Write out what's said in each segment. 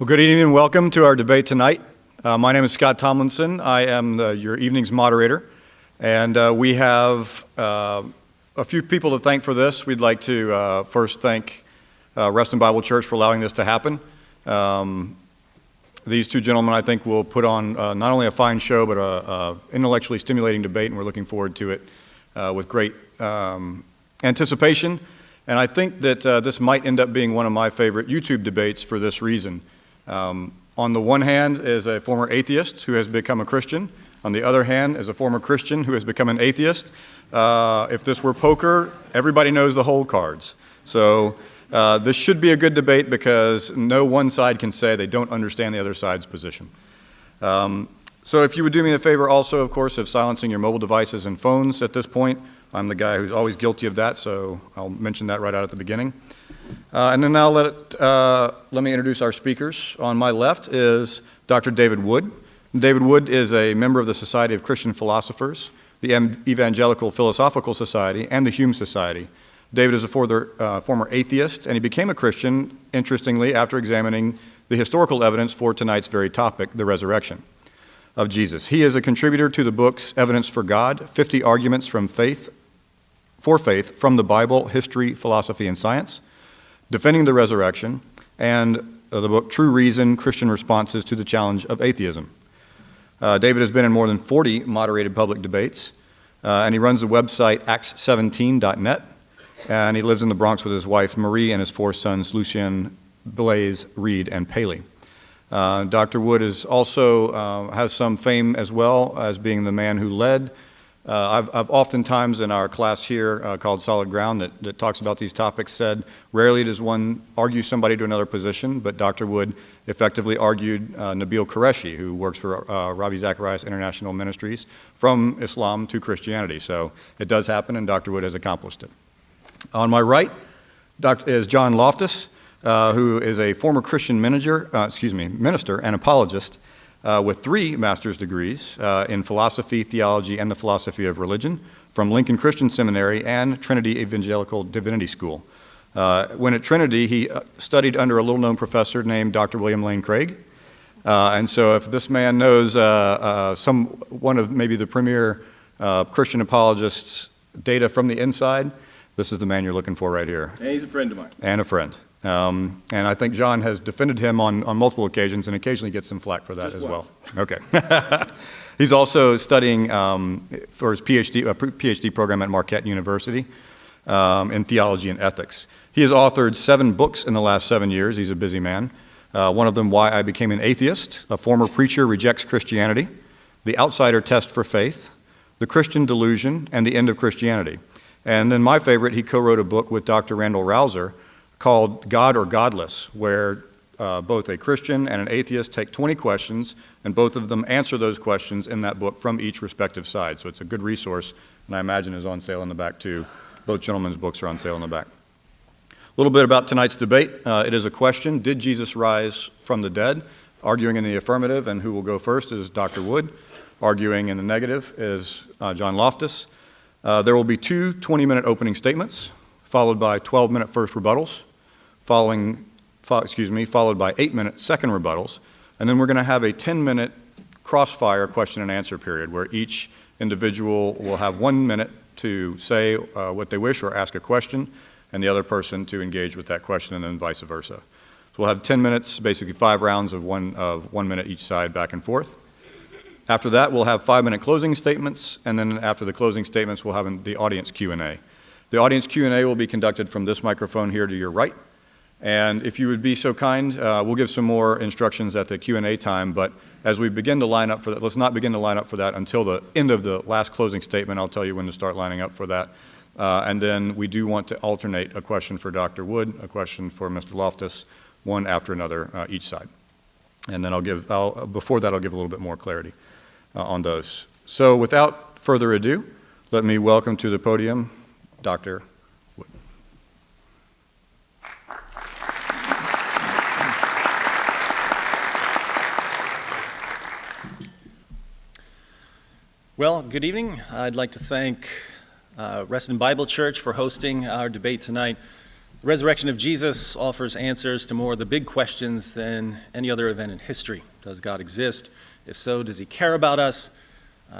Well, good evening and welcome to our debate tonight. My name is Scott Tomlinson. I am your evening's moderator, and we have a few people to thank for this. We'd like to first thank Reston Bible Church for allowing this to happen. These two gentlemen, I think, will put on not only a fine show, but an intellectually stimulating debate, and we're looking forward to it with great anticipation. And I think that this might end up being one of my favorite YouTube debates for this reason. On the one hand is a former atheist who has become a Christian. On the other hand is a former Christian who has become an atheist. If this were poker, everybody knows the whole cards. So this should be a good debate because no one side can say they don't understand the other side's position. So if you would do me a favor also, of course, of silencing your mobile devices and phones at this point. I'm the guy who's always guilty of that, so I'll mention that right out at the beginning. And then now let me introduce our speakers. On my left is Dr. David Wood. David Wood is a member of the Society of Christian Philosophers, the Evangelical Philosophical Society, and the Hume Society. David is a former atheist, and he became a Christian, interestingly, after examining the historical evidence for tonight's very topic, the resurrection of Jesus. He is a contributor to the books Evidence for God, 50 Arguments for Faith from the Bible, History, Philosophy, and Science, Defending the Resurrection, and the book True Reason, Christian Responses to the Challenge of Atheism. David has been in more than 40 moderated public debates, and he runs the website acts17.net, and he lives in the Bronx with his wife Marie and his 4 sons Lucien, Blaise, Reed, and Paley. Dr. Wood is also has some fame as well as being the man who led. I've oftentimes in our class here called Solid Ground that talks about these topics said, rarely does one argue somebody to another position, but Dr. Wood effectively argued Nabil Qureshi, who works for Ravi Zacharias International Ministries, from Islam to Christianity. So it does happen, and Dr. Wood has accomplished it. On my right is John Loftus, who is a former Christian minister and apologist with 3 master's degrees in philosophy, theology, and the philosophy of religion from Lincoln Christian Seminary and Trinity Evangelical Divinity School. When at Trinity, he studied under a little-known professor named Dr. William Lane Craig. And so if this man knows one of maybe the premier Christian apologists' data from the inside, this is the man you're looking for right here. And he's a friend of mine. And a friend. And I think John has defended him on multiple occasions and occasionally gets some flack for that as well. Okay. He's also studying for his PhD program at Marquette University in theology and ethics. He has authored 7 books in the last 7 years. He's a busy man. One of them, Why I Became an Atheist, A Former Preacher Rejects Christianity, The Outsider Test for Faith, The Christian Delusion, and The End of Christianity. And then my favorite, he co-wrote a book with Dr. Randall Rouser called God or Godless, where both a Christian and an atheist take 20 questions, and both of them answer those questions in that book from each respective side. So it's a good resource, and I imagine is on sale in the back too. Both gentlemen's books are on sale in the back. A little bit about tonight's debate. It is a question, did Jesus rise from the dead? Arguing in the affirmative, and who will go first is Dr. Wood. Arguing in the negative is John Loftus. There will be 2 20-minute opening statements, followed by 12-minute first rebuttals, followed by 8-minute second rebuttals, and then we're going to have a 10-minute crossfire question and answer period where each individual will have 1 minute to say what they wish or ask a question, and the other person to engage with that question, and then vice versa. So we'll have 10 minutes, basically 5 rounds of 1 minute each side, back and forth. After that, we'll have 5-minute closing statements, and then after the closing statements, we'll have the audience Q&A. The audience Q&A will be conducted from this microphone here to your right. And if you would be so kind, we'll give some more instructions at the Q&A time, but as we begin to line up for that, let's not begin to line up for that until the end of the last closing statement. I'll tell you when to start lining up for that. And then we do want to alternate a question for Dr. Wood, a question for Mr. Loftus, one after another each side. And then before that, I'll give a little bit more clarity on those. So without further ado, let me welcome to the podium Dr. Wood. Well, good evening. I'd like to thank Reston Bible Church for hosting our debate tonight. The resurrection of Jesus offers answers to more of the big questions than any other event in history. Does God exist? If so, does he care about us?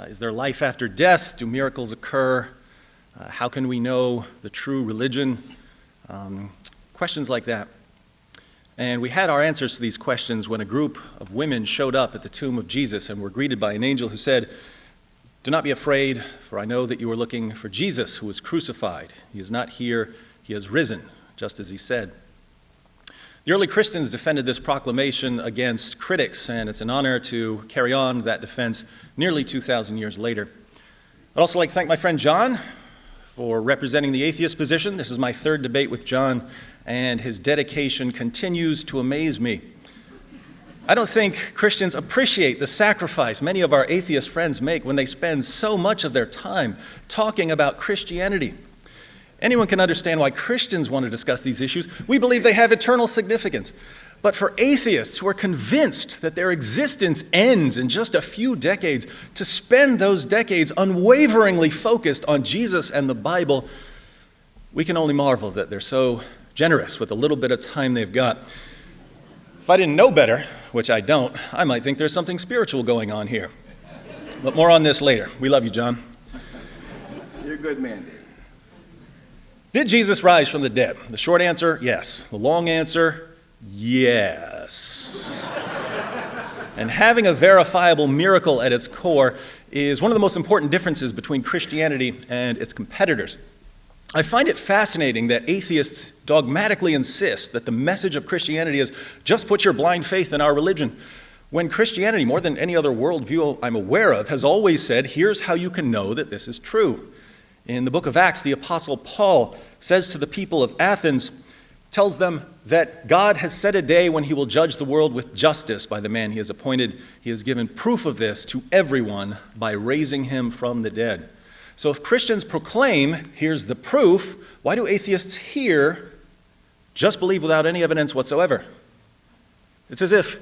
Is there life after death? Do miracles occur? How can we know the true religion? Questions like that. And we had our answers to these questions when a group of women showed up at the tomb of Jesus and were greeted by an angel who said, "Do not be afraid, for I know that you are looking for Jesus who was crucified. He is not here, he has risen, just as he said." The early Christians defended this proclamation against critics, and it's an honor to carry on that defense nearly 2,000 years later. I'd also like to thank my friend John for representing the atheist position. This is my third debate with John, and his dedication continues to amaze me. I don't think Christians appreciate the sacrifice many of our atheist friends make when they spend so much of their time talking about Christianity. Anyone can understand why Christians want to discuss these issues. We believe they have eternal significance. But for atheists who are convinced that their existence ends in just a few decades, to spend those decades unwaveringly focused on Jesus and the Bible, we can only marvel that they're so generous with the little bit of time they've got. If I didn't know better, which I don't, I might think there's something spiritual going on here. But more on this later. We love you, John. You're a good man, Dave. Did Jesus rise from the dead? The short answer, yes. The long answer, yes. And having a verifiable miracle at its core is one of the most important differences between Christianity and its competitors. I find it fascinating that atheists dogmatically insist that the message of Christianity is just put your blind faith in our religion, when Christianity, more than any other worldview I'm aware of, has always said, here's how you can know that this is true. In the book of Acts, the Apostle Paul says to the people of Athens, tells them that God has set a day when he will judge the world with justice by the man he has appointed. He has given proof of this to everyone by raising him from the dead. So if Christians proclaim, here's the proof, why do atheists here just believe without any evidence whatsoever? It's as if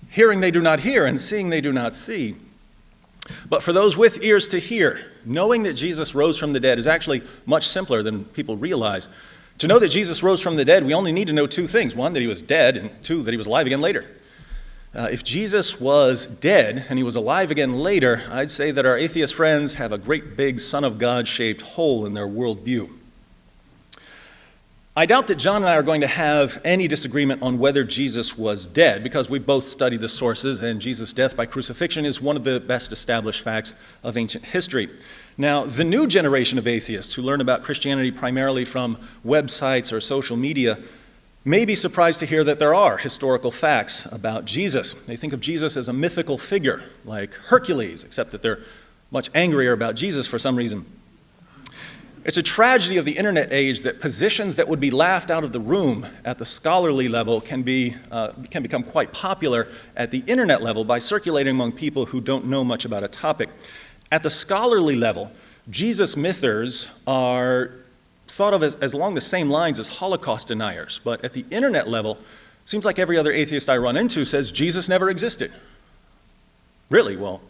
hearing they do not hear and seeing they do not see. But for those with ears to hear, knowing that Jesus rose from the dead is actually much simpler than people realize. To know that Jesus rose from the dead, we only need to know two things. One, that he was dead, and two, that he was alive again later. If Jesus was dead and he was alive again later, I'd say that our atheist friends have a great big Son of God-shaped hole in their worldview. I doubt that John and I are going to have any disagreement on whether Jesus was dead, because we both study the sources, and Jesus' death by crucifixion is one of the best established facts of ancient history. Now, the new generation of atheists who learn about Christianity primarily from websites or social media may be surprised to hear that there are historical facts about Jesus. They think of Jesus as a mythical figure, like Hercules, except that they're much angrier about Jesus for some reason. It's a tragedy of the internet age that positions that would be laughed out of the room at the scholarly level can become quite popular at the internet level by circulating among people who don't know much about a topic. At the scholarly level, Jesus mythers are thought of as along the same lines as Holocaust deniers, but at the internet level, it seems like every other atheist I run into says Jesus never existed. Really? Well,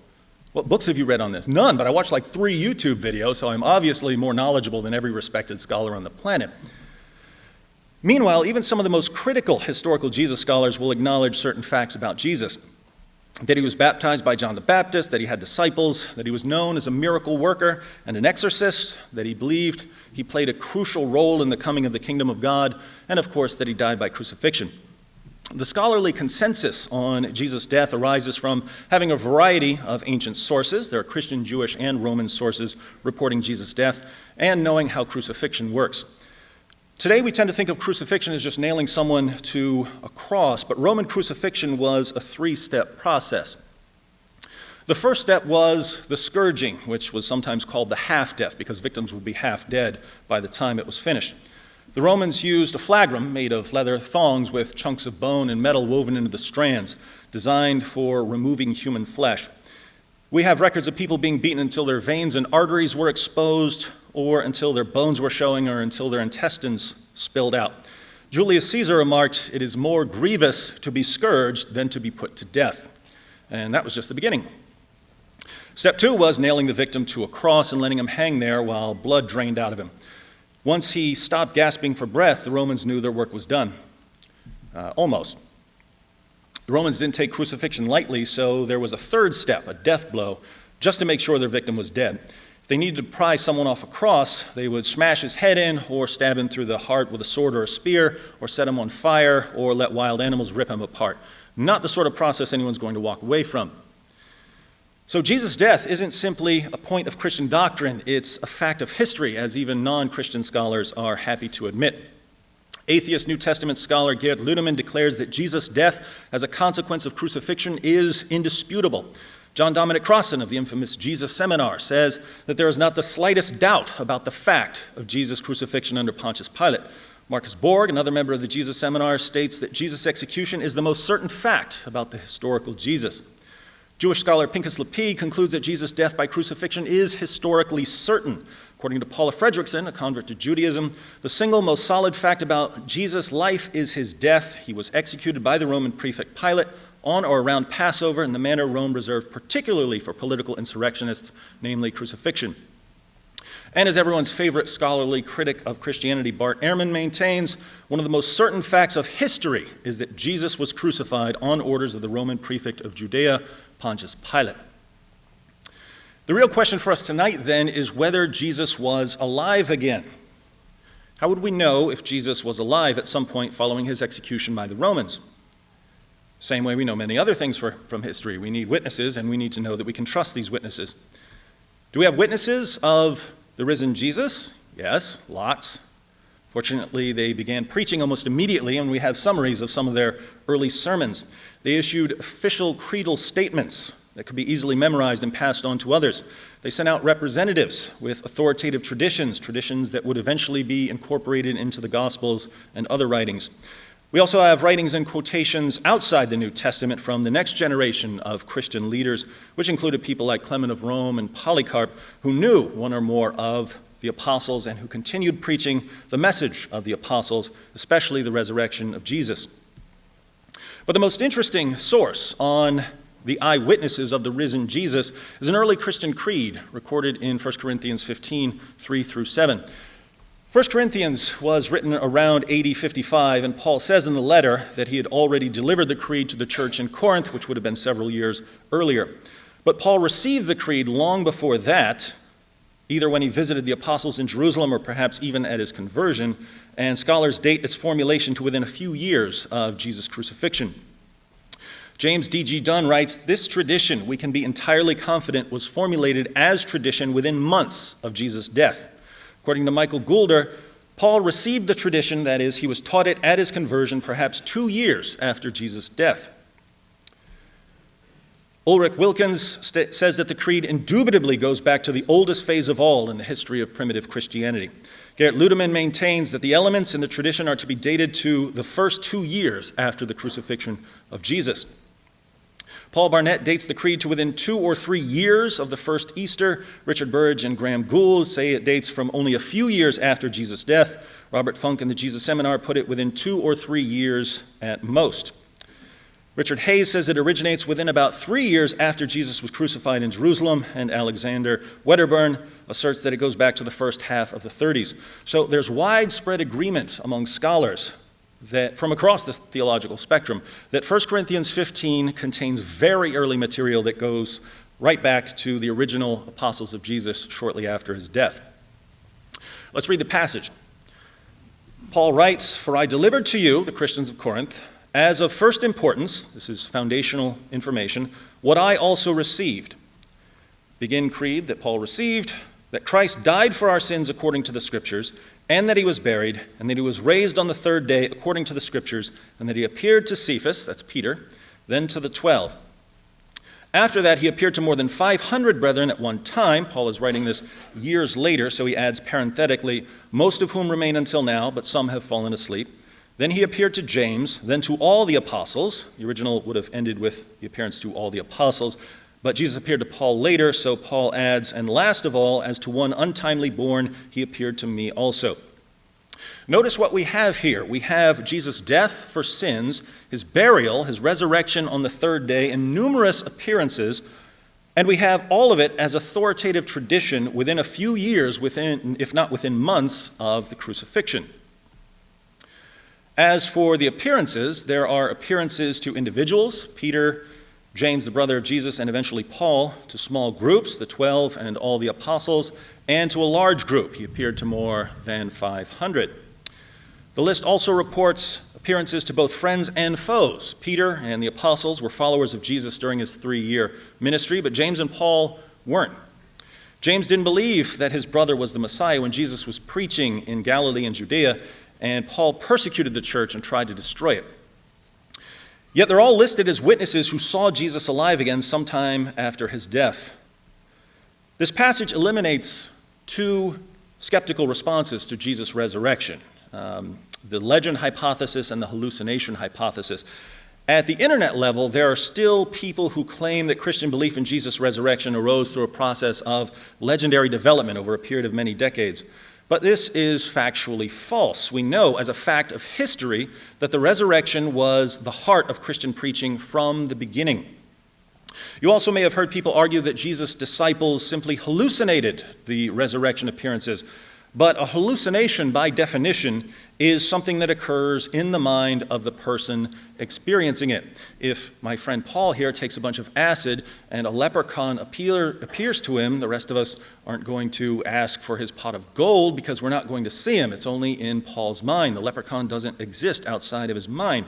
what books have you read on this? None, but I watched like 3 YouTube videos, so I'm obviously more knowledgeable than every respected scholar on the planet. Meanwhile, even some of the most critical historical Jesus scholars will acknowledge certain facts about Jesus. That he was baptized by John the Baptist, that he had disciples, that he was known as a miracle worker and an exorcist, that he believed he played a crucial role in the coming of the kingdom of God, and of course that he died by crucifixion. The scholarly consensus on Jesus' death arises from having a variety of ancient sources. There are Christian, Jewish, and Roman sources reporting Jesus' death, and knowing how crucifixion works. Today we tend to think of crucifixion as just nailing someone to a cross, but Roman crucifixion was a 3-step process. The first step was the scourging, which was sometimes called the half-death, because victims would be half dead by the time it was finished. The Romans used a flagrum made of leather thongs with chunks of bone and metal woven into the strands, designed for removing human flesh. We have records of people being beaten until their veins and arteries were exposed, or until their bones were showing, or until their intestines spilled out. Julius Caesar remarked, "It is more grievous to be scourged than to be put to death." And that was just the beginning. Step 2 was nailing the victim to a cross and letting him hang there while blood drained out of him. Once he stopped gasping for breath, the Romans knew their work was done. Almost. The Romans didn't take crucifixion lightly, so there was a third step, a death blow, just to make sure their victim was dead. If they needed to pry someone off a cross, they would smash his head in or stab him through the heart with a sword or a spear, or set him on fire, or let wild animals rip him apart. Not the sort of process anyone's going to walk away from. So Jesus' death isn't simply a point of Christian doctrine, it's a fact of history, as even non-Christian scholars are happy to admit. Atheist New Testament scholar Gerd Ludemann declares that Jesus' death as a consequence of crucifixion is indisputable. John Dominic Crossan of the infamous Jesus Seminar says that there is not the slightest doubt about the fact of Jesus' crucifixion under Pontius Pilate. Marcus Borg, another member of the Jesus Seminar, states that Jesus' execution is the most certain fact about the historical Jesus. Jewish scholar Pinchas Lapid concludes that Jesus' death by crucifixion is historically certain. According to Paula Fredrickson, a convert to Judaism, the single most solid fact about Jesus' life is his death. He was executed by the Roman prefect Pilate on or around Passover in the manner Rome reserved particularly for political insurrectionists, namely crucifixion. And as everyone's favorite scholarly critic of Christianity, Bart Ehrman, maintains, one of the most certain facts of history is that Jesus was crucified on orders of the Roman prefect of Judea, Pontius Pilate. The real question for us tonight, then, is whether Jesus was alive again. How would we know if Jesus was alive at some point following his execution by the Romans? Same way we know many other things from history. We need witnesses, and we need to know that we can trust these witnesses. Do we have witnesses of the risen Jesus? Yes, lots. Fortunately, they began preaching almost immediately, and we have summaries of some of their early sermons. They issued official creedal statements that could be easily memorized and passed on to others. They sent out representatives with authoritative traditions that would eventually be incorporated into the Gospels and other writings. We also have writings and quotations outside the New Testament from the next generation of Christian leaders, which included people like Clement of Rome and Polycarp, who knew one or more of the apostles and who continued preaching the message of the apostles, especially the resurrection of Jesus. But the most interesting source on the eyewitnesses of the risen Jesus is an early Christian creed recorded in 1 Corinthians 15, 3 through 7. 1 Corinthians was written around AD 55, and Paul says in the letter that he had already delivered the creed to the church in Corinth, which would have been several years earlier. But Paul received the creed long before that, either when he visited the apostles in Jerusalem or perhaps even at his conversion, and scholars date its formulation to within a few years of Jesus' crucifixion. James D.G. Dunn writes, "This tradition, we can be entirely confident, was formulated as tradition within months of Jesus' death." According to Michael Goulder, Paul received the tradition, that is, he was taught it at his conversion perhaps 2 years after Jesus' death. Ulrich Wilkins says that the creed indubitably goes back to the oldest phase of all in the history of primitive Christianity. Gerd Ludemann maintains that the elements in the tradition are to be dated to the first 2 years after the crucifixion of Jesus. Paul Barnett dates the creed to within 2 or 3 years of the first Easter. Richard Burridge and Graham Gould say it dates from only a few years after Jesus' death. Robert Funk in the Jesus Seminar put it within 2 or 3 years at most. Richard Hayes says it originates within about 3 years after Jesus was crucified in Jerusalem, and Alexander Wedderburn asserts that it goes back to the first half of the 30s. So there's widespread agreement among scholars that from across the theological spectrum that 1 Corinthians 15 contains very early material that goes right back to the original apostles of Jesus shortly after his death. Let's read the passage. Paul writes, "For I delivered to you, the Christians of Corinth, as of first importance," this is foundational information, "what I also received." Begin creed that Paul received, that Christ died for our sins according to the Scriptures, and that he was buried, and that he was raised on the third day according to the Scriptures, and that he appeared to Cephas, that's Peter, then to the 12. After that, he appeared to more than 500 brethren at one time. Paul is writing this years later, so he adds parenthetically, "most of whom remain until now, but some have fallen asleep. Then he appeared to James, then to all the apostles." The original would have ended with the appearance to all the apostles, but Jesus appeared to Paul later, so Paul adds, "and last of all, as to one untimely born, he appeared to me also." Notice what we have here. We have Jesus' death for sins, his burial, his resurrection on the third day, and numerous appearances And we have all of it as authoritative tradition within a few years, if not within months, of the crucifixion. As for the appearances, there are appearances to individuals, Peter, James, the brother of Jesus, and eventually Paul, to small groups, the 12 and all the apostles, and to a large group. He appeared to more than 500. The list also reports appearances to both friends and foes. Peter and the apostles were followers of Jesus during his 3-year ministry, but James and Paul weren't. James didn't believe that his brother was the Messiah when Jesus was preaching in Galilee and Judea, and Paul persecuted the church and tried to destroy it. Yet they're all listed as witnesses who saw Jesus alive again sometime after his death. This passage eliminates 2 skeptical responses to Jesus' resurrection. The legend hypothesis and the hallucination hypothesis. At the internet level, there are still people who claim that Christian belief in Jesus' resurrection arose through a process of legendary development over a period of many decades. But this is factually false. We know as a fact of history that the resurrection was the heart of Christian preaching from the beginning. You also may have heard people argue that Jesus' disciples simply hallucinated the resurrection appearances. But a hallucination, by definition, is something that occurs in the mind of the person experiencing it. If my friend Paul here takes a bunch of acid and a leprechaun appears to him, the rest of us aren't going to ask for his pot of gold because we're not going to see him. It's only in Paul's mind. The leprechaun doesn't exist outside of his mind.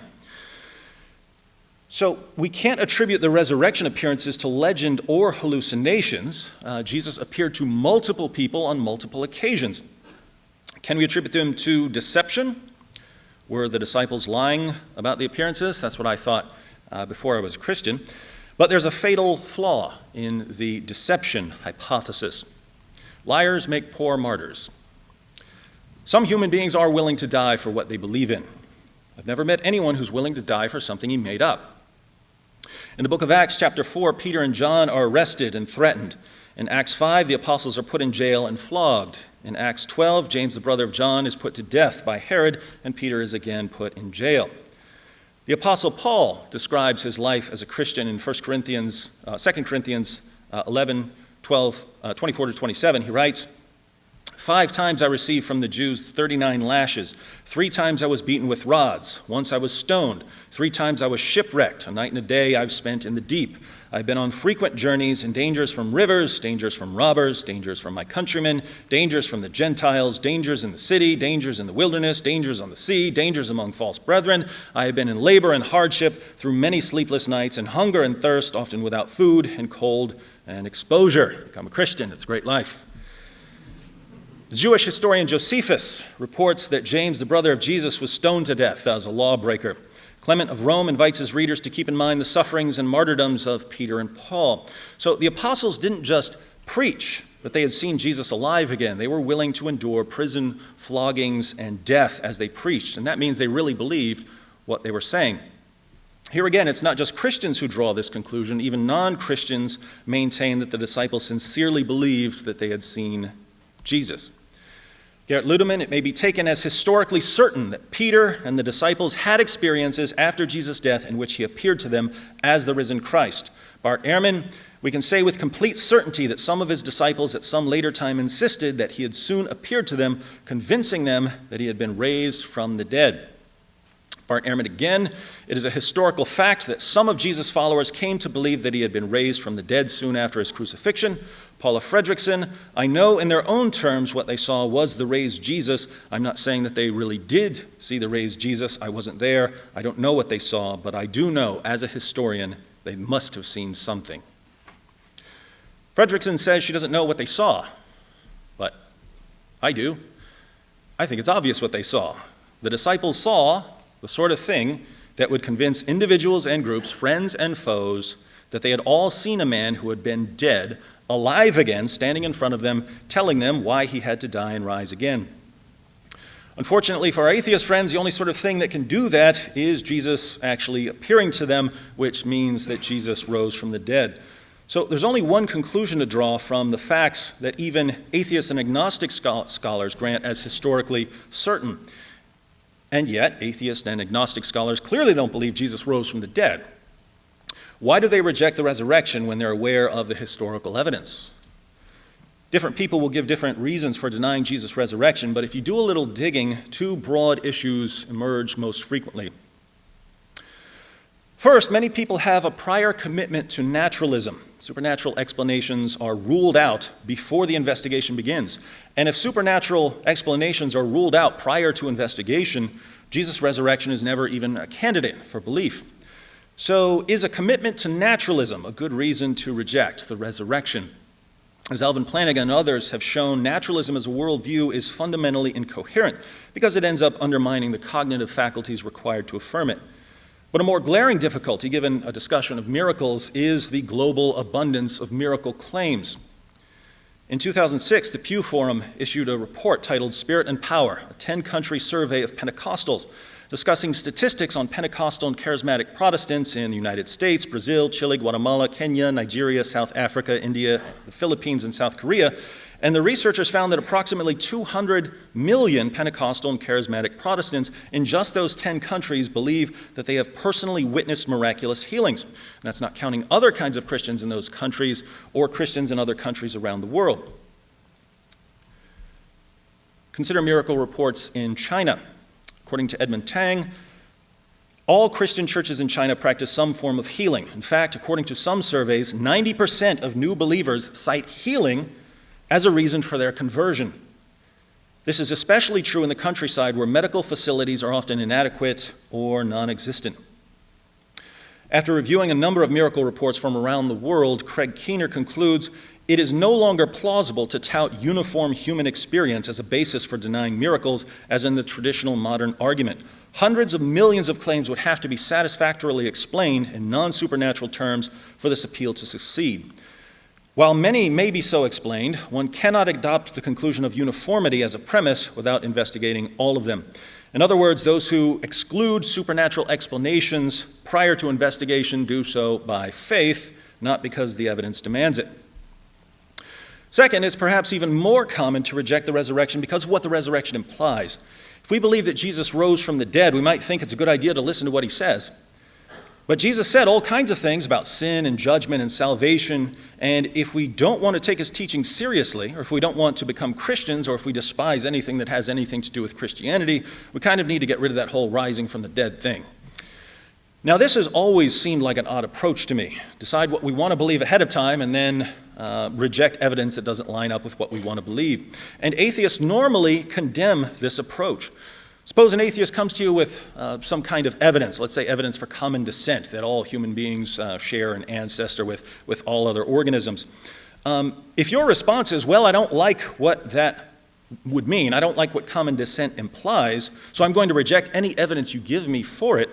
So we can't attribute the resurrection appearances to legend or hallucinations. Jesus appeared to multiple people on multiple occasions. Can we attribute them to deception? Were the disciples lying about the appearances? That's what I thought before I was a Christian. But there's a fatal flaw in the deception hypothesis. Liars make poor martyrs. Some human beings are willing to die for what they believe in. I've never met anyone who's willing to die for something he made up. In the book of Acts, chapter 4, Peter and John are arrested and threatened. In Acts 5, the apostles are put in jail and flogged. In Acts 12, James, the brother of John, is put to death by Herod, and Peter is again put in jail. The apostle Paul describes his life as a Christian in 2 Corinthians 11, 24 to 27. He writes, 5 times I received from the Jews 39 lashes. 3 times I was beaten with rods. Once I was stoned. 3 times I was shipwrecked. A night and a day I've spent in the deep. I've been on frequent journeys and dangers from rivers, dangers from robbers, dangers from my countrymen, dangers from the Gentiles, dangers in the city, dangers in the wilderness, dangers on the sea, dangers among false brethren. I have been in labor and hardship through many sleepless nights and hunger and thirst, often without food and cold and exposure. Become a Christian. It's a great life. The Jewish historian Josephus reports that James, the brother of Jesus, was stoned to death as a lawbreaker. Clement of Rome invites his readers to keep in mind the sufferings and martyrdoms of Peter and Paul. So the apostles didn't just preach that they had seen Jesus alive again. They were willing to endure prison, floggings, and death as they preached. And that means they really believed what they were saying. Here again, it's not just Christians who draw this conclusion. Even non-Christians maintain that the disciples sincerely believed that they had seen Jesus. Gerrit Ludemann, it may be taken as historically certain that Peter and the disciples had experiences after Jesus' death in which he appeared to them as the risen Christ. Bart Ehrman, we can say with complete certainty that some of his disciples at some later time insisted that he had soon appeared to them, convincing them that he had been raised from the dead. Bart Ehrman again, it is a historical fact that some of Jesus' followers came to believe that he had been raised from the dead soon after his crucifixion. Paula Fredrickson, I know in their own terms what they saw was the raised Jesus. I'm not saying that they really did see the raised Jesus. I wasn't there. I don't know what they saw, but I do know as a historian they must have seen something. Fredrickson says she doesn't know what they saw, but I do. I think it's obvious what they saw. The disciples saw the sort of thing that would convince individuals and groups, friends and foes, that they had all seen a man who had been dead, alive again, standing in front of them, telling them why he had to die and rise again. Unfortunately for our atheist friends, the only sort of thing that can do that is Jesus actually appearing to them, which means that Jesus rose from the dead. So there's only one conclusion to draw from the facts that even atheist and agnostic scholars grant as historically certain. And yet, atheist and agnostic scholars clearly don't believe Jesus rose from the dead. Why do they reject the resurrection when they're aware of the historical evidence? Different people will give different reasons for denying Jesus' resurrection, but if you do a little digging, two broad issues emerge most frequently. First, many people have a prior commitment to naturalism. Supernatural explanations are ruled out before the investigation begins. And if supernatural explanations are ruled out prior to investigation, Jesus' resurrection is never even a candidate for belief. So, is a commitment to naturalism a good reason to reject the resurrection? As Alvin Plantinga and others have shown, naturalism as a worldview is fundamentally incoherent because it ends up undermining the cognitive faculties required to affirm it. But a more glaring difficulty, given a discussion of miracles, is the global abundance of miracle claims. In 2006, the Pew Forum issued a report titled Spirit and Power, a 10-country survey of Pentecostals, discussing statistics on Pentecostal and charismatic Protestants in the United States, Brazil, Chile, Guatemala, Kenya, Nigeria, South Africa, India, the Philippines, and South Korea. And the researchers found that approximately 200 million Pentecostal and charismatic Protestants in just those 10 countries believe that they have personally witnessed miraculous healings. And that's not counting other kinds of Christians in those countries or Christians in other countries around the world. Consider miracle reports in China. According to Edmund Tang, all Christian churches in China practice some form of healing. In fact, according to some surveys, 90% of new believers cite healing as a reason for their conversion. This is especially true in the countryside where medical facilities are often inadequate or non-existent. After reviewing a number of miracle reports from around the world, Craig Keener concludes, it is no longer plausible to tout uniform human experience as a basis for denying miracles, as in the traditional modern argument. Hundreds of millions of claims would have to be satisfactorily explained in non-supernatural terms for this appeal to succeed. While many may be so explained, one cannot adopt the conclusion of uniformity as a premise without investigating all of them. In other words, those who exclude supernatural explanations prior to investigation do so by faith, not because the evidence demands it. Second, it's perhaps even more common to reject the resurrection because of what the resurrection implies. If we believe that Jesus rose from the dead, we might think it's a good idea to listen to what he says. But Jesus said all kinds of things about sin and judgment and salvation, and if we don't want to take his teaching seriously, or if we don't want to become Christians, or if we despise anything that has anything to do with Christianity, we kind of need to get rid of that whole rising from the dead thing. Now, this has always seemed like an odd approach to me. Decide what we want to believe ahead of time and then reject evidence that doesn't line up with what we want to believe. And atheists normally condemn this approach. Suppose an atheist comes to you with some kind of evidence, let's say evidence for common descent, that all human beings share an ancestor with all other organisms. If your response is, well, I don't like what that would mean, I don't like what common descent implies, so I'm going to reject any evidence you give me for it,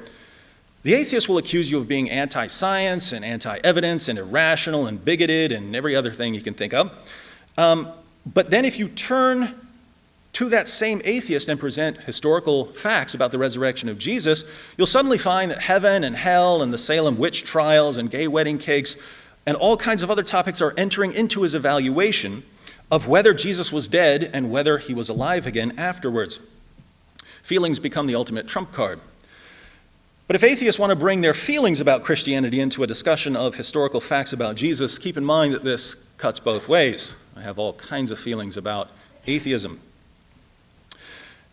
the atheist will accuse you of being anti-science and anti-evidence and irrational and bigoted and every other thing you can think of. But then if you turn to that same atheist and present historical facts about the resurrection of Jesus, you'll suddenly find that heaven and hell and the Salem witch trials and gay wedding cakes and all kinds of other topics are entering into his evaluation of whether Jesus was dead and whether he was alive again afterwards. Feelings become the ultimate trump card. But if atheists want to bring their feelings about Christianity into a discussion of historical facts about Jesus, keep in mind that this cuts both ways. I have all kinds of feelings about atheism.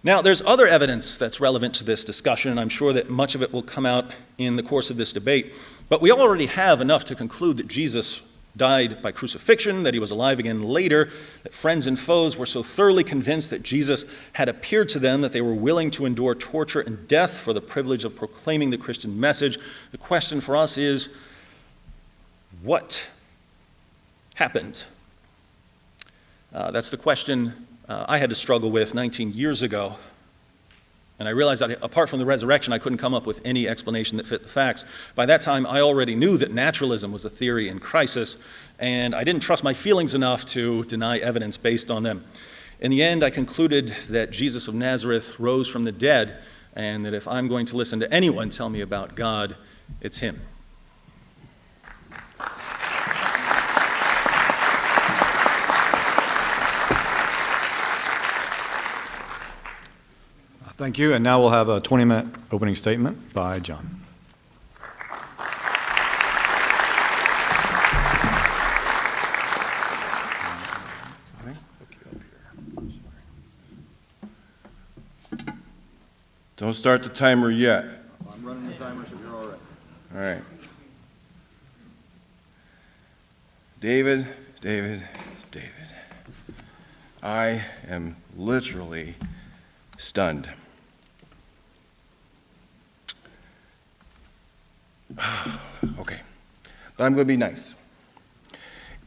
Now, there's other evidence that's relevant to this discussion, and I'm sure that much of it will come out in the course of this debate. But we already have enough to conclude that Jesus died by crucifixion, that he was alive again later, that friends and foes were so thoroughly convinced that Jesus had appeared to them that they were willing to endure torture and death for the privilege of proclaiming the Christian message. The question for us is, what happened? That's the question I had to struggle with 19 years ago. And I realized that apart from the resurrection, I couldn't come up with any explanation that fit the facts. By that time, I already knew that naturalism was a theory in crisis, and I didn't trust my feelings enough to deny evidence based on them. In the end, I concluded that Jesus of Nazareth rose from the dead, and that if I'm going to listen to anyone tell me about God, it's him. Thank you, and now we'll have a 20-minute opening statement by John. Don't start the timer yet. I'm running the timer, so you're all right. All right. David. I am literally stunned. Okay, but I'm going to be nice.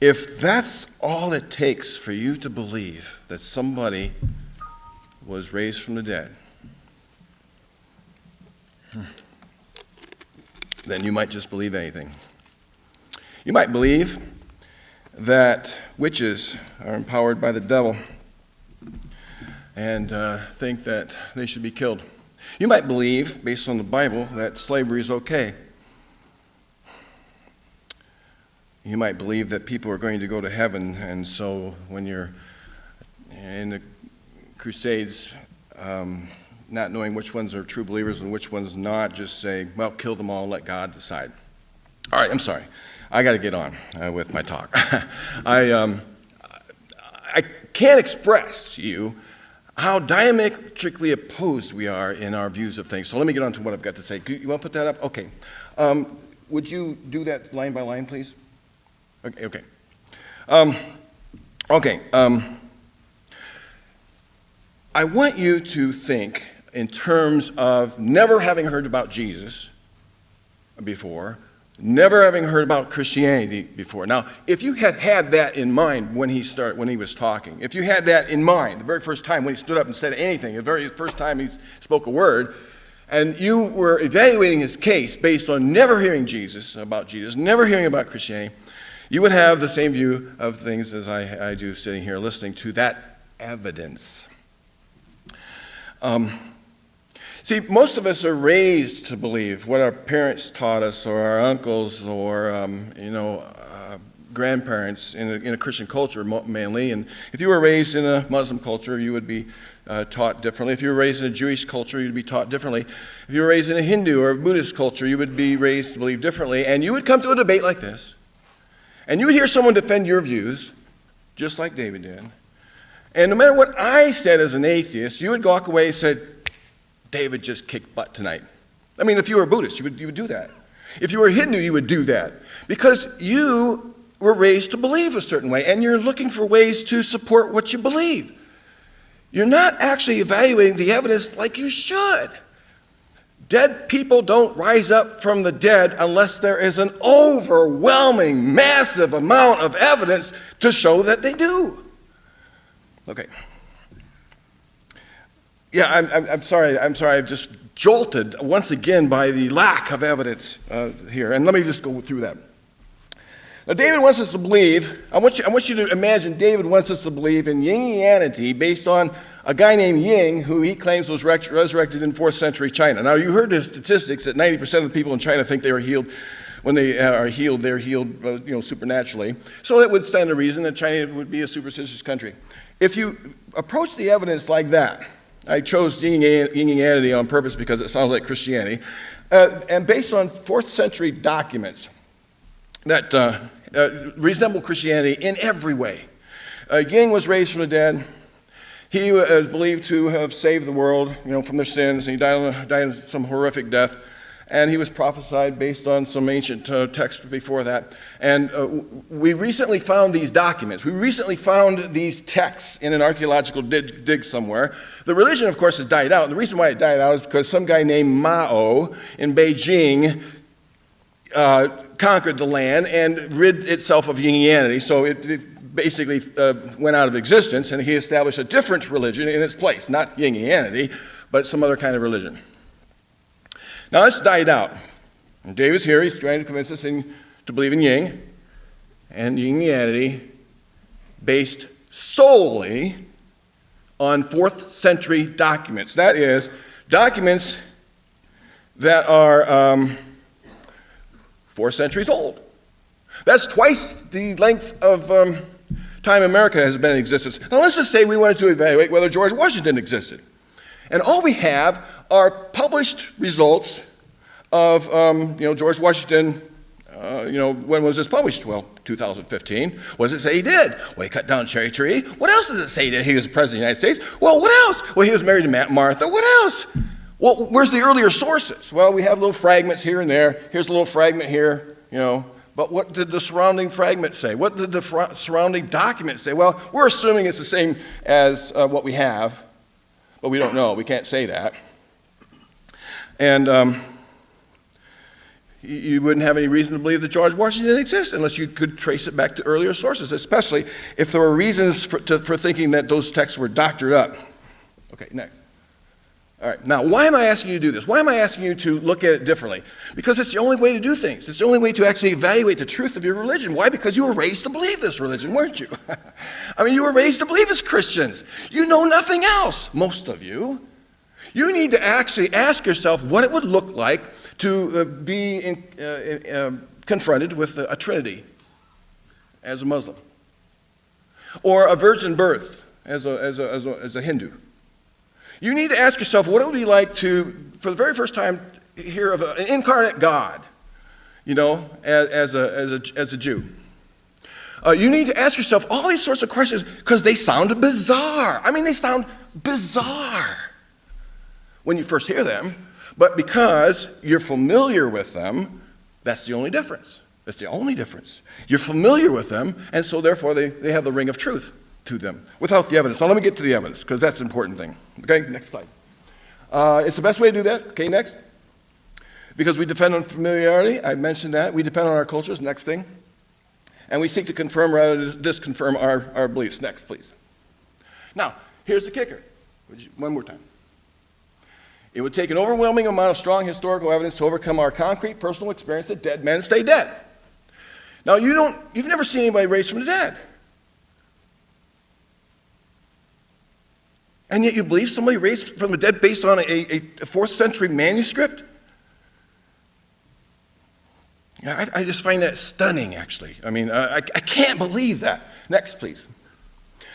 If that's all it takes for you to believe that somebody was raised from the dead, then you might just believe anything. You might believe that witches are empowered by the devil and think that they should be killed. You might believe, based on the Bible, that slavery is okay. You might believe that people are going to go to heaven, and so when you're in the Crusades, not knowing which ones are true believers and which ones not, just say, well, kill them all and let God decide. All right, I'm sorry. I got to get on with my talk. I can't express to you how diametrically opposed we are in our views of things. So let me get on to what I've got to say. You want to put that up? Okay. Would you do that line by line, please? Okay. I want you to think in terms of never having heard about Jesus before, never having heard about Christianity before. Now, if you had that in mind when he was talking, if you had that in mind the very first time when he stood up and said anything, the very first time he spoke a word, and you were evaluating his case based on never hearing about Jesus, never hearing about Christianity, you would have the same view of things as I do sitting here listening to that evidence. See, most of us are raised to believe what our parents taught us, or our uncles, or grandparents in a Christian culture mainly. And if you were raised in a Muslim culture, you would be taught differently. If you were raised in a Jewish culture, you'd be taught differently. If you were raised in a Hindu or a Buddhist culture, you would be raised to believe differently. And you would come to a debate like this, and you would hear someone defend your views, just like David did. And no matter what I said as an atheist, you would walk away and say, David just kicked butt tonight. I mean, if you were a Buddhist, you would do that. If you were a Hindu, you would do that. Because you were raised to believe a certain way, and you're looking for ways to support what you believe. You're not actually evaluating the evidence like you should. Dead people don't rise up from the dead unless there is an overwhelming, massive amount of evidence to show that they do. Okay. Yeah, I'm sorry. I'm just jolted once again by the lack of evidence here. And let me just go through that. Now, David wants us to believe, I want you to imagine David wants us to believe in Yingianity based on a guy named Ying, who he claims was resurrected in 4th century China. Now, you heard the statistics that 90% of the people in China think they were healed. When they are healed, they're healed supernaturally. So that would stand to reason that China would be a superstitious country. If you approach the evidence like that, I chose Yingianity on purpose because it sounds like Christianity, and based on 4th century documents that resemble Christianity in every way. Ying was raised from the dead. He is believed to have saved the world, from their sins, and he died some horrific death. And he was prophesied based on some ancient text before that. And we recently found these documents. We recently found these texts in an archaeological dig somewhere. The religion, of course, has died out. And the reason why it died out is because some guy named Mao in Beijing conquered the land and rid itself of Yingianity. So it basically went out of existence, and he established a different religion in its place. Not Yingianity, but some other kind of religion. Now, it's died out. And David's here. He's trying to convince us to believe in Ying and Yingianity based solely on 4th century documents. That is, documents that are 4 centuries old. That's twice the length of time America has been in existence. Now, let's just say we wanted to evaluate whether George Washington existed. And all we have are published results of, George Washington, when was this published? Well, 2015. What does it say he did? Well, he cut down a cherry tree. What else does it say that he was president of the United States? Well, what else? Well, he was married to Martha. What else? Well, where's the earlier sources? Well, we have little fragments here and there. Here's a little fragment here, But what did the surrounding fragment say? What did the surrounding document say? Well, we're assuming it's the same as what we have, but we don't know. We can't say that. And you wouldn't have any reason to believe that George Washington didn't exist unless you could trace it back to earlier sources, especially if there were reasons for thinking that those texts were doctored up. Okay, next. All right, now why am I asking you to do this? Why am I asking you to look at it differently? Because it's the only way to do things. It's the only way to actually evaluate the truth of your religion. Why? Because you were raised to believe this religion, weren't you? I mean, you were raised to believe as Christians. You know nothing else, most of you. You need to actually ask yourself what it would look like to be confronted with a Trinity as a Muslim, or a virgin birth as a Hindu. You need to ask yourself what it would be like to, for the very first time, hear of an incarnate God, as a Jew. You need to ask yourself all these sorts of questions because they sound bizarre. I mean, they sound bizarre when you first hear them, but because you're familiar with them, that's the only difference. That's the only difference. You're familiar with them, and so therefore they have the ring of truth to them without the evidence. Now let me get to the evidence because that's an important thing. Okay, next slide. It's the best way to do that. Okay, next. Because we depend on familiarity. I mentioned that. We depend on our cultures. Next thing. And we seek to confirm rather than disconfirm our beliefs. Next, please. Now, here's the kicker. One more time. It would take an overwhelming amount of strong historical evidence to overcome our concrete personal experience that dead men stay dead. Now, you've never seen anybody raised from the dead. And yet you believe somebody raised from the dead based on a 4th century manuscript? Yeah, I just find that stunning, actually. I mean, I can't believe that. Next, please.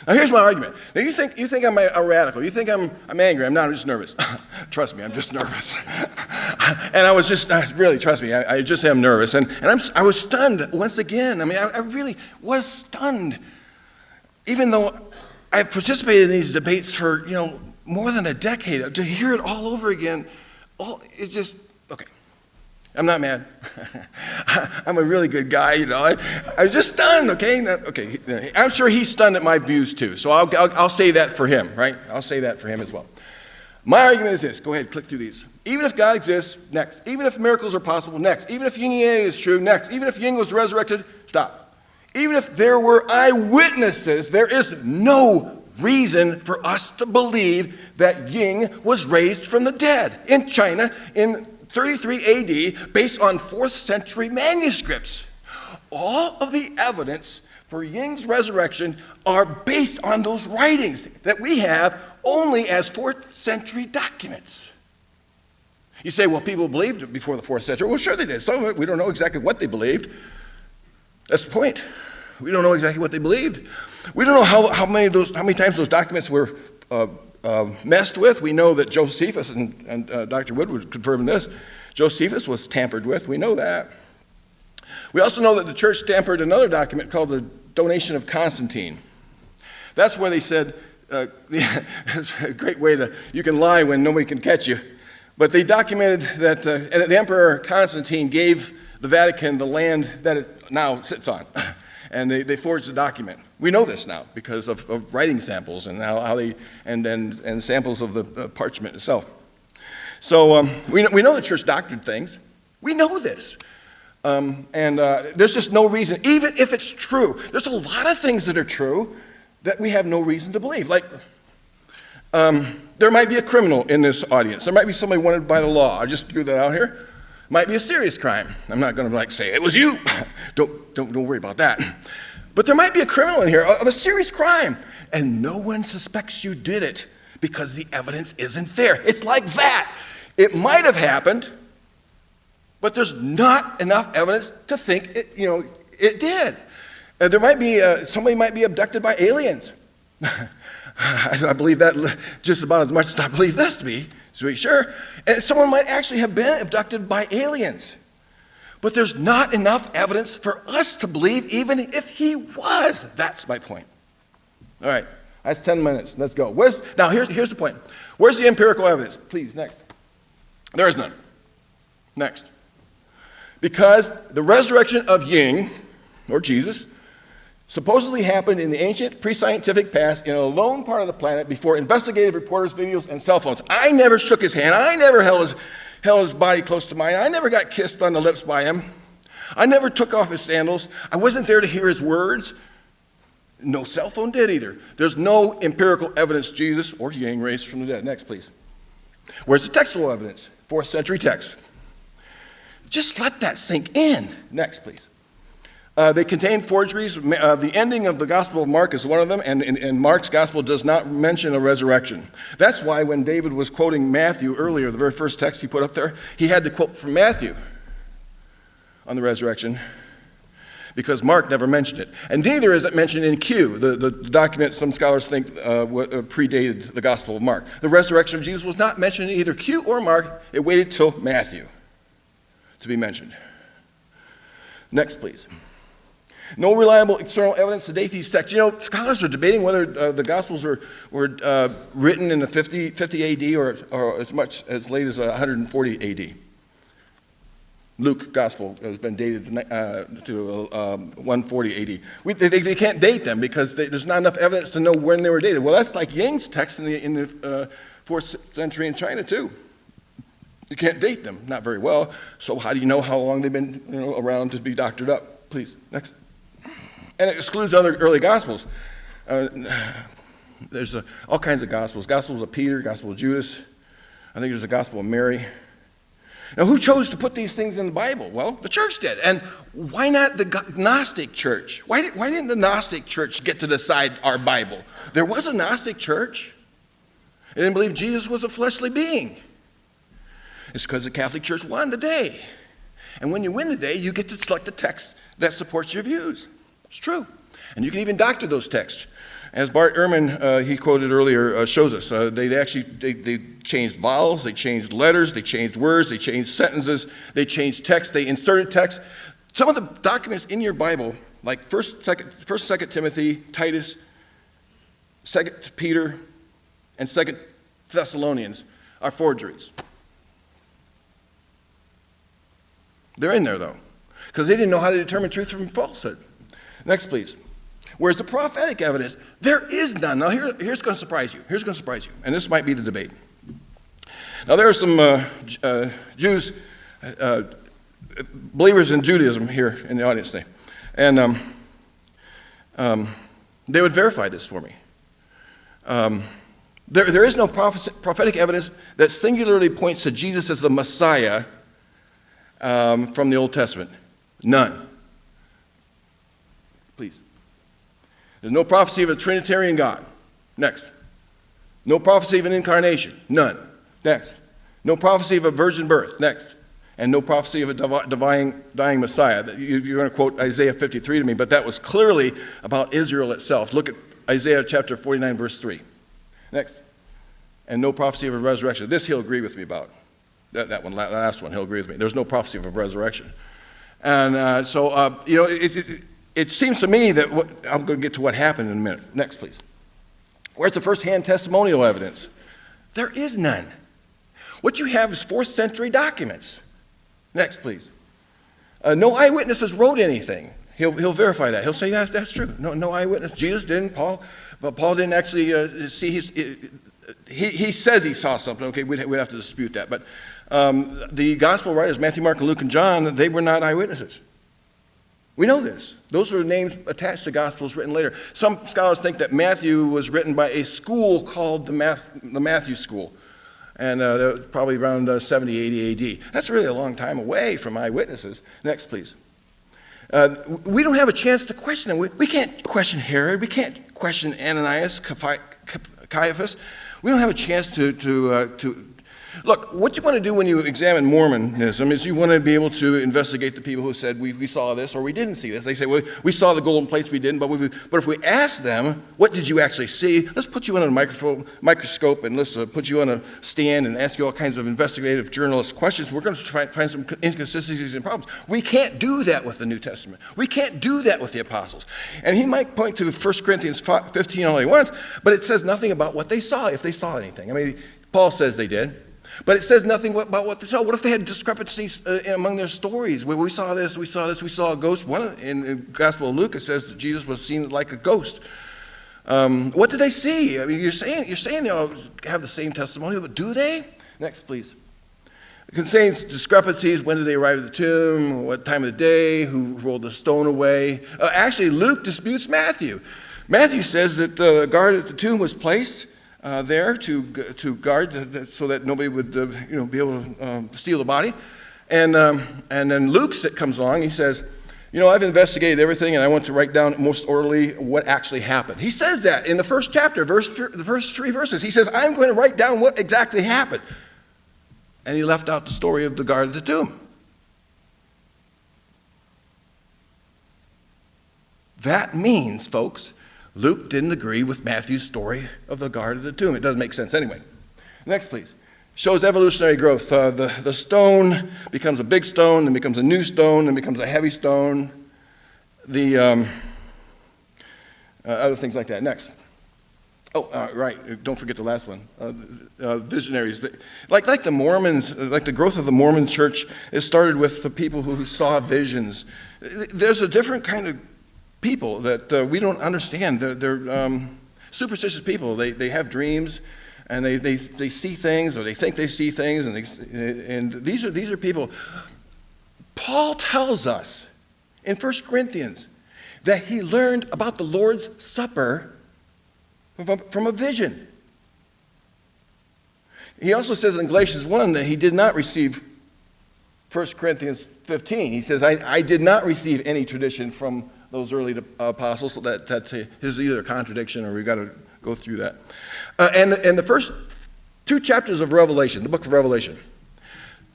Now, here's my argument. Now, you think I'm a radical. You think I'm angry. I'm not. I'm just nervous. Trust me, I'm just nervous. And I was just, really, trust me, I just am nervous. And I was stunned once again. I mean, I really was stunned. Even though I've participated in these debates for, more than a decade. To hear it all over again, it's just, okay. I'm not mad. I'm a really good guy, I was just stunned, okay? Okay, I'm sure he's stunned at my views too, so I'll say that for him, right? I'll say that for him as well. My argument is this. Go ahead, click through these. Even if God exists, next. Even if miracles are possible, next. Even if Yingianity is true, next. Even if Ying was resurrected, stop. Even if there were eyewitnesses, there is no reason for us to believe that Ying was raised from the dead in China in 33 AD based on 4th century manuscripts. All of the evidence for Ying's resurrection are based on those writings that we have only as 4th century documents. You say, well, people believed it before the 4th century. Well, sure they did. Some of it, we don't know exactly what they believed. That's the point. We don't know exactly what they believed. We don't know how many times those documents were messed with. We know that Josephus, and Dr. Wood would confirm this, Josephus was tampered with. We know that. We also know that the church tampered another document called the Donation of Constantine. That's where they said, it's a great way you can lie when nobody can catch you. But they documented that the Emperor Constantine gave the Vatican the land that it now sits on. And they forged the document. We know this now because of writing samples and and samples of the parchment itself. So we know the church doctored things. We know this. And there's just no reason, even if it's true, there's a lot of things that are true that we have no reason to believe. Like, there might be a criminal in this audience. There might be somebody wanted by the law. I just threw that out here. Might be a serious crime. I'm not going to say it was you. Don't worry about that. But there might be a criminal in here of a serious crime, and no one suspects you did it because the evidence isn't there. It's like that. It might have happened, but there's not enough evidence to think it did. There might be somebody might be abducted by aliens. I believe that just about as much as I believe this to be. Sure. And someone might actually have been abducted by aliens. But there's not enough evidence for us to believe even if he was. That's my point. All right. That's 10 minutes. Let's go. Now, here's the point. Where's the empirical evidence? Please, next. There is none. Next. Because the resurrection of Ying, or Jesus, supposedly happened in the ancient pre-scientific past in a lone part of the planet before investigative reporters, videos, and cell phones. I never shook his hand. I never held his body close to mine. I never got kissed on the lips by him. I never took off his sandals. I wasn't there to hear his words. No cell phone did either. There's no empirical evidence Jesus or Ying raised from the dead. Next, please. Where's the textual evidence? 4th century text. Just let that sink in. Next, please. They contain forgeries. The ending of the Gospel of Mark is one of them, and Mark's Gospel does not mention a resurrection. That's why when David was quoting Matthew earlier, the very first text he put up there, he had to quote from Matthew on the resurrection, because Mark never mentioned it. And neither is it mentioned in Q, the document some scholars think predated the Gospel of Mark. The resurrection of Jesus was not mentioned in either Q or Mark. It waited till Matthew to be mentioned. Next, please. No reliable external evidence to date these texts. You know, scholars are debating whether the Gospels were written in the 50 AD or as much as late as 140 AD. Luke Gospel has been dated to 140 AD. They can't date them because there's not enough evidence to know when they were dated. Well, that's like Ying's text in the 4th century in China, too. You can't date them, not very well. So how do you know how long they've been around to be doctored up? Please, next. And it excludes other early Gospels. There's all kinds of Gospels. Gospels of Peter, Gospel of Judas. I think there's a Gospel of Mary. Now, who chose to put these things in the Bible? Well, the church did. And why not the Gnostic church? Why didn't the Gnostic church get to decide our Bible? There was a Gnostic church. They didn't believe Jesus was a fleshly being. It's because the Catholic Church won the day. And when you win the day, you get to select the text that supports your views. It's true. And you can even doctor those texts. As Bart Ehrman, he quoted earlier, shows us, they changed vowels, they changed letters, they changed words, they changed sentences, they changed text, they inserted text. Some of the documents in your Bible, like 1st, 2nd Timothy, Titus, 2nd Peter, and 2nd Thessalonians, are forgeries. They're in there, though, because they didn't know how to determine truth from falsehood. Next, please. Where's the prophetic evidence? There is none. Now, here's going to surprise you. Here's going to surprise you, and this might be the debate. Now, there are some Jews, believers in Judaism here in the audience today, and they would verify this for me. There is no prophetic evidence that singularly points to Jesus as the Messiah from the Old Testament. None. Please. There's no prophecy of a Trinitarian God. Next. No prophecy of an incarnation. None. Next. No prophecy of a virgin birth. Next. And no prophecy of a dying Messiah. You're going to quote Isaiah 53 to me, but that was clearly about Israel itself. Look at Isaiah chapter 49, verse 3. Next. And no prophecy of a resurrection. This he'll agree with me about. That one, last one, he'll agree with me. There's no prophecy of a resurrection. And it seems to me that I'm going to get to what happened in a minute. Next, please. Where's the first-hand testimonial evidence? There is none. What you have is 4th century documents. Next, please. No eyewitnesses wrote anything. He'll verify that. He'll say that's true. No eyewitness. Jesus didn't. But Paul didn't actually see. He says he saw something. Okay, we'd have to dispute that. But the gospel writers, Matthew, Mark, Luke, and John, they were not eyewitnesses. We know this. Those are names attached to Gospels written later. Some scholars think that Matthew was written by a school called the Matthew School, and probably around 70, 80 AD. That's really a long time away from eyewitnesses. Next, please. We don't have a chance to question them. We can't question Herod. We can't question Ananias, Caiaphas. We don't have a chance to look, what you want to do when you examine Mormonism is you want to be able to investigate the people who said, we saw this or we didn't see this. They say, well, we saw the golden plates, we didn't, but if we ask them, what did you actually see? Let's put you on a microscope and let's put you on a stand and ask you all kinds of investigative journalist questions. We're going to find some inconsistencies and problems. We can't do that with the New Testament. We can't do that with the apostles. And he might point to 1 Corinthians 15 all he wants, but it says nothing about what they saw, if they saw anything. I mean, Paul says they did. But it says nothing about what they saw. What if they had discrepancies among their stories? Where we saw this, we saw a ghost. In the Gospel of Luke, it says that Jesus was seen like a ghost. What did they see? I mean, you're saying they all have the same testimony, but do they? Next, please. It contains discrepancies. When did they arrive at the tomb? What time of the day? Who rolled the stone away? Actually, Luke disputes Matthew. Matthew says that the guard at the tomb was placed there to guard so that nobody would be able to steal the body. And then Luke comes along. He says, I've investigated everything, and I want to write down most orderly what actually happened. He says that in the first chapter, the first 3 verses. He says, I'm going to write down what exactly happened. And he left out the story of the guard at the tomb. That means, folks, Luke didn't agree with Matthew's story of the guard at the tomb. It doesn't make sense anyway. Next, please. Shows evolutionary growth. The stone becomes a big stone, then becomes a new stone, then becomes a heavy stone. The other things like that. Next. Right. Don't forget the last one. Visionaries. Like the Mormons, like the growth of the Mormon church, it started with the people who saw visions. There's a different kind of people that we don't understand. They're superstitious people. They have dreams, and they see things, or they think they see things, and these are people. Paul tells us in 1 Corinthians that he learned about the Lord's Supper from a vision. He also says in Galatians 1 that he did not receive 1 Corinthians 15. He says, I did not receive any tradition from those early apostles, so that is either a contradiction or we've got to go through that. And the first 2 chapters of Revelation, the book of Revelation,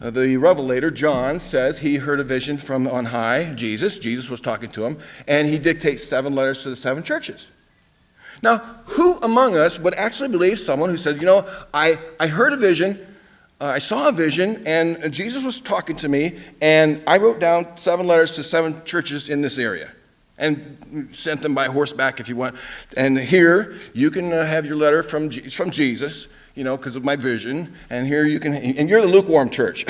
the revelator, John, says he heard a vision from on high, Jesus. Jesus was talking to him, and he dictates 7 letters to the 7 churches. Now, who among us would actually believe someone who said, I heard a vision, I saw a vision, and Jesus was talking to me, and I wrote down 7 letters to 7 churches in this area, and sent them by horseback if you want. And here, you can have your letter from Jesus, because of my vision, and here you can, and you're the lukewarm church.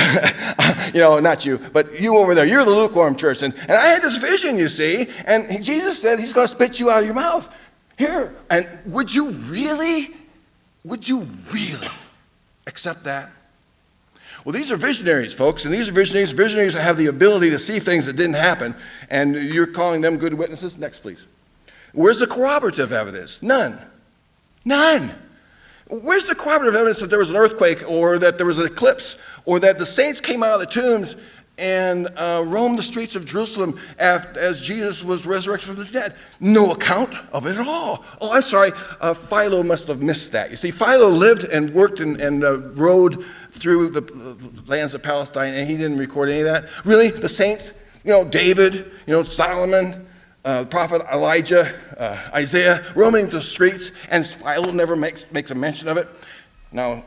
Not you, but you over there, you're the lukewarm church. And I had this vision, you see, and Jesus said he's going to spit you out of your mouth. Here, and would you really accept that? Well, these are visionaries, folks, and these are visionaries. Visionaries have the ability to see things that didn't happen, and you're calling them good witnesses? Next, please. Where's the corroborative evidence? None. Where's the corroborative evidence that there was an earthquake, or that there was an eclipse, or that the saints came out of the tombs and roamed the streets of Jerusalem as Jesus was resurrected from the dead? No account of it at all. Oh, I'm sorry. Philo must have missed that. You see, Philo lived and worked and rode through the lands of Palestine, and he didn't record any of that. Really? The saints? David, Solomon, the prophet Elijah, Isaiah, roaming the streets, and Philo never makes a mention of it. Now,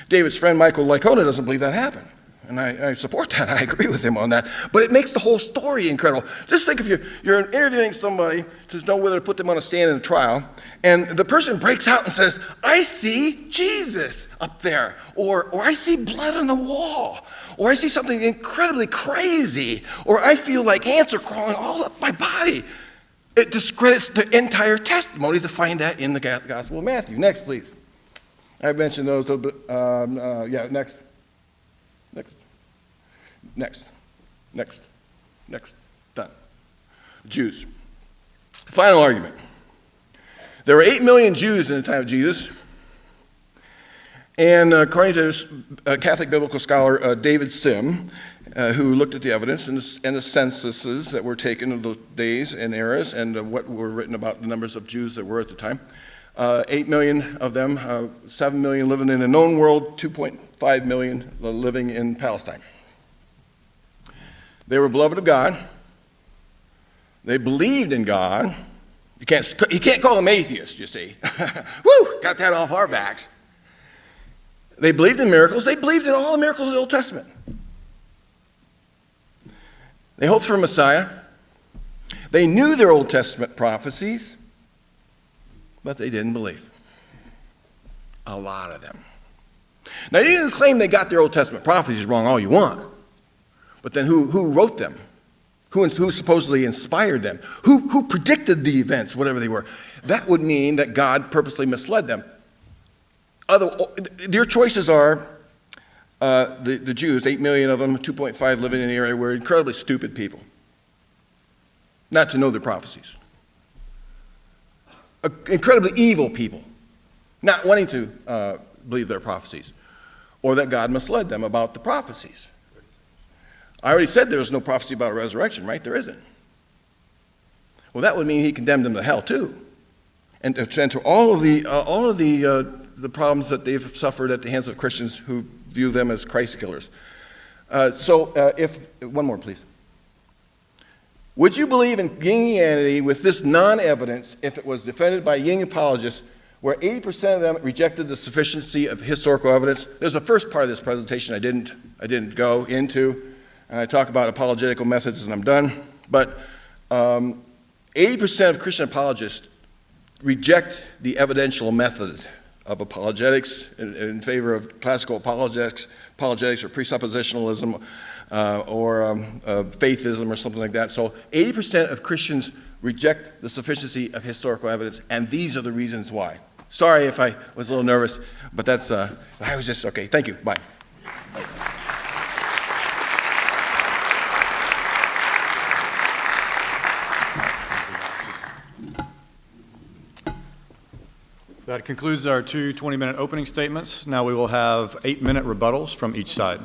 David's friend Michael Licona doesn't believe that happened. And I support that. I agree with him on that. But it makes the whole story incredible. Just think if you're interviewing somebody to know whether to put them on a stand in a trial, and the person breaks out and says, I see Jesus up there, or I see blood on the wall, or I see something incredibly crazy, or I feel like ants are crawling all up my body. It discredits the entire testimony to find that in the Gospel of Matthew. Next, please. I mentioned those. Next. Done. Jews. Final argument. There were 8 million Jews in the time of Jesus. And according to Catholic biblical scholar David Sim, who looked at the evidence and the censuses that were taken of those days and eras and what were written about the numbers of Jews that were at the time, 8 million of them, 7 million living in the known world, 2.5 million living in Palestine. They were beloved of God. They believed in God. You can't call them atheists, you see. Woo! Got that off our backs. They believed in miracles. They believed in all the miracles of the Old Testament. They hoped for a Messiah. They knew their Old Testament prophecies, but they didn't believe. A lot of them. Now, you can claim they got their Old Testament prophecies wrong all you want, but then who wrote them? Who supposedly inspired them? Who predicted the events, whatever they were? That would mean that God purposely misled them. Their choices are, the Jews, 8 million of them, 2.5 living in the area, were incredibly stupid people, not to know their prophecies. Incredibly evil people, not wanting to believe their prophecies, or that God misled them about the prophecies. I already said there was no prophecy about a resurrection, right? There isn't. Well, that would mean he condemned them to hell too, and to all of the problems that they've suffered at the hands of Christians who view them as Christ killers. One more, please. Would you believe in Yingianity with this non-evidence if it was defended by Ying apologists, where 80% of them rejected the sufficiency of historical evidence? There's a first part of this presentation I didn't go into, and I talk about apologetical methods, and I'm done. But 80% of Christian apologists reject the evidential method of apologetics in favor of classical apologetics or presuppositionalism or faithism or something like that. So 80% of Christians reject the sufficiency of historical evidence, and these are the reasons why. Sorry if I was a little nervous, but that's, I was just, okay, thank you, bye. That concludes our two 20-minute opening statements. Now we will have 8-minute rebuttals from each side.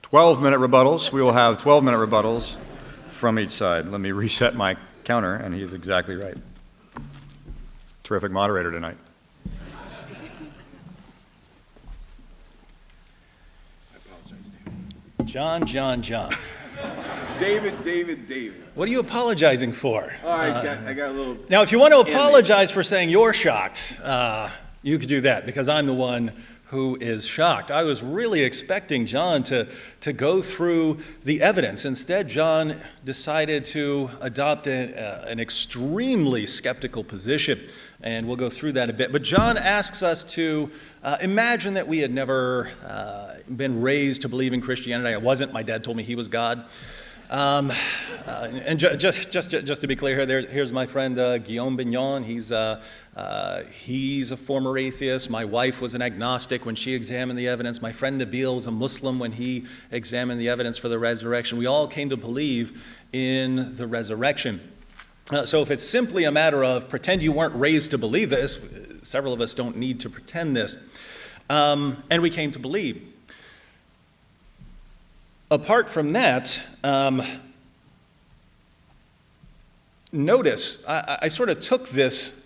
12-minute rebuttals. We will have 12-minute rebuttals from each side. Let me reset my counter, and he is exactly right. Terrific moderator tonight. John. David. What are you apologizing for? I got a little... Now, if you want to apologize for saying you're shocked, you could do that, because I'm the one who is shocked. I was really expecting John to go through the evidence. Instead, John decided to adopt an extremely skeptical position, and we'll go through that a bit. But John asks us to imagine that we had never been raised to believe in Christianity. I wasn't. My dad told me he was God. And just to be clear here, here's my friend Guillaume Bignon. He's a former atheist. My wife was an agnostic when she examined the evidence. My friend Nabil was a Muslim when he examined the evidence for the resurrection. We all came to believe in the resurrection. So if it's simply a matter of pretend you weren't raised to believe this, several of us don't need to pretend this. And we came to believe. Apart from that, notice, I sort of took this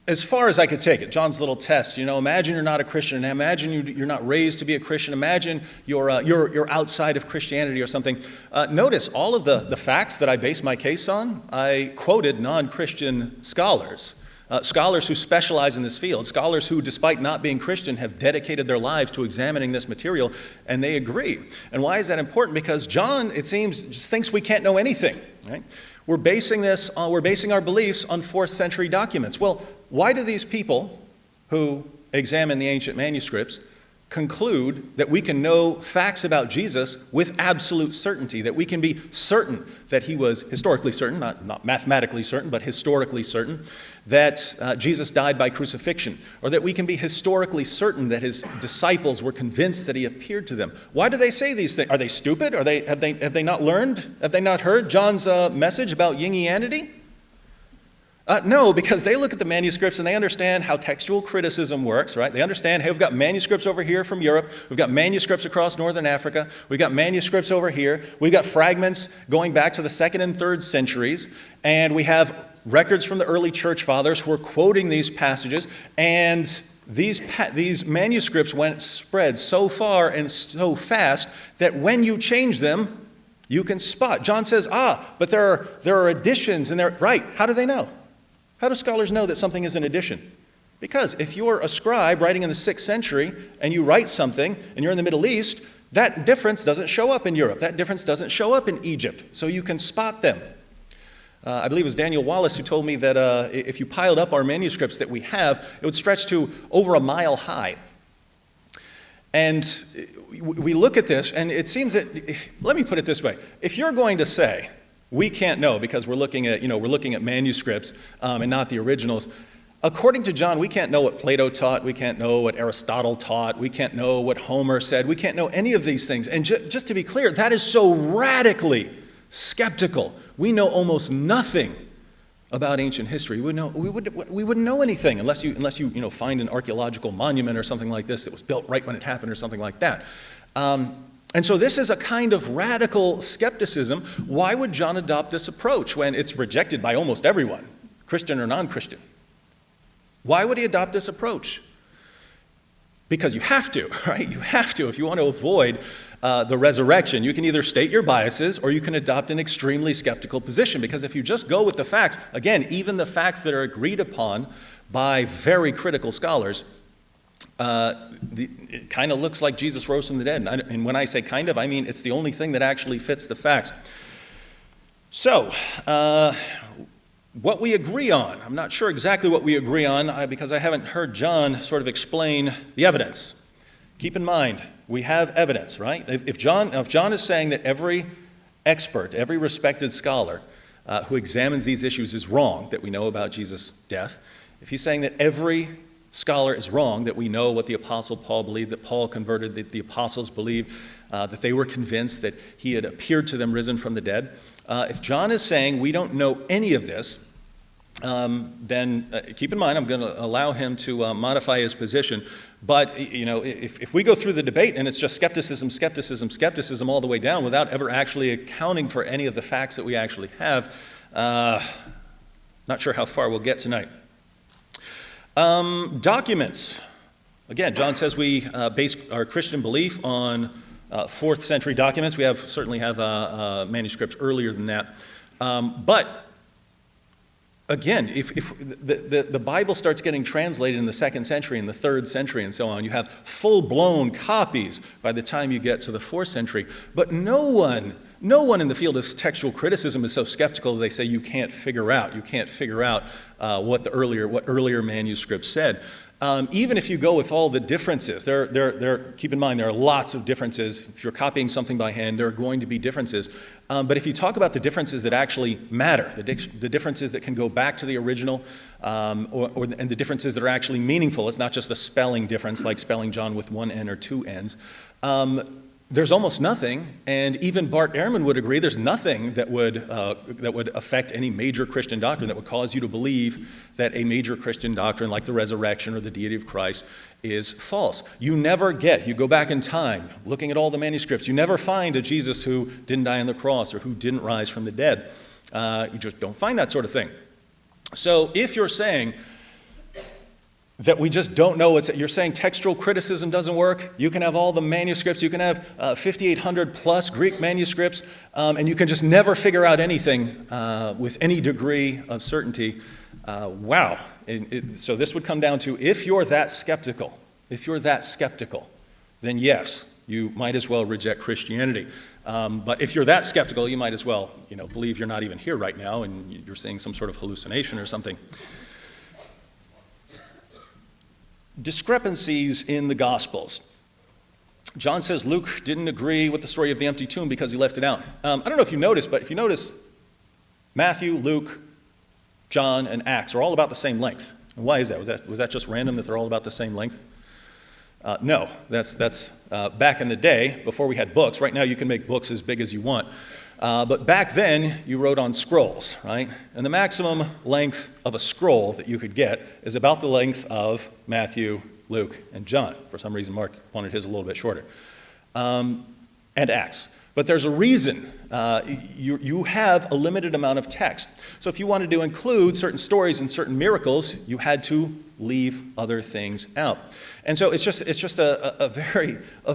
as far as I could take it. John's little test, imagine you're not a Christian. Imagine you're not raised to be a Christian. Imagine you're outside of Christianity or something. Notice all of the facts that I based my case on, I quoted non-Christian scholars. Scholars who specialize in this field, scholars who, despite not being Christian, have dedicated their lives to examining this material, and they agree. And why is that important? Because John, it seems, just thinks we can't know anything. Right? We're basing our beliefs on 4th century documents. Well, why do these people who examine the ancient manuscripts conclude that we can know facts about Jesus with absolute certainty, that we can be certain that he was historically certain, not mathematically certain, but historically certain, that Jesus died by crucifixion, or that we can be historically certain that his disciples were convinced that he appeared to them? Why do they say these things? Are they stupid? Have they not learned? Have they not heard John's message about Yingianity? No, because they look at the manuscripts and they understand how textual criticism works, right? They understand, hey, we've got manuscripts over here from Europe. We've got manuscripts across northern Africa. We've got manuscripts over here. We've got fragments going back to the 2nd and 3rd centuries. And we have records from the early church fathers who are quoting these passages. And these manuscripts spread so far and so fast that when you change them, you can spot. John says, but there are additions and they're right. How do they know? How do scholars know that something is an addition? Because if you're a scribe writing in the 6th century and you write something and you're in the Middle East, that difference doesn't show up in Europe. That difference doesn't show up in Egypt. So you can spot them. I believe it was Daniel Wallace who told me that if you piled up our manuscripts that we have, it would stretch to over a mile high. And we look at this, and it seems that, let me put it this way. If you're going to say, we can't know because we're looking at manuscripts and not the originals, according to John, we can't know what Plato taught, we can't know what Aristotle taught, we can't know what Homer said, we can't know any of these things. And just to be clear, that is so radically skeptical. We know almost nothing about ancient history. We wouldn't know anything unless you find an archaeological monument or something like this that was built right when it happened or something like that. And so this is a kind of radical skepticism. Why would John adopt this approach when it's rejected by almost everyone, Christian or non-Christian? Why would he adopt this approach? Because you have to, right? You have to if you want to avoid the resurrection. You can either state your biases or you can adopt an extremely skeptical position, because if you just go with the facts, again, even the facts that are agreed upon by very critical scholars, it kind of looks like Jesus rose from the dead. And when I say kind of, I mean it's the only thing that actually fits the facts. So, what we agree on, I'm not sure exactly what we agree on because I haven't heard John sort of explain the evidence. Keep in mind, we have evidence, right? If John is saying that every expert, every respected scholar who examines these issues is wrong, that we know about Jesus' death, if he's saying that every scholar is wrong, that we know what the Apostle Paul believed, that Paul converted, that the apostles believed, that they were convinced that he had appeared to them risen from the dead, if John is saying we don't know any of this, then keep in mind I'm going to allow him to modify his position. But if we go through the debate and it's just skepticism all the way down without ever actually accounting for any of the facts that we actually have, not sure how far we'll get tonight. Documents. Again, John says we base our Christian belief on 4th century documents. We certainly have manuscripts earlier than that. But again, if the Bible starts getting translated in the 2nd century and the 3rd century and so on, you have full-blown copies by the time you get to the 4th century. But no one in the field of textual criticism is so skeptical that they say you can't figure out what earlier manuscripts said. Even if you go with all the differences, keep in mind there are lots of differences. If you're copying something by hand, there are going to be differences. But if you talk about the differences that actually matter, the differences that can go back to the original, and the differences that are actually meaningful, it's not just a spelling difference like spelling John with one N or two N's. There's almost nothing, and even Bart Ehrman would agree there's nothing that would affect any major Christian doctrine that would cause you to believe that a major Christian doctrine like the resurrection or the deity of Christ is false. You go back in time, looking at all the manuscripts, you never find a Jesus who didn't die on the cross or who didn't rise from the dead. You just don't find that sort of thing. So if you're saying that we just don't know you're saying textual criticism doesn't work. You can have all the manuscripts. You can have 5,800 plus Greek manuscripts, and you can just never figure out anything with any degree of certainty. Wow. So this would come down to if you're that skeptical, then yes, you might as well reject Christianity. But if you're that skeptical, you might as well believe you're not even here right now and you're seeing some sort of hallucination or something. Discrepancies in the Gospels. John says Luke didn't agree with the story of the empty tomb because he left it out. I don't know if you noticed, but if you notice, Matthew, Luke, John, and Acts are all about the same length. Why is that? Was that just random that they're all about the same length? No, that's back in the day, before we had books. Right now you can make books as big as you want. But back then, you wrote on scrolls, right? And the maximum length of a scroll that you could get is about the length of Matthew, Luke, and John. For some reason, Mark wanted his a little bit shorter. And Acts. But there's a reason. You have a limited amount of text. So if you wanted to include certain stories and certain miracles, you had to leave other things out. And so it's just a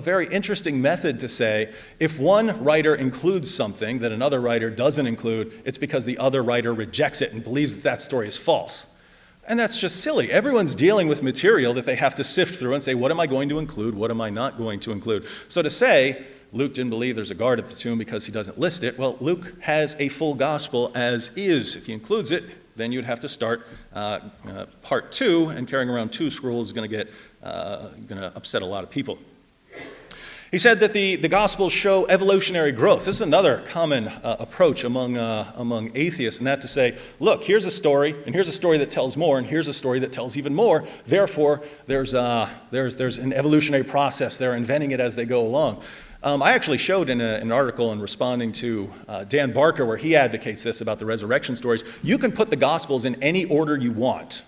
very interesting method to say if one writer includes something that another writer doesn't include, it's because the other writer rejects it and believes that story is false. And that's just silly. Everyone's dealing with material that they have to sift through and say, what am I going to include? What am I not going to include? So to say Luke didn't believe there's a guard at the tomb because he doesn't list it, well, Luke has a full gospel as is. If he includes it, then you'd have to start part 2, and carrying around 2 scrolls is going to upset a lot of people. He said that the Gospels show evolutionary growth. This is another common approach among atheists, and that to say, look, here's a story, and here's a story that tells more, and here's a story that tells even more. Therefore, there's an evolutionary process. They're inventing it as they go along. I actually showed in an article in responding to Dan Barker where he advocates this about the resurrection stories. You can put the Gospels in any order you want,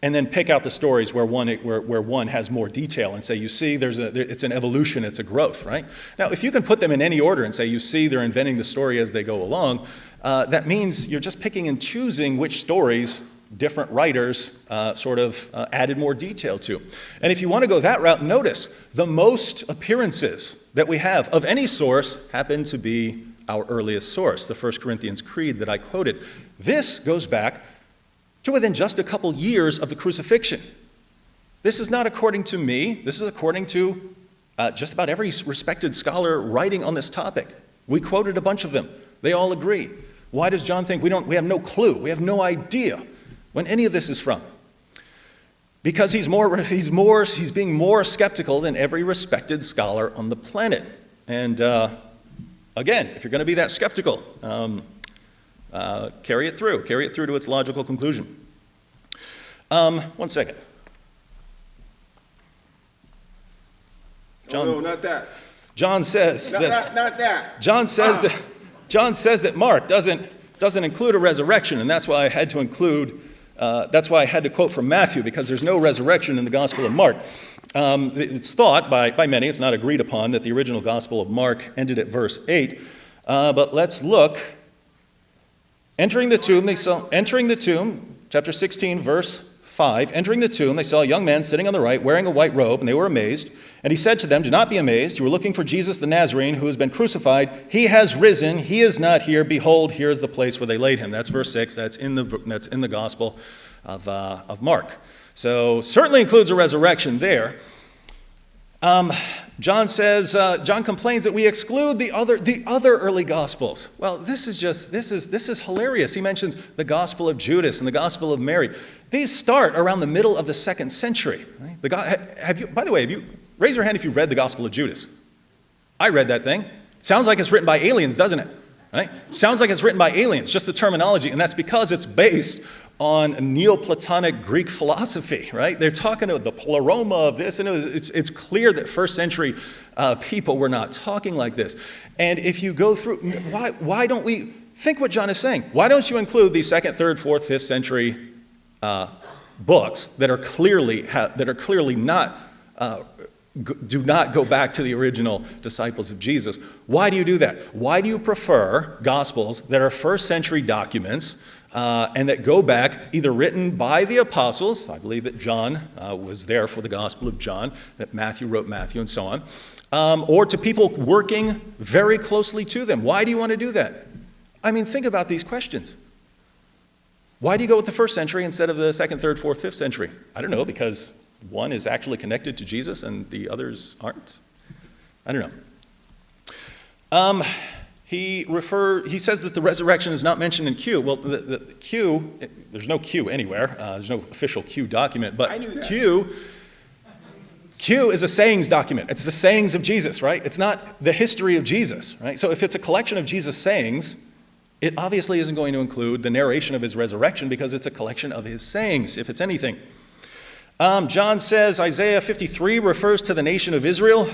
and then pick out the stories where one has more detail and say, you see, it's an evolution, it's a growth, right? Now, if you can put them in any order and say, you see, they're inventing the story as they go along, that means you're just picking and choosing which stories different writers added more detail to. And if you want to go that route, notice the most appearances that we have of any source happen to be our earliest source, the 1 Corinthians Creed that I quoted. This goes back to within just a couple years of the crucifixion. This is not according to me. This is according to just about every respected scholar writing on this topic. We quoted a bunch of them. They all agree. Why does John think we have no clue? We have no idea when any of this is from? Because he's being more skeptical than every respected scholar on the planet. And again, if you're going to be that skeptical, carry it through to its logical conclusion. 1 second. John, no, not that. John says not that. John says that Mark doesn't include a resurrection, and that's why I had to include. That's why I had to quote from Matthew, because there's no resurrection in the Gospel of Mark. It's thought by many, it's not agreed upon, that the original Gospel of Mark ended at verse 8. But let's look. Entering the tomb, chapter 16, verse 5, entering the tomb, they saw a young man sitting on the right, wearing a white robe, and they were amazed. And he said to them, "Do not be amazed. You were looking for Jesus the Nazarene, who has been crucified. He has risen. He is not here. Behold, here is the place where they laid him." That's verse 6. That's in the Gospel of Mark. So certainly includes a resurrection there. John complains that we exclude the other early Gospels. Well, this is hilarious. He mentions the Gospel of Judas and the Gospel of Mary. These start around the middle of the 2nd century. Right? By the way, raise your hand if you've read the Gospel of Judas. I read that thing. Sounds like it's written by aliens, doesn't it? Right? Sounds like it's written by aliens, just the terminology, and that's because it's based on Neoplatonic Greek philosophy, right? They're talking about the pleroma of this, and it's clear that 1st century people were not talking like this. And if you go through, why don't we think what John is saying? Why don't you include the 2nd, 3rd, 4th, 5th century books that are clearly not do not go back to the original disciples of Jesus? Why do you do that? Why do you prefer Gospels that are 1st century documents and that go back, either written by the apostles? I believe that John was there for the Gospel of John, that Matthew wrote Matthew, and so on, or to people working very closely to them. Why do you want to do that? I mean, think about these questions. Why do you go with the 1st century instead of the 2nd, 3rd, 4th, 5th century? I don't know, because one is actually connected to Jesus and the others aren't. I don't know. He says that the resurrection is not mentioned in Q. Well, the Q, there's no Q anywhere. There's no official Q document, but Q is a sayings document. It's the sayings of Jesus, right? It's not the history of Jesus, right? So if it's a collection of Jesus' sayings, it obviously isn't going to include the narration of his resurrection, because it's a collection of his sayings, if it's anything. John says Isaiah 53 refers to the nation of Israel.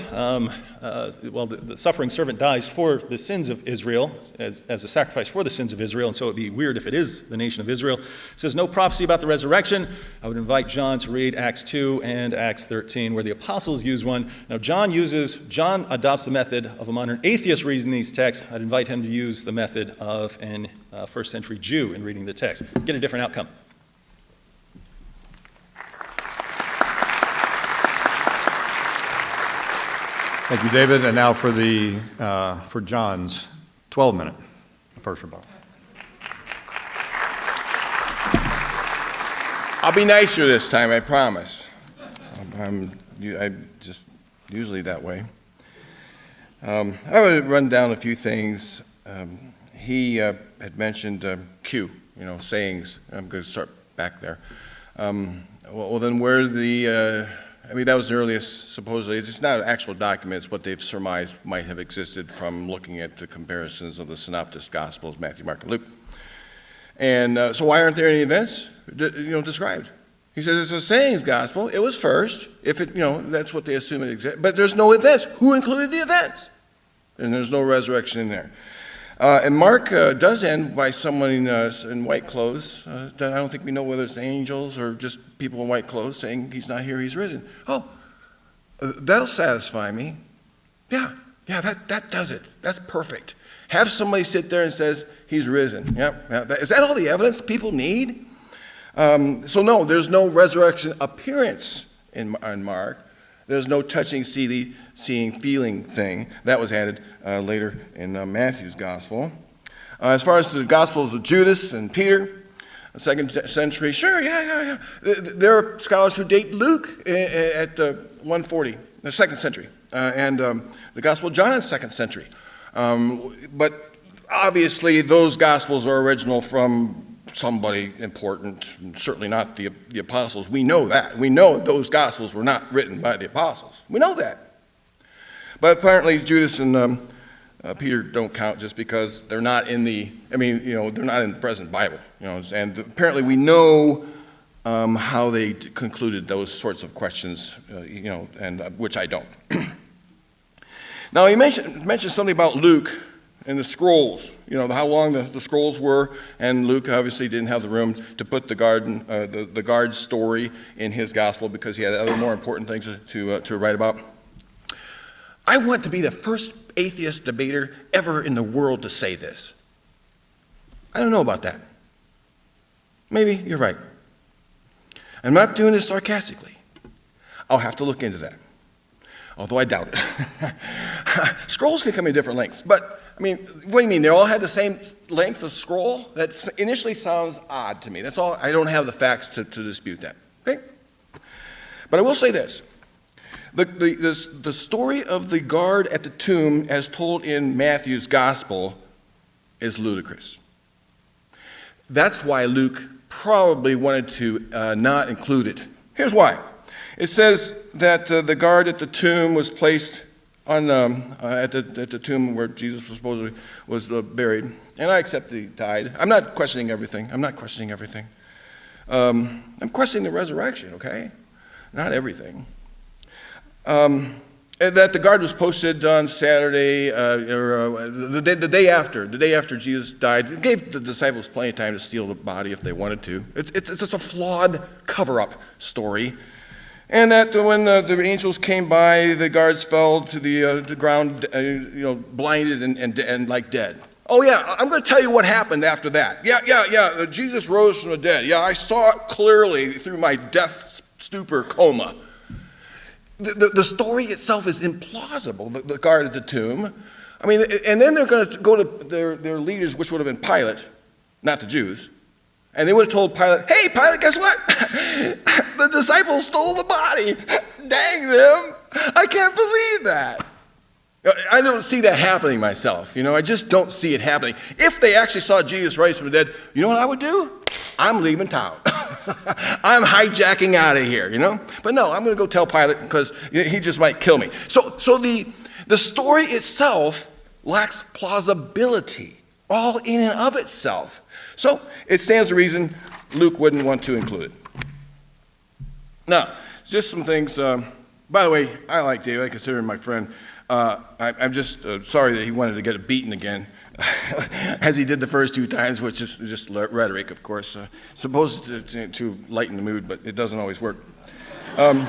The suffering servant dies for the sins of Israel as a sacrifice for the sins of Israel, and so it would be weird if it is the nation of Israel. It says no prophecy about the resurrection. I would invite John to read Acts 2 and Acts 13, where the apostles use one. Now, John adopts the method of a modern atheist reading these texts. I'd invite him to use the method of an 1st century Jew in reading the text. Get a different outcome. Thank you, David. And now for John's 12-minute first rebuttal. I'll be nicer this time, I promise. I'm just usually that way. I would run down a few things. He had mentioned Q, sayings. I'm going to start back there. Well, then where the I mean, that was the earliest, supposedly. It's not actual documents, what they've surmised might have existed from looking at the comparisons of the synoptic Gospels, Matthew, Mark, and Luke. And so why aren't there any events, described? He says it's a sayings gospel. It was first. If it, that's what they assume it exists. But there's no events. Who included the events? And there's no resurrection in there. And Mark does end by someone in white clothes that I don't think we know whether it's angels or just people in white clothes saying he's not here, he's risen. Oh, that'll satisfy me. Yeah, that does it. That's perfect. Have somebody sit there and says he's risen. Is that all the evidence people need? So no, there's no resurrection appearance in Mark. There's no touching, seeing, feeling thing. That was added later in Matthew's gospel. As far as the gospels of Judas and Peter, 2nd century, sure, yeah. There are scholars who date Luke at 140, the 2nd century, and the gospel of John is 2nd century. But obviously those gospels are original from somebody important, certainly not the apostles. We know that. We know those gospels were not written by the apostles. We know that. But apparently Judas and Peter don't count just because they're not in they're not in the present Bible. And apparently we know how they concluded those sorts of questions, and which I don't. Now, he mentioned something about Luke and the scrolls, how long the scrolls were, and Luke obviously didn't have the room to put the guard story in his gospel because he had other more important things to write about. I want to be the first atheist debater ever in the world to say this. I don't know about that. Maybe you're right. I'm not doing this sarcastically. I'll have to look into that, although I doubt it. Scrolls can come in different lengths, but what do you mean? They all had the same length of scroll? That initially sounds odd to me. That's all. I don't have the facts to dispute that. Okay? But I will say this. The story of the guard at the tomb as told in Matthew's gospel is ludicrous. That's why Luke probably wanted to not include it. Here's why. It says that the guard at the tomb was placed on at the tomb where Jesus supposedly was buried, and I accept that he died. I'm not questioning everything. I'm questioning the resurrection. Okay, not everything. That the guard was posted on Saturday, the day after Jesus died. It gave the disciples plenty of time to steal the body if they wanted to. It's a flawed cover-up story. And that when the angels came by, the guards fell to the ground, blinded and like dead. Oh yeah, I'm going to tell you what happened after that. Yeah. Jesus rose from the dead. Yeah, I saw it clearly through my death stupor coma. The story itself is implausible. The guard at the tomb. And then they're going to go to their leaders, which would have been Pilate, not the Jews. And they would have told Pilate, hey, Pilate, guess what? The disciples stole the body. Dang them. I can't believe that. I don't see that happening myself. I just don't see it happening. If they actually saw Jesus rise from the dead, you know what I would do? I'm leaving town. I'm hijacking out of here, But no, I'm going to go tell Pilate because he just might kill me. So the story itself lacks plausibility, all in and of itself. So it stands to reason Luke wouldn't want to include it. Now, just some things. By the way, I like David. I consider him my friend. I'm just sorry that he wanted to get beaten again, as he did the first two times, which is just rhetoric, of course, supposed to lighten the mood, but it doesn't always work. Now,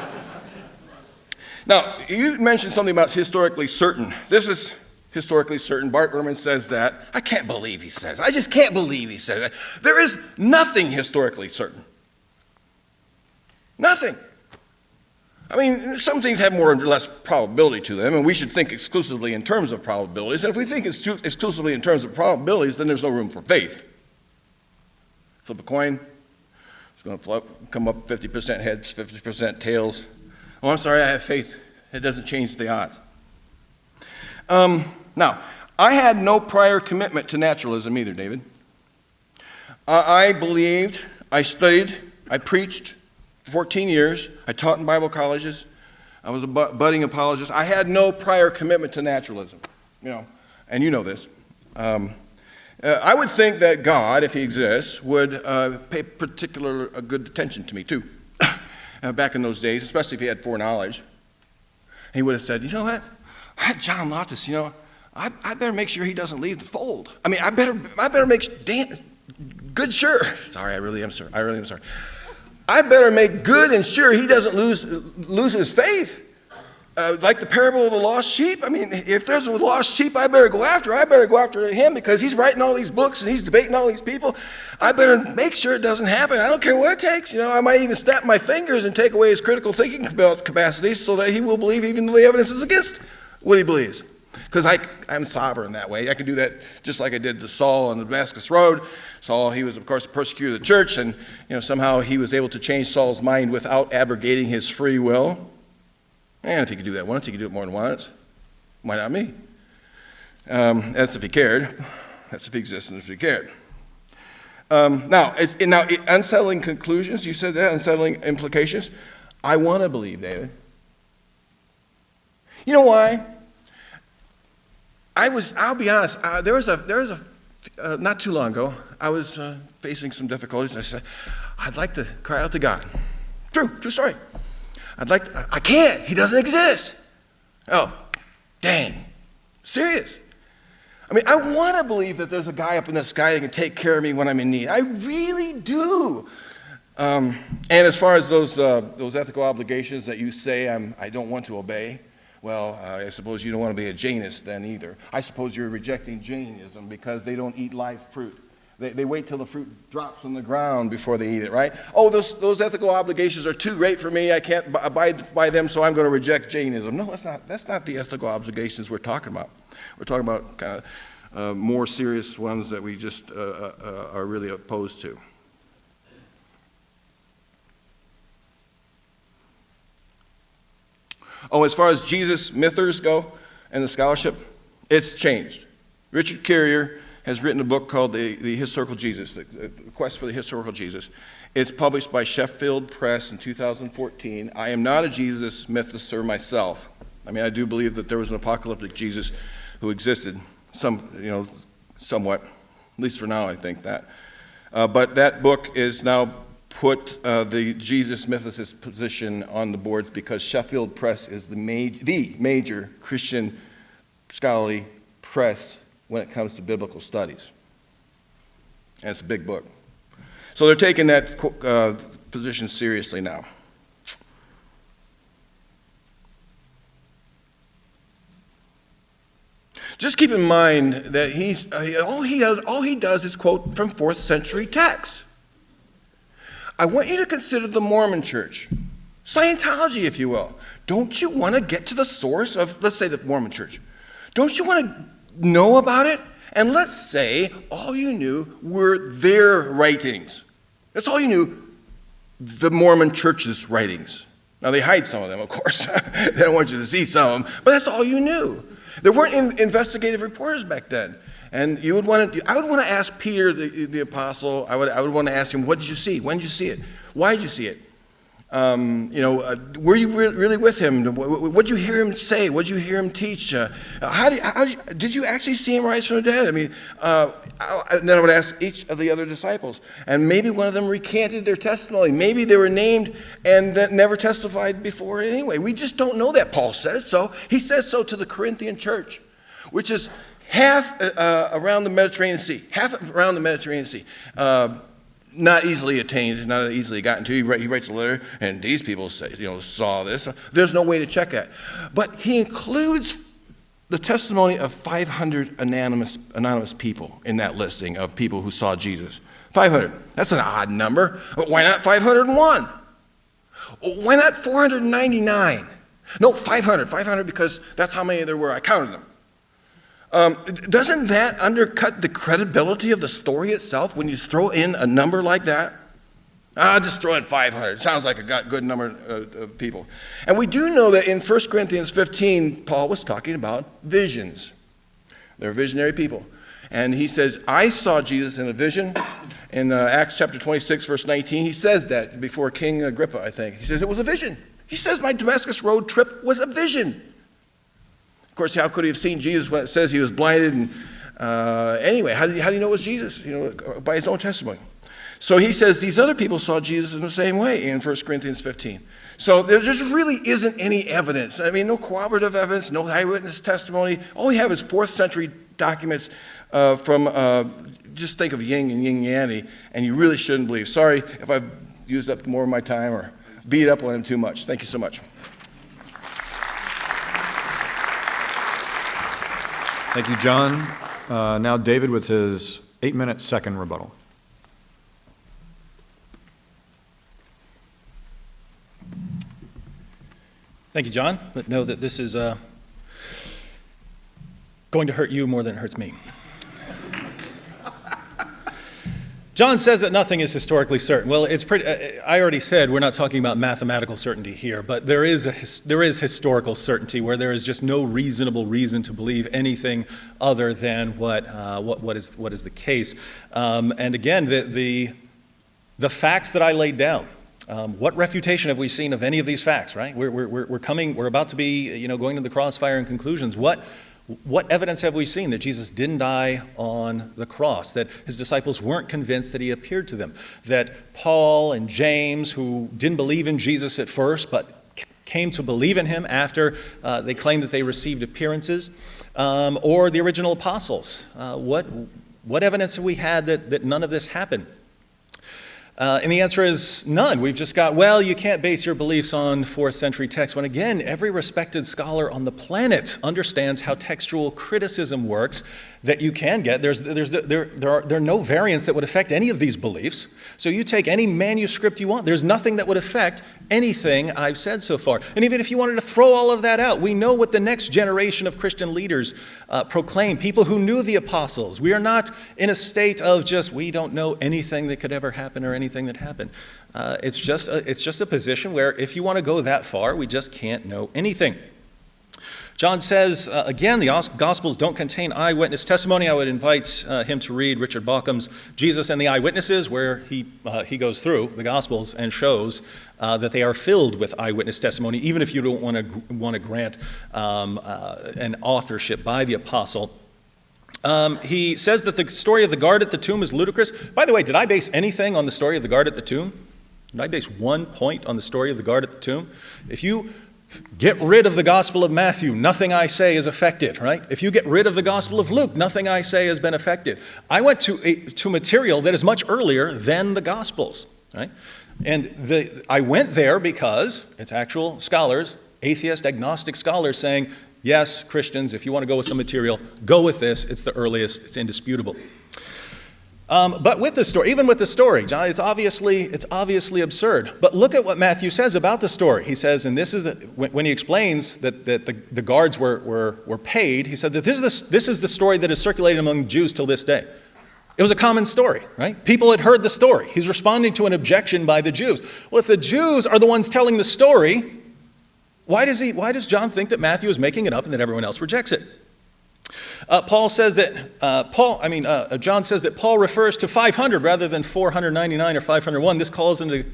you mentioned something about historically certain. This is historically certain. Bart Ehrman says that. I can't believe he says that. I just can't believe he says that. There is nothing historically certain. Nothing. Some things have more or less probability to them, and we should think exclusively in terms of probabilities. And if we think exclusively in terms of probabilities, then there's no room for faith. Flip a coin. It's going to come up 50% heads, 50% tails. Oh, I'm sorry, I have faith. It doesn't change the odds. Now, I had no prior commitment to naturalism either, David. I believed, I studied, I preached for 14 years. I taught in Bible colleges. I was a budding apologist. I had no prior commitment to naturalism, and you know this. I would think that God, if he exists, would pay particular good attention to me, too, back in those days, especially if he had foreknowledge. He would have said, you know what, John Loftus, I better make sure he doesn't leave the fold. I mean, I better make good sure. Sorry, I really am sorry. I better make good and sure he doesn't lose his faith. Like the parable of the lost sheep. I mean, if there's a lost sheep I better go after him because he's writing all these books and he's debating all these people. I better make sure it doesn't happen. I don't care what it takes. I might even snap my fingers and take away his critical thinking capacity so that he will believe even though the evidence is against what he believes. Because I'm sovereign that way. I can do that just like I did to Saul on the Damascus Road. Saul, he was, of course, a persecutor of the church, and somehow he was able to change Saul's mind without abrogating his free will. And if he could do that once, he could do it more than once. Why not me? That's if he cared. That's if he existed and if he cared. Now, unsettling conclusions. You said that, unsettling implications. I want to believe, David. You know why? I'll be honest, there was a not too long ago, I was facing some difficulties, and I said, I'd like to cry out to God. True story. I can't, he doesn't exist. Oh, dang, serious. I mean, I want to believe that there's a guy up in the sky that can take care of me when I'm in need. I really do. And as far as those ethical obligations that you say I don't want to obey, well, I suppose you don't want to be a Jainist then either. I suppose you're rejecting Jainism because they don't eat live fruit. They wait till the fruit drops on the ground before they eat it, right? Oh, those ethical obligations are too great for me. I can't abide by them, so I'm going to reject Jainism. No, that's not the ethical obligations we're talking about. We're talking about kind of more serious ones that we just are really opposed to. Oh, as far as Jesus mythers go and the scholarship, it's changed. Richard Carrier has written a book called The Historical Jesus, the Quest for the Historical Jesus. It's published by Sheffield Press in 2014. I am not a Jesus mythist myself. I mean, I do believe that there was an apocalyptic Jesus who existed, somewhat, at least for now I think that. But that book is now put the Jesus mythicist position on the boards because Sheffield Press is the major Christian scholarly press when it comes to biblical studies. And it's a big book. So they're taking that position seriously now. Just keep in mind that all he does is quote from 4th century texts. I want you to consider the Mormon Church, Scientology, if you will. Don't you want to get to the source of, let's say, the Mormon Church? Don't you want to know about it? And let's say all you knew were their writings. That's all you knew, the Mormon Church's writings. Now, they hide some of them, of course. They don't want you to see some of them, but that's all you knew. There weren't investigative reporters back then. And I would want to ask Peter, the apostle, I would want to ask him, what did you see? When did you see it? Why did you see it? Were you really with him? What did you hear him say? What did you hear him teach? Did you actually see him rise from the dead? I mean, and then I would ask each of the other disciples. And maybe one of them recanted their testimony. Maybe they were named and that never testified before anyway. We just don't know that. Paul says so. He says so to the Corinthian church, which is half around the Mediterranean Sea. Not easily attained, not easily gotten to. He writes a letter, and these people say, saw this. There's no way to check that. But he includes the testimony of 500 anonymous people in that listing of people who saw Jesus. 500. That's an odd number. But why not 501? Why not 499? No, 500. 500 because that's how many there were. I counted them. Doesn't that undercut the credibility of the story itself when you throw in a number like that? I'll just throw in 500. It sounds like a good number of people. And we do know that in 1 Corinthians 15, Paul was talking about visions. They're visionary people. And he says, I saw Jesus in a vision. In Acts chapter 26, verse 19, he says that before King Agrippa, I think. He says it was a vision. He says my Damascus Road trip was a vision. Of course, how could he have seen Jesus when it says he was blinded? And anyway, how do you know it was Jesus? By his own testimony. So he says these other people saw Jesus in the same way in 1 Corinthians 15. So there just really isn't any evidence. I mean, no corroborative evidence, no eyewitness testimony. All we have is 4th century documents from, just think of Ying and Ying Yanny, and you really shouldn't believe. Sorry if I've used up more of my time or beat up on him too much. Thank you so much. Thank you, John. Now David with his 8-minute second rebuttal. Thank you, John. But know that this is going to hurt you more than it hurts me. John says that nothing is historically certain. Well, it's pretty. I already said we're not talking about mathematical certainty here, but there is historical certainty where there is just no reasonable reason to believe anything other than what is the case. And again, the facts that I laid down. What refutation have we seen of any of these facts? Right? We're about to be going to the crossfire and conclusions. What evidence have we seen that Jesus didn't die on the cross, that his disciples weren't convinced that he appeared to them, that Paul and James, who didn't believe in Jesus at first but came to believe in him after they claimed that they received appearances, or the original apostles? What evidence have we had that none of this happened? And the answer is none. We've just got, well, you can't base your beliefs on 4th century texts. When again, every respected scholar on the planet understands how textual criticism works, that you can get. There are no variants that would affect any of these beliefs. So you take any manuscript you want. There's nothing that would affect anything I've said so far. And even if you wanted to throw all of that out, we know what the next generation of Christian leaders proclaim, people who knew the apostles. We are not in a state of just, we don't know anything that could ever happen or anything that happened. It's just a position where if you want to go that far, we just can't know anything. John says, again, the Gospels don't contain eyewitness testimony. I would invite him to read Richard Bauckham's Jesus and the Eyewitnesses, where he goes through the Gospels and shows that they are filled with eyewitness testimony, even if you don't want to grant an authorship by the apostle. He says that the story of the guard at the tomb is ludicrous. By the way, did I base anything on the story of the guard at the tomb? Did I base one point on the story of the guard at the tomb? If you get rid of the Gospel of Matthew, nothing I say is affected, right? If you get rid of the Gospel of Luke, nothing I say has been affected. I went to material that is much earlier than the Gospels, right? And I went there because it's actual scholars, atheist, agnostic scholars saying, yes, Christians, if you want to go with some material, go with this. It's the earliest. It's indisputable. But with the story, even with the story, John, it's obviously absurd. But look at what Matthew says about the story. He says, and this is when he explains that the guards were paid. He said that this is the story that is circulated among Jews till this day. It was a common story, right? People had heard the story. He's responding to an objection by the Jews. Well, if the Jews are the ones telling the story, why does John think that Matthew is making it up and that everyone else rejects it? John says that Paul refers to 500 rather than 499 or 501. This calls into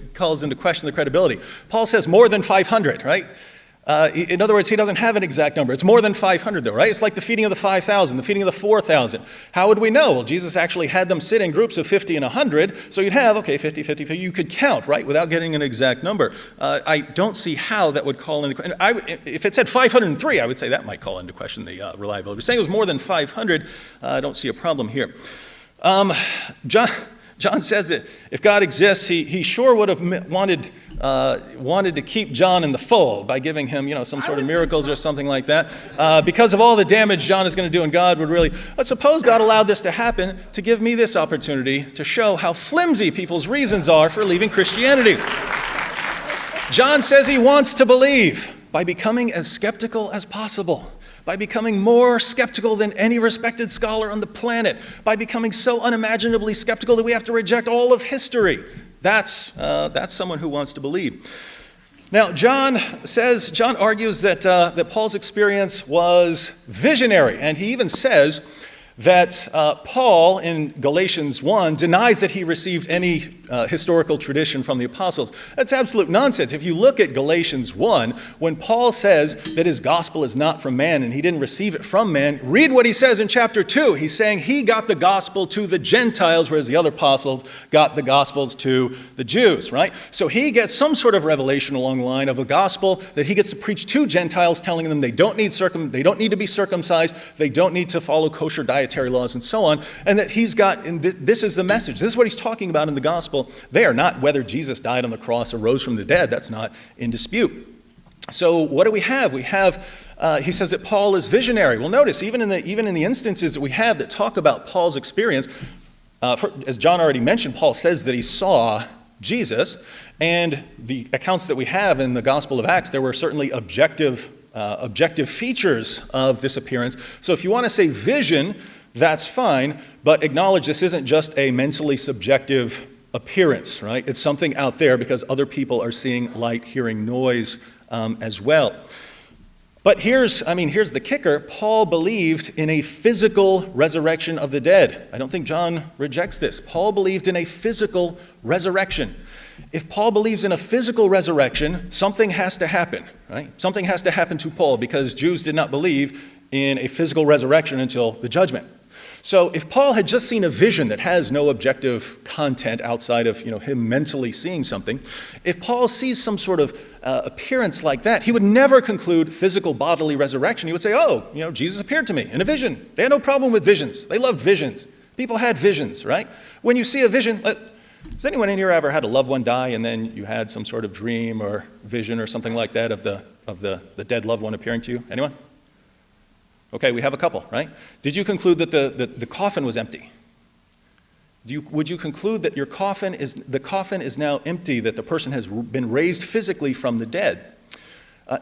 question the credibility. Paul says more than 500, right? In other words, he doesn't have an exact number. It's more than 500 though, right? It's like the feeding of the 5,000, the feeding of the 4,000. How would we know? Well, Jesus actually had them sit in groups of 50 and 100, so you'd have, 50, 50, 50. You could count, right, without getting an exact number. I don't see how that would call into question. If it said 503, I would say that might call into question the reliability. Saying it was more than 500, I don't see a problem here. John says that if God exists, he sure would have wanted to keep John in the fold by giving him, some sort of miracles or something like that. Because of all the damage John is going to do, and God would really. But suppose God allowed this to happen to give me this opportunity to show how flimsy people's reasons are for leaving Christianity. John says he wants to believe by becoming as skeptical as possible, by becoming more skeptical than any respected scholar on the planet, by becoming so unimaginably skeptical that we have to reject all of history. That's someone who wants to believe. Now, John argues that Paul's experience was visionary, and he even says that Paul in Galatians 1 denies that he received any historical tradition from the apostles. That's absolute nonsense. If you look at Galatians 1, when Paul says that his gospel is not from man and he didn't receive it from man, read what he says in chapter 2. He's saying he got the gospel to the Gentiles, whereas the other apostles got the gospels to the Jews, right? So he gets some sort of revelation along the line of a gospel that he gets to preach to Gentiles, telling them they don't need to be circumcised, they don't need to follow kosher dietary laws and so on, and that he's got, and this is the message. This is what he's talking about in the gospel there, not whether Jesus died on the cross or rose from the dead. That's not in dispute. So what do we have? We have, he says that Paul is visionary. Well, notice, even in the instances that we have that talk about Paul's experience, as John already mentioned, Paul says that he saw Jesus, and the accounts that we have in the Gospel of Acts, there were certainly objective features of this appearance. So if you want to say vision, that's fine, but acknowledge this isn't just a mentally subjective appearance, right? It's something out there because other people are seeing light, hearing noise as well. But here's the kicker. Paul believed in a physical resurrection of the dead. I don't think John rejects this. Paul believed in a physical resurrection. If Paul believes in a physical resurrection, something has to happen, right? Something has to happen to Paul because Jews did not believe in a physical resurrection until the judgment. So if Paul had just seen a vision that has no objective content outside of him mentally seeing something, if Paul sees some sort of appearance like that, he would never conclude physical bodily resurrection. He would say, Jesus appeared to me in a vision. They had no problem with visions. They loved visions. People had visions, right? When you see a vision, has anyone in here ever had a loved one die and then you had some sort of dream or vision or something like that of the dead loved one appearing to you? Anyone? Okay, we have a couple, right? Did you conclude that the coffin was empty? Would you conclude that the coffin is now empty, that the person has been raised physically from the dead?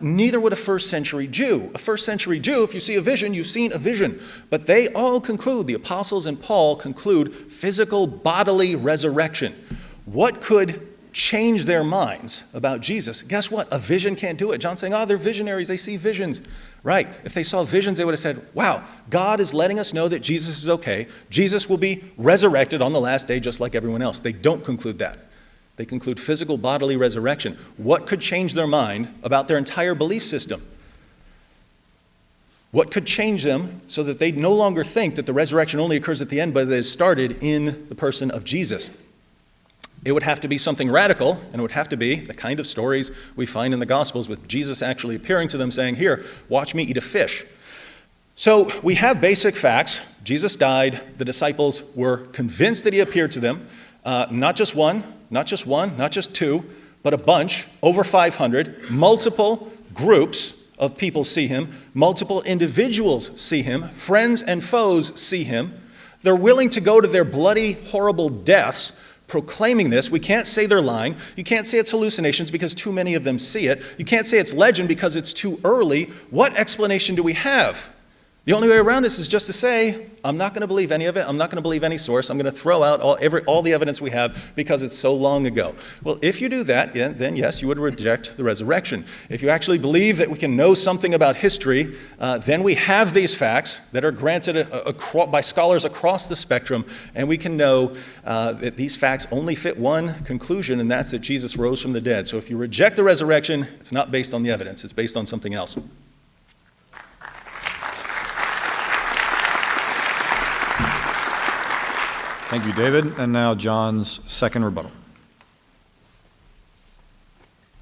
Neither would a first century Jew. A first century Jew, if you see a vision, you've seen a vision. But they all conclude, the apostles and Paul conclude, physical bodily resurrection. What could change their minds about Jesus? Guess what? A vision can't do it. John's saying, they're visionaries, they see visions. Right. If they saw visions, they would have said, wow, God is letting us know that Jesus is okay. Jesus will be resurrected on the last day just like everyone else. They don't conclude that. They conclude physical bodily resurrection. What could change their mind about their entire belief system? What could change them so that they no longer think that the resurrection only occurs at the end, but that it started in the person of Jesus? It would have to be something radical, and it would have to be the kind of stories we find in the Gospels with Jesus actually appearing to them saying, here, watch me eat a fish. So we have basic facts. Jesus died. The disciples were convinced that he appeared to them. Not just one, not just two, but a bunch, over 500. Multiple groups of people see him. Multiple individuals see him. Friends and foes see him. They're willing to go to their bloody, horrible deaths proclaiming this. We can't say they're lying. You can't say it's hallucinations because too many of them see it. You can't say it's legend because it's too early. What explanation do we have? The only way around this is just to say, I'm not going to believe any of it. I'm not going to believe any source. I'm going to throw out all the evidence we have because it's so long ago. Well, if you do that, then yes, you would reject the resurrection. If you actually believe that we can know something about history, then we have these facts that are granted by scholars across the spectrum, and we can know that these facts only fit one conclusion, and that's that Jesus rose from the dead. So if you reject the resurrection, it's not based on the evidence. It's based on something else. Thank you, David. And now John's second rebuttal.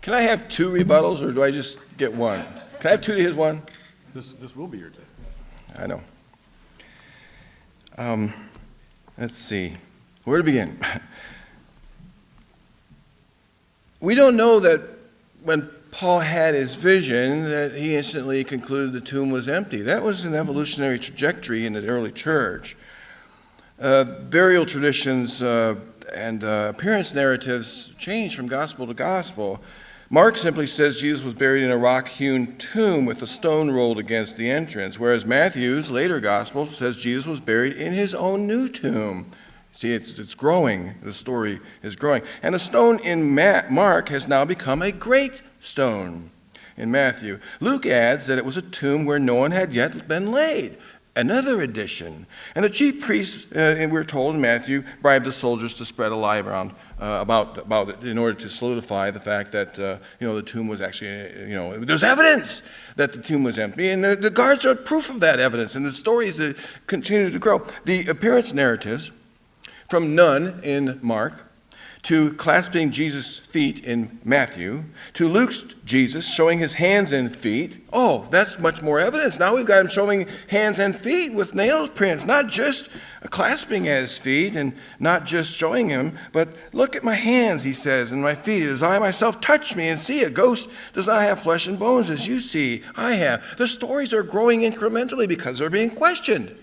Can I have two rebuttals, or do I just get one? Can I have two to his one? This will be your take. I know. Let's see. Where to begin? We don't know that when Paul had his vision that he instantly concluded the tomb was empty. That was an evolutionary trajectory in the early church. Burial traditions and appearance narratives change from gospel to gospel. Mark simply says Jesus was buried in a rock-hewn tomb with a stone rolled against the entrance, whereas Matthew's later gospel says Jesus was buried in his own new tomb. See, it's growing. The story is growing. And the stone in Mark has now become a great stone in Matthew. Luke adds that it was a tomb where no one had yet been laid. another edition. And the chief priests, and we're told in Matthew, bribed the soldiers to spread a lie around about it in order to solidify the fact that, the tomb was actually, there's evidence that the tomb was empty. And the guards are proof of that evidence. And the stories that continue to grow. The appearance narratives, from none in Mark, to clasping Jesus' feet in Matthew, to Luke's Jesus showing his hands and feet. Oh, that's much more evidence. Now we've got him showing hands and feet with nail prints, not just clasping at his feet and not just showing him, but look at my hands, he says, and my feet, as I myself touch me and see. A ghost does not have flesh and bones as you see I have. The stories are growing incrementally because they're being questioned.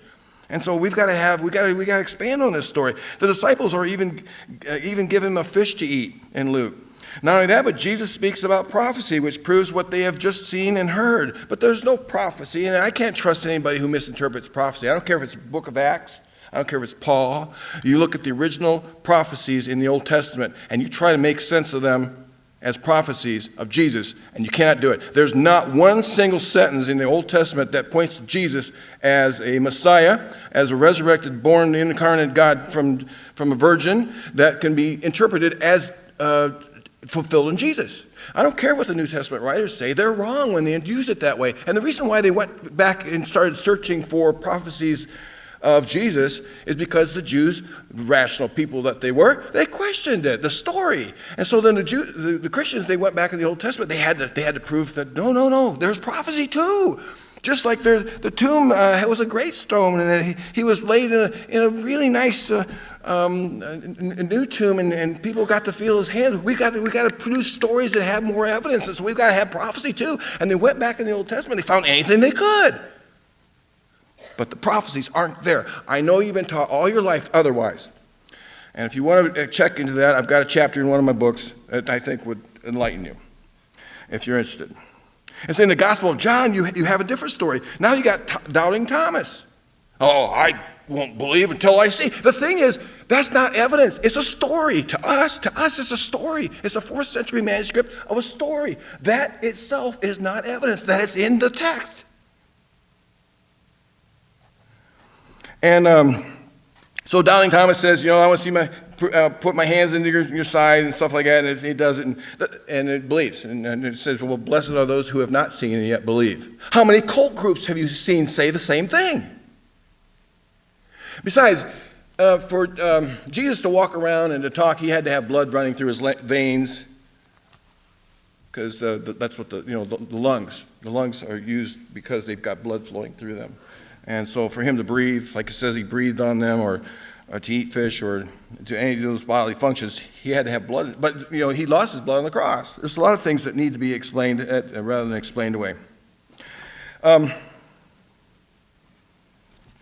And so we got to expand on this story. The disciples are even give him a fish to eat in Luke. Not only that, but Jesus speaks about prophecy, which proves what they have just seen and heard. But there's no prophecy, and I can't trust anybody who misinterprets prophecy. I don't care if it's the book of Acts. I don't care if it's Paul. You look at the original prophecies in the Old Testament, and you try to make sense of them as prophecies of Jesus, and you cannot do it. There's not one single sentence in the Old Testament that points to Jesus as a Messiah, as a resurrected, born, incarnate God from a virgin that can be interpreted as fulfilled in Jesus. I don't care what the New Testament writers say. They're wrong when they use it that way. And the reason why they went back and started searching for prophecies of Jesus is because the Jews, rational people that they were, they questioned it, the story. And so then the Christians, they went back in the Old Testament. They had to prove that no, there's prophecy too. Just like the tomb was a great stone, and he was laid in a really nice new tomb, and people got to feel his hands. We got to produce stories that have more evidence, and so we've got to have prophecy too. And they went back in the Old Testament. They found anything they could. But the prophecies aren't there. I know you've been taught all your life otherwise. And if you want to check into that, I've got a chapter in one of my books that I think would enlighten you, if you're interested. And so in the Gospel of John, you have a different story. Now you got doubting Thomas. Oh, I won't believe until I see. The thing is, that's not evidence. It's a story. To us, it's a story. It's a 4th century manuscript of a story. That itself is not evidence. That is in the text. And so doubting Thomas says, I want to see put my hands into your side and stuff like that. And he does it, and it believes. And it says, well, blessed are those who have not seen and yet believe. How many cult groups have you seen say the same thing? Besides, for Jesus to walk around and to talk, he had to have blood running through his veins, because that's what the lungs are used because they've got blood flowing through them. And so for him to breathe, like it says he breathed on them, or to eat fish, or to any of those bodily functions, he had to have blood. But, he lost his blood on the cross. There's a lot of things that need to be explained rather than explained away.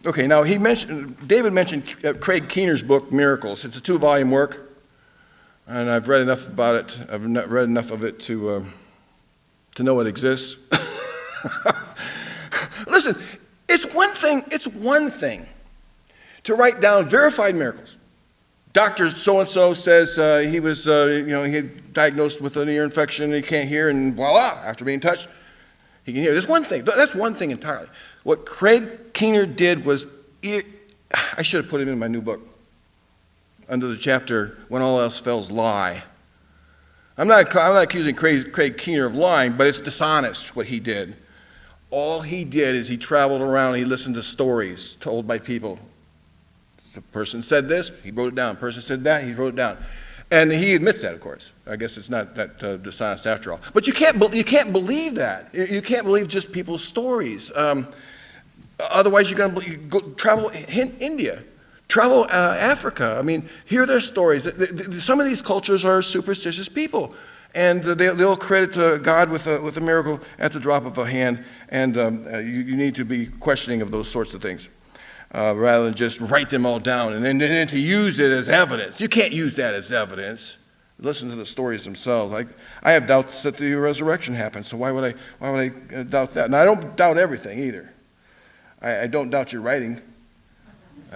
Okay, now David mentioned Craig Keener's book, Miracles. It's a 2-volume work, and I've read enough about it. I've not read enough of it to know it exists. Listen, it's one thing to write down verified miracles. Dr. so-and-so says he was, he had diagnosed with an ear infection and he can't hear, and voila, after being touched, he can hear. That's one thing. That's one thing entirely. What Craig Keener did was, I should have put it in my new book, under the chapter, When All Else Fails, Lie. I'm not accusing Craig Keener of lying, but it's dishonest what he did. All he did is he traveled around, he listened to stories told by people. The person said this, he wrote it down. The person said that, he wrote it down. And he admits that, of course. I guess it's not that dishonest after all. But you can't believe that. You can't believe just people's stories. Otherwise, you're going to go travel India, travel Africa. I mean, hear their stories. Some of these cultures are superstitious people. And they'll credit God with a miracle at the drop of a hand. And you need to be questioning of those sorts of things, rather than just write them all down and then to use it as evidence. You can't use that as evidence. Listen to the stories themselves. I have doubts that the resurrection happened, so why would I doubt that? And I don't doubt everything either. I don't doubt your writing.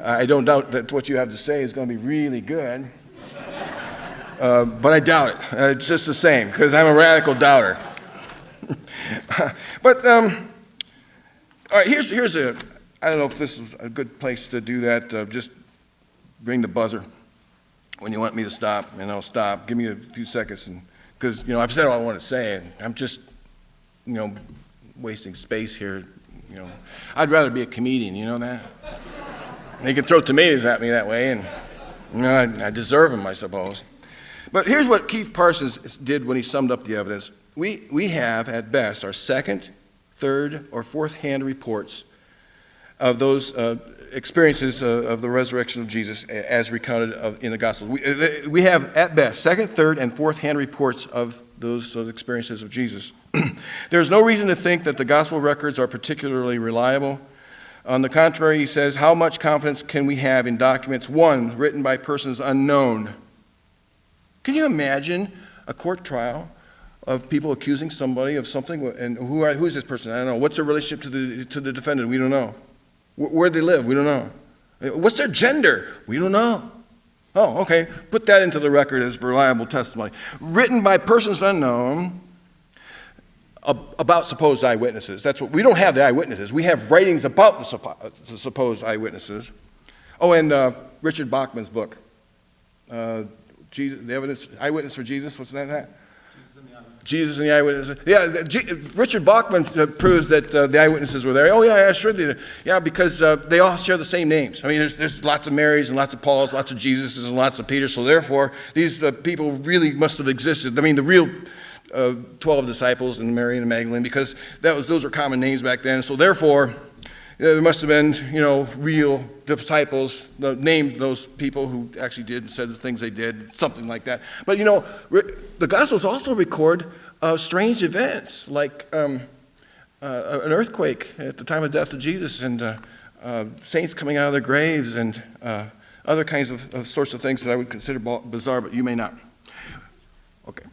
I don't doubt that what you have to say is going to be really good. But I doubt it. It's just the same, because I'm a radical doubter. But all right, here's I don't know if this is a good place to do that. Just ring the buzzer when you want me to stop, and I'll stop. Give me a few seconds, because I've said all I want to say, and I'm just wasting space here. I'd rather be a comedian. You know that? They can throw tomatoes at me that way, and I deserve them, I suppose. But here's what Keith Parsons did when he summed up the evidence. We have, at best, our second, third, or fourth-hand reports of those experiences of the resurrection of Jesus as recounted in the Gospels. We have, at best, second, third, and fourth-hand reports of those experiences of Jesus. There's no reason to think that the Gospel records are particularly reliable. On the contrary, he says, how much confidence can we have in documents, one, written by persons unknown? Can you imagine a court trial of people accusing somebody of something, and who is this person? I don't know. What's their relationship to the defendant? We don't know. Where they live? We don't know. What's their gender? We don't know. Oh, okay. Put that into the record as reliable testimony. Written by persons unknown about supposed eyewitnesses. That's what we don't have the eyewitnesses. We have writings about the supposed eyewitnesses. Oh, and Richard Bachman's book, Jesus, the evidence, eyewitness for Jesus. What's that? Jesus and the eyewitnesses. Yeah, Richard Bachman proves that the eyewitnesses were there. Oh, yeah, sure they did. Yeah, because they all share the same names. I mean, there's lots of Marys and lots of Pauls, lots of Jesuses and lots of Peters. So therefore, these people really must have existed. I mean, the real 12 disciples and Mary and Magdalene, because those are common names back then. So therefore, there must have been, real disciples named those people who actually did and said the things they did, something like that. But, the Gospels also record strange events, like an earthquake at the time of death of Jesus, and saints coming out of their graves, and other kinds of sorts of things that I would consider bizarre, but you may not. Okay.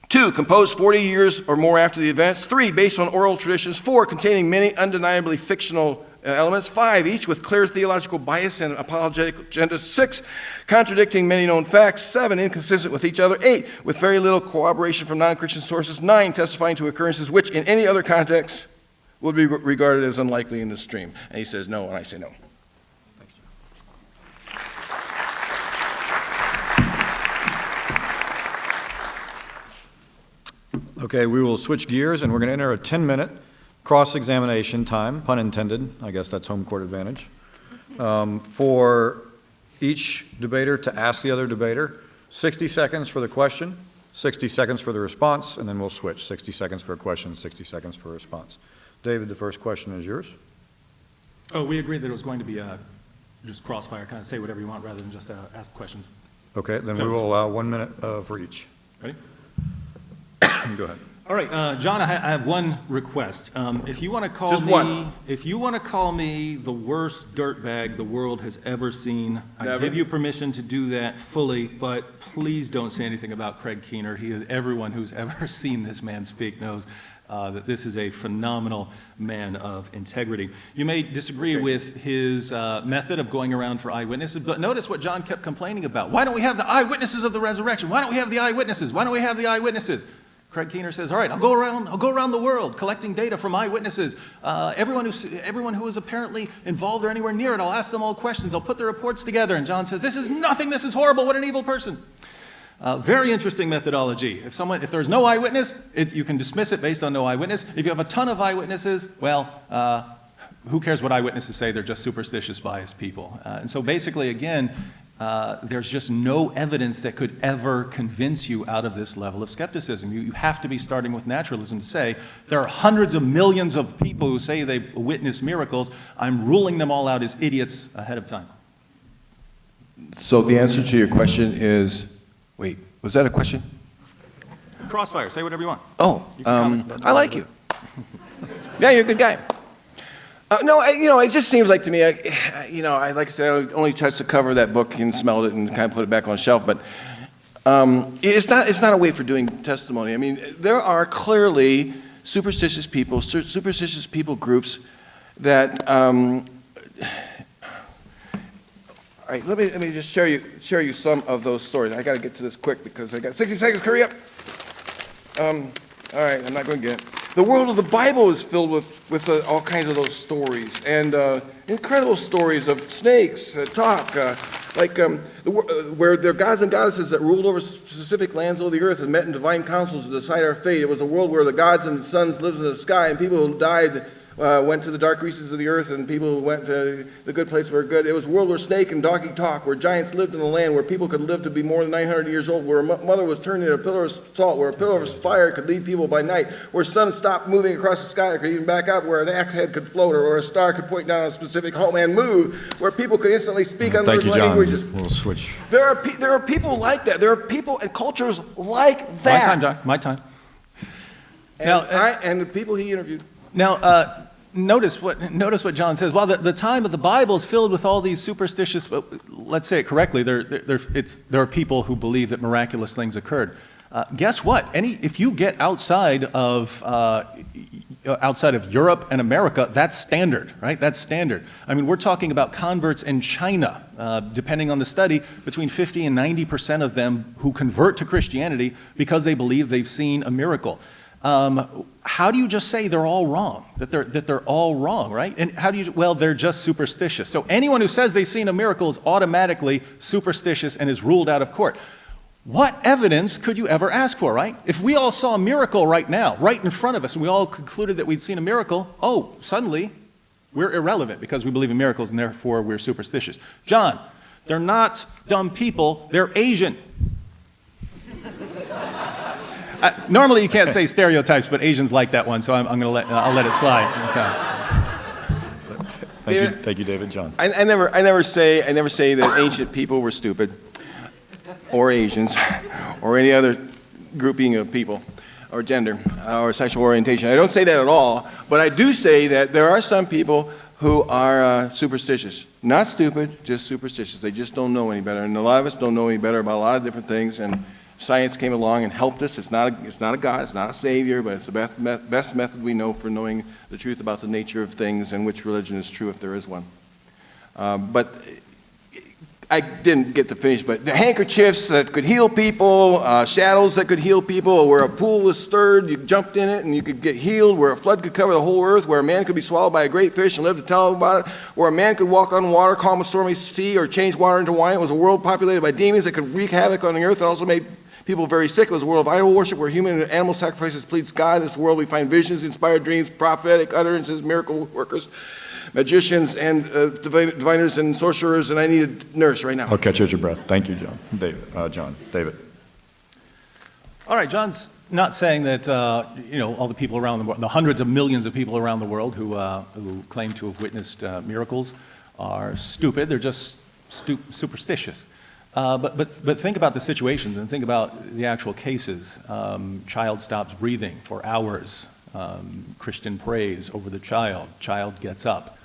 2, composed 40 years or more after the events. 3, based on oral traditions. 4, containing many undeniably fictional elements. 5, each with clear theological bias and apologetic agendas. 6, contradicting many known facts. 7, inconsistent with each other. 8, with very little corroboration from non-Christian sources. 9, testifying to occurrences which in any other context would be regarded as unlikely in the stream. And he says no, and I say no. Okay, we will switch gears, and we're going to enter a 10-minute cross-examination time, pun intended. I guess that's home court advantage, for each debater to ask the other debater. 60 seconds for the question, 60 seconds for the response, and then we'll switch. 60 seconds for a question, 60 seconds for a response. David, the first question is yours. Oh, we agreed that it was going to be just crossfire, kind of say whatever you want rather than just ask questions. Okay, then we will allow 1 minute for each. Ready? Go ahead. All right, John, I have one request. If you want to call Just me, one. if you want to call me the worst dirtbag the world has ever seen, I give you permission to do that fully. But please don't say anything about Craig Keener. Everyone who's ever seen this man speak knows that this is a phenomenal man of integrity. You may disagree with his method of going around for eyewitnesses, but notice what John kept complaining about. Why don't we have the eyewitnesses of the resurrection? Why don't we have the eyewitnesses? Why don't we have the eyewitnesses? Craig Keener says, all right, I'll go around the world collecting data from eyewitnesses. Everyone who is apparently involved or anywhere near it, I'll ask them all questions. I'll put the reports together. And John says, this is nothing. This is horrible. What an evil person. Very interesting methodology. If there's no eyewitness, you can dismiss it based on no eyewitness. If you have a ton of eyewitnesses, well, who cares what eyewitnesses say? They're just superstitious, biased people. And so basically, again, there's just no evidence that could ever convince you out of this level of skepticism. You have to be starting with naturalism to say, there are hundreds of millions of people who say they've witnessed miracles. I'm ruling them all out as idiots ahead of time. So the answer to your question is, wait, was that a question? Crossfire, say whatever you want. Oh, You can comment. I like you. Yeah, you're a good guy. No, it just seems like to me, like I said, I only touched the cover of that book and smelled it and kind of put it back on the shelf, but it's not a way for doing testimony. I mean, there are clearly superstitious people groups that, all right, let me just share you some of those stories. I got to get to this quick because I got 60 seconds, hurry up. All right, I'm not going to get it. The world of the Bible is filled with all kinds of those stories, and incredible stories of snakes that talk, where there are gods and goddesses that ruled over specific lands of the earth and met in divine councils to decide our fate. It was a world where the gods and the suns lived in the sky, and people who died went to the dark recesses of the earth, and people who went to the good place were good. It was a world where snake and donkey talk, where giants lived in the land, where people could live to be more than 900 years old, where a mother was turned into a pillar of salt, where a pillar of fire could lead people by night, where sun stopped moving across the sky or could even back up, where an axe head could float, or a star could point down a specific homeland move, where people could instantly speak Thank you, unknown John. languages. We'll switch. There are people like that. There are people and cultures like My that. time, John. My time. And the people he interviewed. Now, notice what John says. While the time of the Bible is filled with all these superstitious, let's say it correctly, there are people who believe that miraculous things occurred. Guess what? If you get outside of Europe and America, that's standard, right? That's standard. I mean, we're talking about converts in China. Depending on the study, between 50 and 90% of them who convert to Christianity because they believe they've seen a miracle. How do you just say they're all wrong? That they're all wrong, right? And how do you? Well, they're just superstitious. So anyone who says they've seen a miracle is automatically superstitious and is ruled out of court. What evidence could you ever ask for, right? If we all saw a miracle right now, right in front of us, and we all concluded that we'd seen a miracle, suddenly we're irrelevant because we believe in miracles and therefore we're superstitious. John, they're not dumb people, they're Asian. Normally you can't say stereotypes, but Asians like that one, so I'll let it slide. Thank you, David. John. I never say that ancient people were stupid, or Asians, or any other grouping of people, or gender, or sexual orientation. I don't say that at all, but I do say that there are some people who are superstitious. Not stupid, just superstitious. They just don't know any better, and a lot of us don't know any better about a lot of different things, and science came along and helped us. It's not a God, it's not a savior, but it's the best method we know for knowing the truth about the nature of things and which religion is true if there is one. But I didn't get to finish, but the handkerchiefs that could heal people, shadows that could heal people, where a pool was stirred, you jumped in it and you could get healed, where a flood could cover the whole earth, where a man could be swallowed by a great fish and live to tell about it, where a man could walk on water, calm a stormy sea, or change water into wine. It was a world populated by demons that could wreak havoc on the earth and also made people very sick. It was a world of idol worship where human and animal sacrifices pleads God. In this world we find visions, inspired dreams, prophetic utterances, miracle workers, magicians, and diviners and sorcerers, and I need a nurse right now. I'll catch you at your breath. Thank you, John. David. All right, John's not saying that all the people around the world, the hundreds of millions of people around the world who claim to have witnessed miracles are stupid. They're just superstitious. But think about the situations and think about the actual cases. Child stops breathing for hours. Christian prays over the child. Child gets up.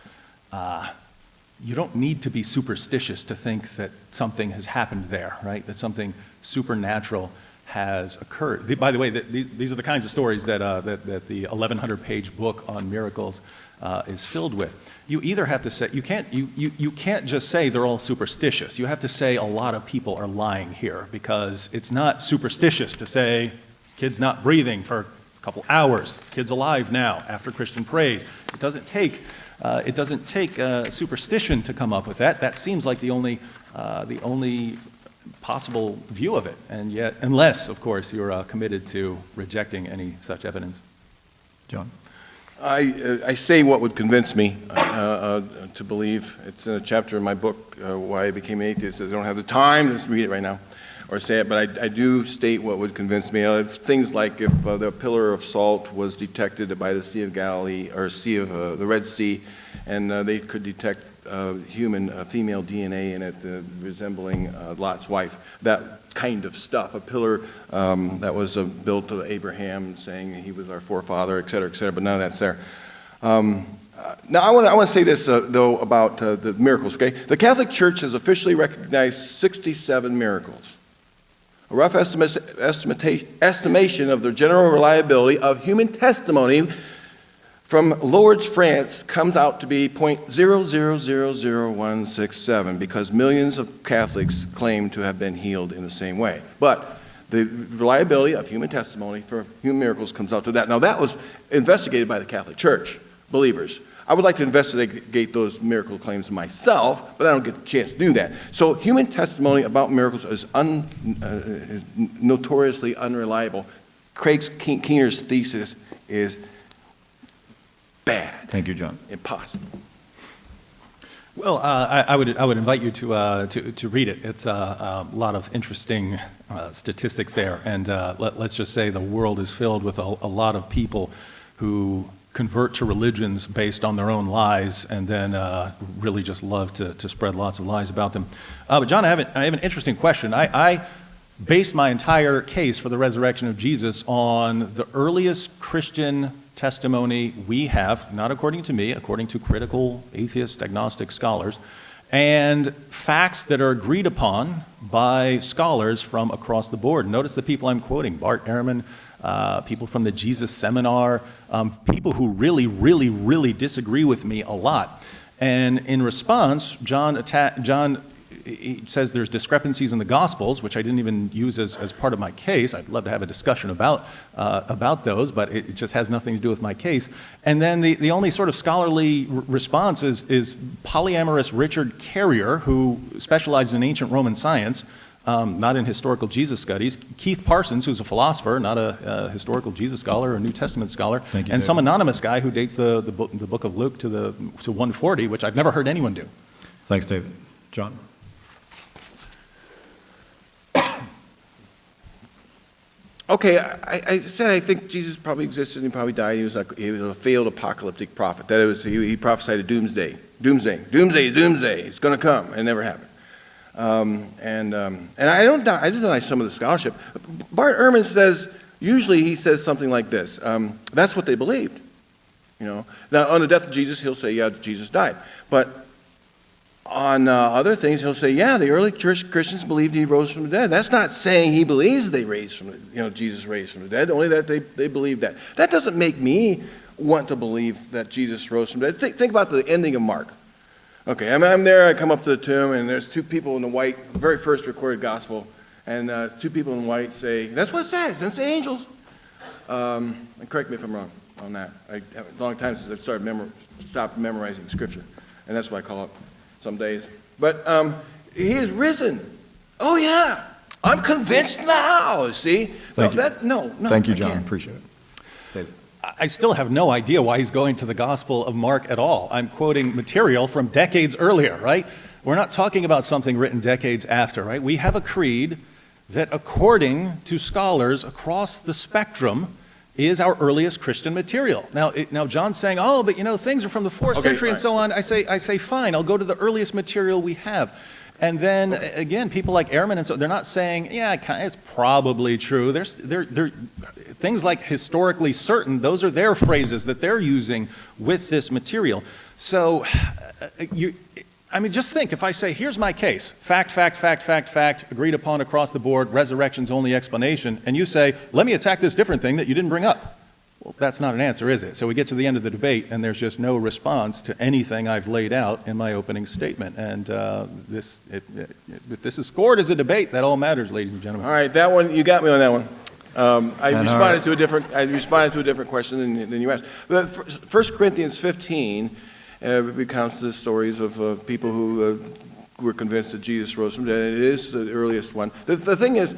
You don't need to be superstitious to think that something has happened there, right? That something supernatural has occurred. By the way, these are the kinds of stories that the 1,100-page book on miracles is filled with. You either have to say, you can't just say they're all superstitious. You have to say a lot of people are lying here, because it's not superstitious to say kid's not breathing for a couple hours, kid's alive now after Christian praise. It doesn't take superstition to come up with that. That seems like the only possible view of it, and yet, unless, of course, you're committed to rejecting any such evidence. John. I say what would convince me to believe. It's in a chapter in my book, Why I Became an Atheist. I don't have the time to read it right now or say it, but I do state what would convince me. Things like if the pillar of salt was detected by the Sea of Galilee, or the Red Sea, and they could detect human female DNA in it resembling Lot's wife. That kind of stuff. A pillar that was built to Abraham, saying he was our forefather, et cetera, but none of that's there. Now I want to say this though about the miracles. Okay, the Catholic Church has officially recognized 67 miracles. A rough estimation of the general reliability of human testimony from Lourdes, France, comes out to be 0.000167, because millions of Catholics claim to have been healed in the same way. But the reliability of human testimony for human miracles comes out to that. Now, that was investigated by the Catholic Church, believers. I would like to investigate those miracle claims myself, but I don't get a chance to do that. So human testimony about miracles is notoriously unreliable. Craig Keener's thesis is bad. Thank you, John. Impossible. Well, I would invite you to read it. It's a lot of interesting statistics there, and let's just say the world is filled with a lot of people who convert to religions based on their own lies, and then really just love to spread lots of lies about them. But John, I have an interesting question. I based my entire case for the resurrection of Jesus on the earliest Christian testimony we have, not according to me, according to critical atheist agnostic scholars, and facts that are agreed upon by scholars from across the board. Notice the people I'm quoting: Bart Ehrman, people from the Jesus Seminar, people who really disagree with me a lot. And in response, John he says there's discrepancies in the Gospels, which I didn't even use as part of my case. I'd love to have a discussion about those, but it just has nothing to do with my case. And then the only sort of scholarly response is polyamorous Richard Carrier, who specializes in ancient Roman science, not in historical Jesus studies. Keith Parsons, who's a philosopher, not a historical Jesus scholar or New Testament scholar. Thank you, and David. Some anonymous guy who dates the book of Luke to 140, which I've never heard anyone do. Thanks, David. John? Okay, I said I think Jesus probably existed and he probably died. He was a failed apocalyptic prophet. That is, he prophesied a doomsday. It's going to come. And it never happened. And I don't deny some of the scholarship. Bart Ehrman says, usually he says something like this. That's what they believed. Now, on the death of Jesus, he'll say, yeah, Jesus died. But on other things, he'll say, yeah, the early church Christians believed he rose from the dead. That's not saying he believes Jesus raised from the dead, only that they believe that. That doesn't make me want to believe that Jesus rose from the dead. Think about the ending of Mark. Okay, I'm there, I come up to the tomb, and there's two people in the white, very first recorded gospel, and two people in white say, that's what it says, that's the angels. And correct me if I'm wrong on that. A long time since I've stopped memorizing scripture, and that's what I call it some days. But he is risen. Oh yeah, I'm convinced now, see? Thank you. Thank you, I John, can't. appreciate it. David? I still have no idea why he's going to the Gospel of Mark at all. I'm quoting material from decades earlier, right? We're not talking about something written decades after, right? We have a creed that, according to scholars across the spectrum, is our earliest Christian material. Now John's saying, oh, but things are from the 4th century and so on. I say, fine, I'll go to the earliest material we have. And then, again, people like Ehrman and so, they're not saying, yeah, it's probably true. They're things like historically certain, those are their phrases that they're using with this material. So, just think, if I say, here's my case, fact, agreed upon across the board, resurrection's only explanation, and you say, let me attack this different thing that you didn't bring up. Well, that's not an answer, is it? So we get to the end of the debate, and there's just no response to anything I've laid out in my opening statement. And if this is scored as a debate, that all matters, ladies and gentlemen. All right, that one, you got me on that one. I responded to a different question than you asked. 1 Corinthians 15 recounts the stories of people who were convinced that Jesus rose from the dead. It is the earliest one. The thing is,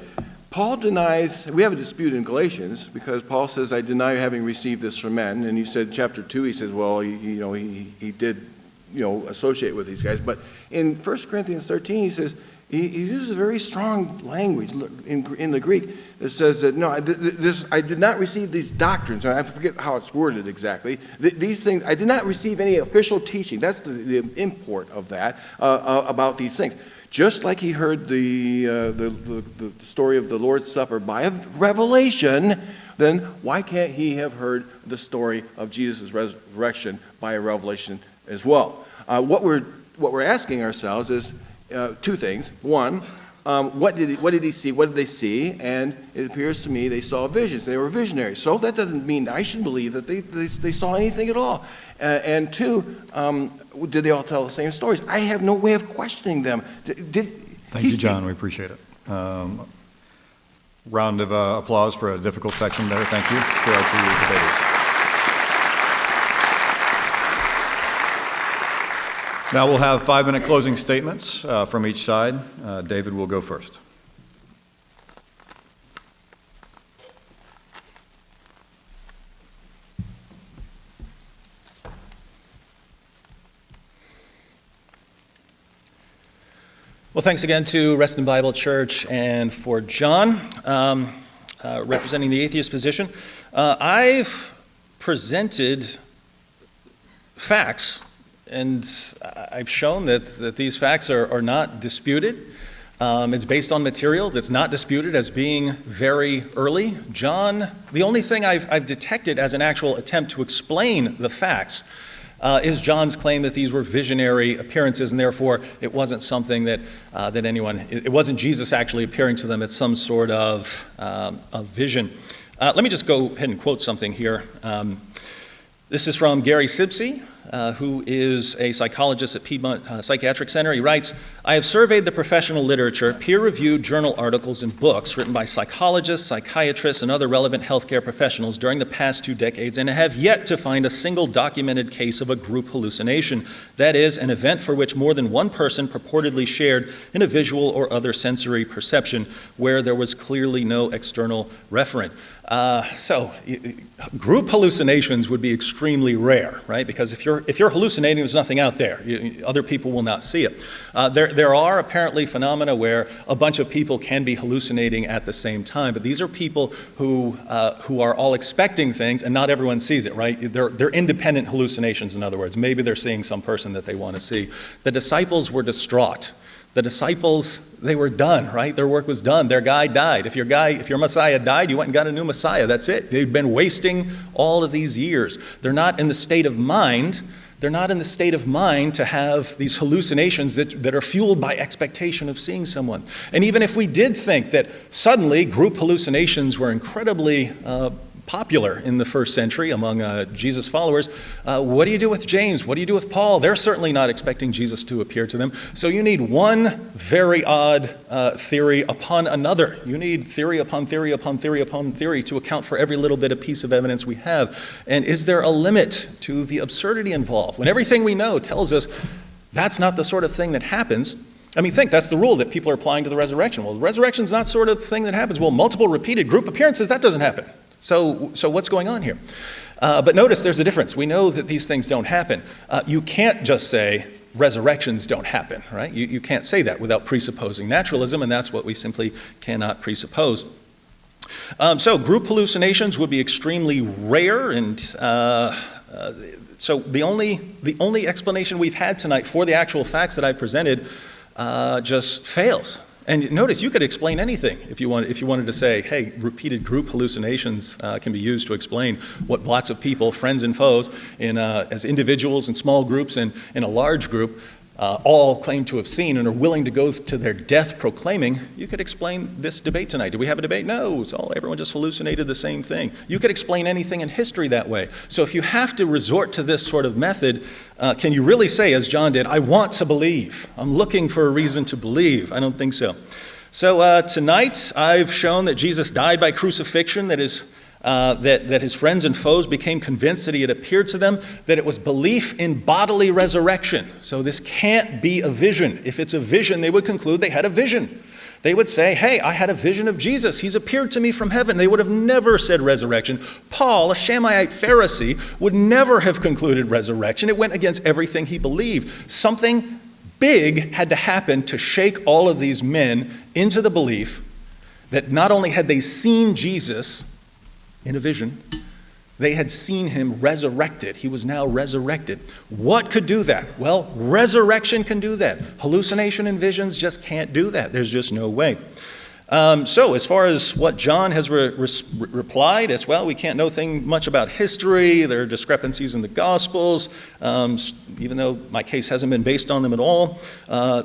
Paul denies, we have a dispute in Galatians, because Paul says, I deny having received this from men. And you said, chapter 2, he says, well, he did, associate with these guys. But in 1 Corinthians 13, he says, he uses very strong language in the Greek that says that, no, I did not receive these doctrines. I forget how it's worded exactly. These things, I did not receive any official teaching. That's the import of that, about these things. Just like he heard the story of the Lord's Supper by revelation, then why can't he have heard the story of Jesus' resurrection by a revelation as well? What we're asking ourselves is two things. One, what did he see? What did they see? And it appears to me they saw visions. They were visionaries. So that doesn't mean I should believe that they saw anything at all. And two, did they all tell the same stories? I have no way of questioning them. Thank you, John. We appreciate it. Round of applause for a difficult section there. Thank you to our two debaters. Now we'll have 5-minute closing statements from each side. David will go first. Well, thanks again to Reston Bible Church and for John, representing the atheist position. I've presented facts, and I've shown that these facts are not disputed. It's based on material that's not disputed as being very early. John, the only thing I've detected as an actual attempt to explain the facts is John's claim that these were visionary appearances, and therefore it wasn't something that it wasn't Jesus actually appearing to them at some sort of vision. Let me just go ahead and quote something here. This is from Gary Sibsey, who is a psychologist at Piedmont Psychiatric Center. He writes, "I have surveyed the professional literature, peer-reviewed journal articles, and books written by psychologists, psychiatrists, and other relevant healthcare professionals during the past 2 decades, and have yet to find a single documented case of a group hallucination. That is, an event for which more than one person purportedly shared in a visual or other sensory perception where there was clearly no external referent." Group hallucinations would be extremely rare, right? Because if you're hallucinating, there's nothing out there. Other people will not see it. There are apparently phenomena where a bunch of people can be hallucinating at the same time, but these are people who are all expecting things, and not everyone sees it, right? They're independent hallucinations, in other words. Maybe they're seeing some person that they want to see. The disciples were distraught. The disciples, they were done, right? Their work was done. Their guy died. If your Messiah died, you went and got a new Messiah. That's it. They've been wasting all of these years. They're not in the state of mind. They're not in the state of mind to have these hallucinations that are fueled by expectation of seeing someone. And even if we did think that suddenly group hallucinations were incredibly popular in the first century among Jesus' followers, what do you do with James? What do you do with Paul? They're certainly not expecting Jesus to appear to them. So you need one very odd theory upon another. You need theory upon theory upon theory upon theory to account for every little bit of piece of evidence we have. And is there a limit to the absurdity involved? When everything we know tells us that's not the sort of thing that happens. I mean, that's the rule that people are applying to the resurrection. Well, the resurrection's not sort of thing that happens. Well, multiple repeated group appearances, that doesn't happen. So what's going on here? But notice there's a difference. We know that these things don't happen. You can't just say resurrections don't happen, right? You can't say that without presupposing naturalism, and that's what we simply cannot presuppose. So group hallucinations would be extremely rare, and so the only explanation we've had tonight for the actual facts that I presented just fails. And notice, you could explain anything if you wanted to say, hey, repeated group hallucinations can be used to explain what lots of people, friends and foes, as individuals and small groups and in a large group, all claim to have seen and are willing to go to their death proclaiming. You could explain this debate tonight. Did we have a debate? No, everyone just hallucinated the same thing. You could explain anything in history that way. So if you have to resort to this sort of method, can you really say, as John did, I want to believe. I'm looking for a reason to believe. I don't think so. So tonight I've shown that Jesus died by crucifixion, that his friends and foes became convinced that he had appeared to them, that it was belief in bodily resurrection. So this can't be a vision. If it's a vision, they would conclude they had a vision. They would say, hey, I had a vision of Jesus. He's appeared to me from heaven. They would have never said resurrection. Paul, a Shammaiite Pharisee, would never have concluded resurrection. It went against everything he believed. Something big had to happen to shake all of these men into the belief that not only had they seen Jesus in a vision, they had seen him resurrected. He was now resurrected. What could do that? Well, resurrection can do that. Hallucination and visions just can't do that. There's just no way. So as far as what John has replied, it's, well, we can't know much about history. There are discrepancies in the Gospels, even though my case hasn't been based on them at all.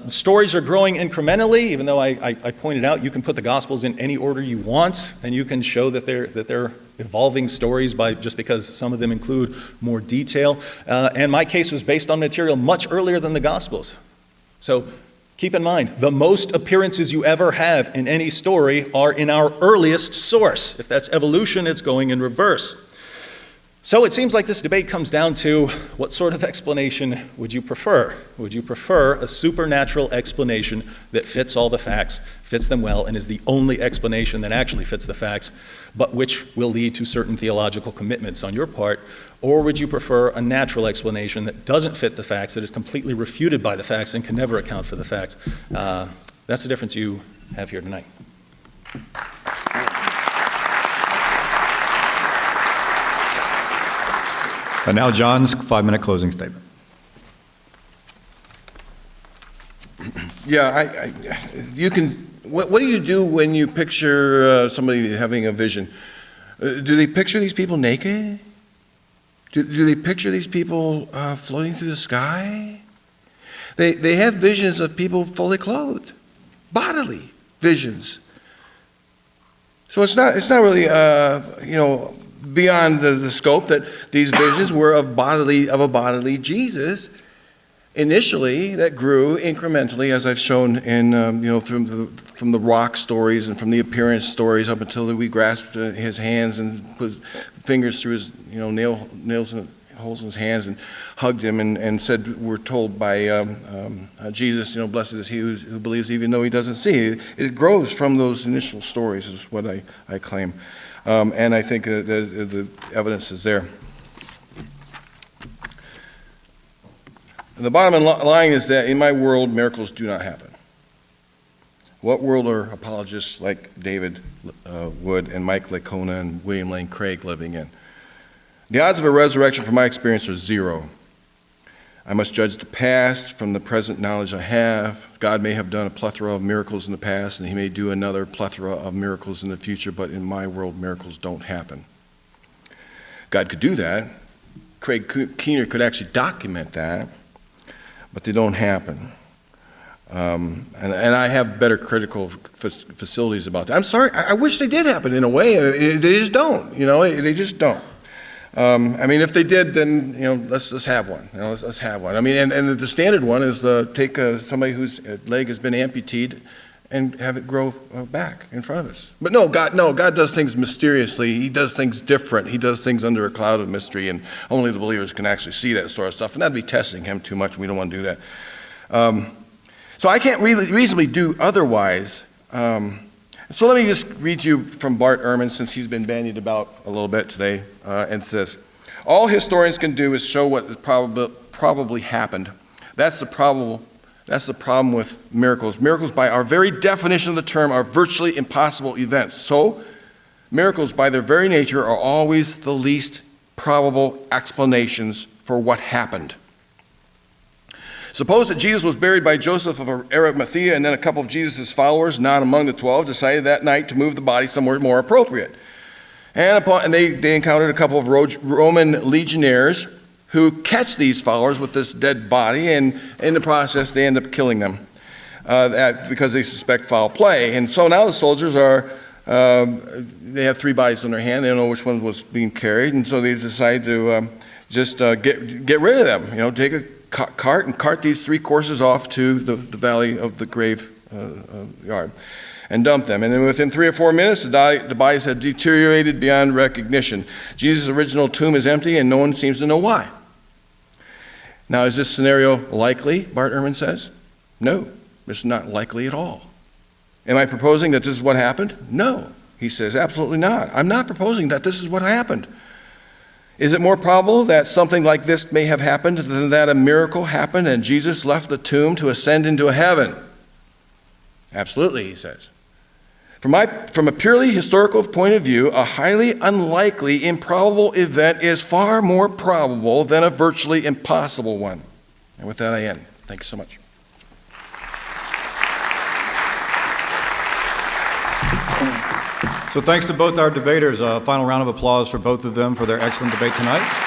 Stories are growing incrementally, even though I pointed out you can put the Gospels in any order you want, and you can show that they're evolving stories just because some of them include more detail. And my case was based on material much earlier than the Gospels. So Keep in mind, the most appearances you ever have in any story are in our earliest source. If that's evolution, it's going in reverse. So it seems like this debate comes down to what sort of explanation would you prefer? Would you prefer a supernatural explanation that fits all the facts, fits them well, and is the only explanation that actually fits the facts, but which will lead to certain theological commitments on your part? Or would you prefer a natural explanation that doesn't fit the facts, that is completely refuted by the facts and can never account for the facts? That's the difference you have here tonight. And now John's 5-minute closing statement. Yeah, you can. What do you do when you picture somebody having a vision? Do they picture these people naked? Do they picture these people floating through the sky? They have visions of people fully clothed, bodily visions. So it's not really beyond the scope that these visions were of a bodily Jesus initially that grew incrementally, as I've shown in from the rock stories and from the appearance stories up until we grasped his hands and put fingers through his nails and holes in his hands and hugged him and said, we're told by Jesus, blessed is he who believes even though he doesn't see. It grows from those initial stories is what I claim. And I think the evidence is there. The bottom line is that in my world, miracles do not happen. What world are apologists like David Wood and Mike Licona and William Lane Craig living in? The odds of a resurrection, from my experience, are 0. I must judge the past from the present knowledge I have. God may have done a plethora of miracles in the past, and he may do another plethora of miracles in the future, but in my world, miracles don't happen. God could do that. Craig Keener could actually document that, but they don't happen. And I have better critical facilities about that. I'm sorry, I wish they did happen in a way. They just don't, they just don't. If they did, then, let's have one. Let's have one. And the standard one is take somebody whose leg has been amputated and have it grow back in front of us. But God does things mysteriously. He does things different. He does things under a cloud of mystery, and only the believers can actually see that sort of stuff. And that'd be testing him too much. We don't want to do that. So I can't really reasonably do otherwise. So let me just read you from Bart Ehrman, since he's been bandied about a little bit today, and says, all historians can do is show what probably happened. That's the problem with miracles. Miracles, by our very definition of the term, are virtually impossible events. So, miracles, by their very nature, are always the least probable explanations for what happened. Suppose that Jesus was buried by Joseph of Arimathea, and then a couple of Jesus' followers, not among the 12, decided that night to move the body somewhere more appropriate. And they encountered a couple of Roman legionnaires who catch these followers with this dead body, and in the process they end up killing them because they suspect foul play. And so now the soldiers they have 3 bodies in their hand. They don't know which one was being carried, and so they decide to just get rid of them. Take a cart and cart these 3 corpses off to the valley of the grave yard and dump them. And then within 3 or 4 minutes, the bodies had deteriorated beyond recognition. Jesus' original tomb is empty, and no one seems to know why. Now, is this scenario likely, Bart Ehrman says? No, it's not likely at all. Am I proposing that this is what happened? No, he says, absolutely not. I'm not proposing that this is what happened. Is it more probable that something like this may have happened than that a miracle happened and Jesus left the tomb to ascend into heaven? Absolutely, he says. From a purely historical point of view, a highly unlikely, improbable event is far more probable than a virtually impossible one. And with that, I end. Thank you so much. So thanks to both our debaters. A final round of applause for both of them for their excellent debate tonight.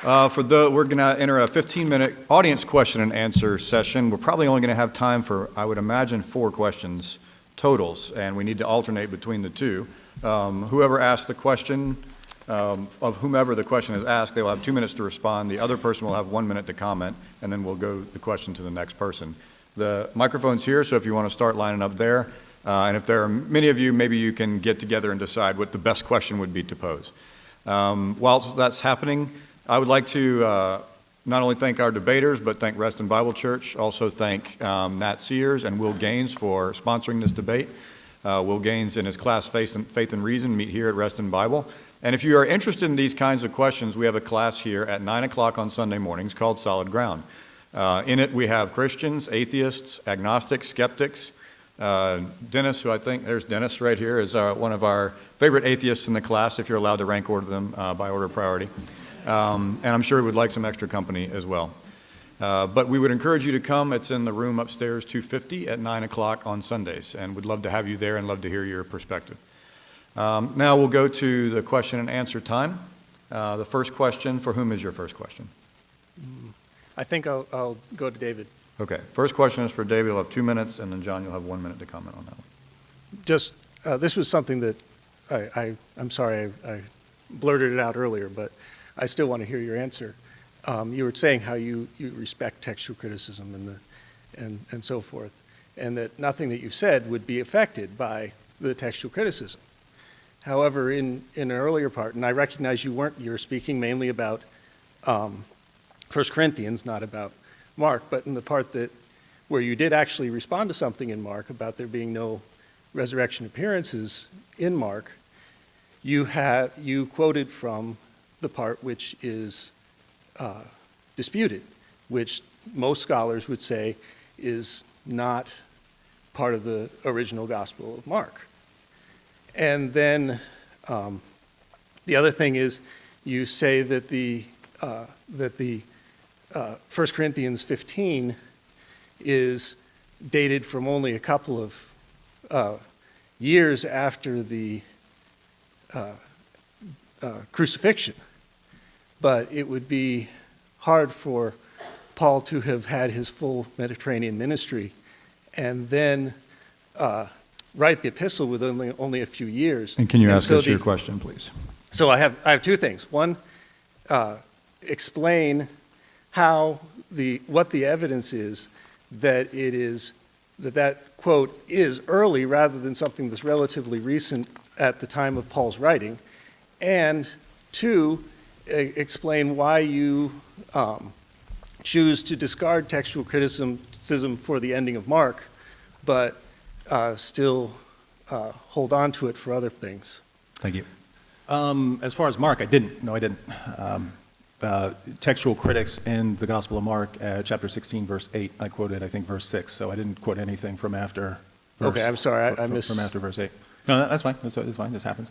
We're going to enter a 15-minute audience question and answer session. We're probably only going to have time for, I would imagine, 4 questions totals, and we need to alternate between the 2. Whoever asks the question of whomever the question is asked, they will have 2 minutes to respond. The other person will have 1 minute to comment, and then we'll go the question to the next person. The microphone's here, so if you want to start lining up there, and if there are many of you, maybe you can get together and decide what the best question would be to pose. Whilst that's happening, I would like to not only thank our debaters, but thank Reston Bible Church. Also thank Nat Sears and Will Gaines for sponsoring this debate. Will Gaines and his class Faith and Reason meet here at Reston Bible. And if you are interested in these kinds of questions, we have a class here at 9 o'clock on Sunday mornings called Solid Ground. In it, we have Christians, atheists, agnostics, skeptics. Dennis, who I think, there's Dennis right here, is one of our favorite atheists in the class, if you're allowed to rank order them by order of priority. And I'm sure he would like some extra company as well. But we would encourage you to come. It's in the room upstairs, 250, at 9 o'clock on Sundays. And we'd love to have you there and love to hear your perspective. Now we'll go to the question and answer time. The first question, for whom is your first question? I think I'll go to David. Okay, first question is for David. You'll have 2 minutes, and then John, you'll have 1 minute to comment on that one. Just, this was something that I'm sorry I blurted it out earlier, but I still want to hear your answer. You were saying how you respect textual criticism and so forth, and that nothing that you've said would be affected by the textual criticism. However, in an earlier part, and I recognize you were speaking mainly about 1 Corinthians, not about Mark, but in the part where you did actually respond to something in Mark about there being no resurrection appearances in Mark, you quoted from the part which is disputed, which most scholars would say is not part of the original Gospel of Mark. And then the other thing is you say that the 1 Corinthians 15 is dated from only a couple of years after the crucifixion. But it would be hard for Paul to have had his full Mediterranean ministry and then write the epistle with only a few years. And can you ask us your question, please? So I have two things. One, explain what the evidence is that that quote is early rather than something that's relatively recent at the time of Paul's writing. And two, explain why you choose to discard textual criticism for the ending of Mark, but still hold on to it for other things. Thank you. As far as Mark, I didn't. No, I didn't. Textual critics in the Gospel of Mark, chapter 16, verse 8, I quoted, I think, verse 6, so I didn't quote anything from after verse... Okay, I'm sorry, I missed... From after verse 8. No, that's fine. That's fine. This happens.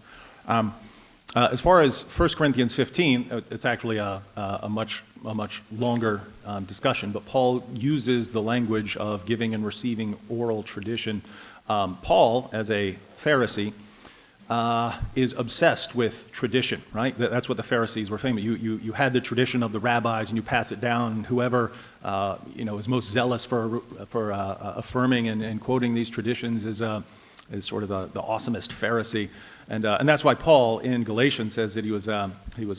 As far as 1 Corinthians 15, it's actually a much longer discussion, but Paul uses the language of giving and receiving oral tradition. Paul, as a Pharisee, is obsessed with tradition, right? That's what the Pharisees were famous. You had the tradition of the rabbis, and you pass it down, and whoever is most zealous for affirming and quoting these traditions is sort of the awesomest Pharisee, and that's why Paul in Galatians says that he was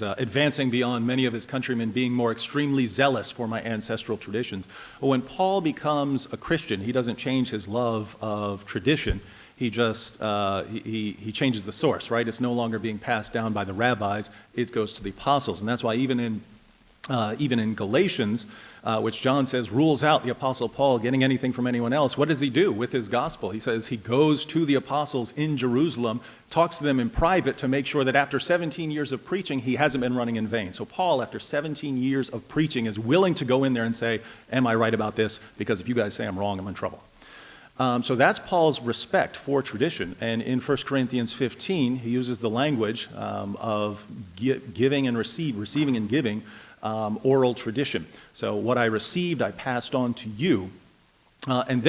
advancing beyond many of his countrymen, being more extremely zealous for my ancestral traditions. But when Paul becomes a Christian, he doesn't change his love of tradition. He just he changes the source, right? It's no longer being passed down by the rabbis; it goes to the apostles, and that's why even in Galatians, which John says rules out the Apostle Paul getting anything from anyone else, what does he do with his gospel? He says he goes to the apostles in Jerusalem, talks to them in private to make sure that after 17 years of preaching, he hasn't been running in vain. So Paul, after 17 years of preaching, is willing to go in there and say, am I right about this? Because if you guys say I'm wrong, I'm in trouble. So that's Paul's respect for tradition. And in 1 Corinthians 15, he uses the language of giving and receiving and giving, oral tradition. So what I received, I passed on to you. And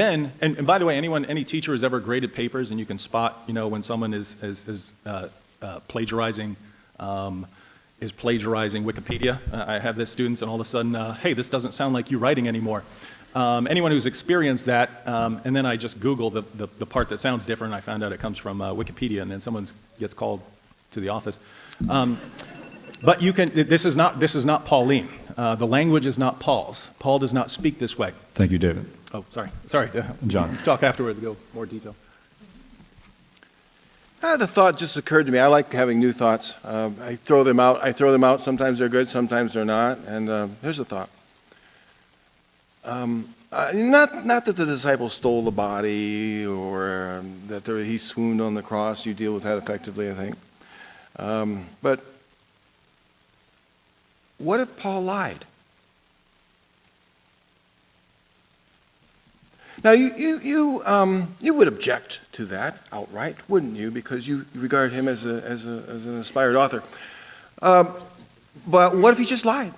by the way, any teacher who's ever graded papers, and you can spot, when someone is plagiarizing Wikipedia. I have this students, and all of a sudden, hey, this doesn't sound like you writing anymore. Anyone who's experienced that, and then I just Google the part that sounds different, I found out it comes from Wikipedia, and then someone gets called to the office. But you can. This is not Pauline. The language is not Paul's. Paul does not speak this way. Thank you, David. Oh, sorry. John. Talk afterwards. Go more detail. The thought just occurred to me. I like having new thoughts. I throw them out. Sometimes they're good, sometimes they're not. And here's a thought. Not that the disciples stole the body or that he swooned on the cross. You deal with that effectively, I think. But what if Paul lied? Now, you would object to that outright, wouldn't you? Because you regard him as an inspired author. But what if he just lied?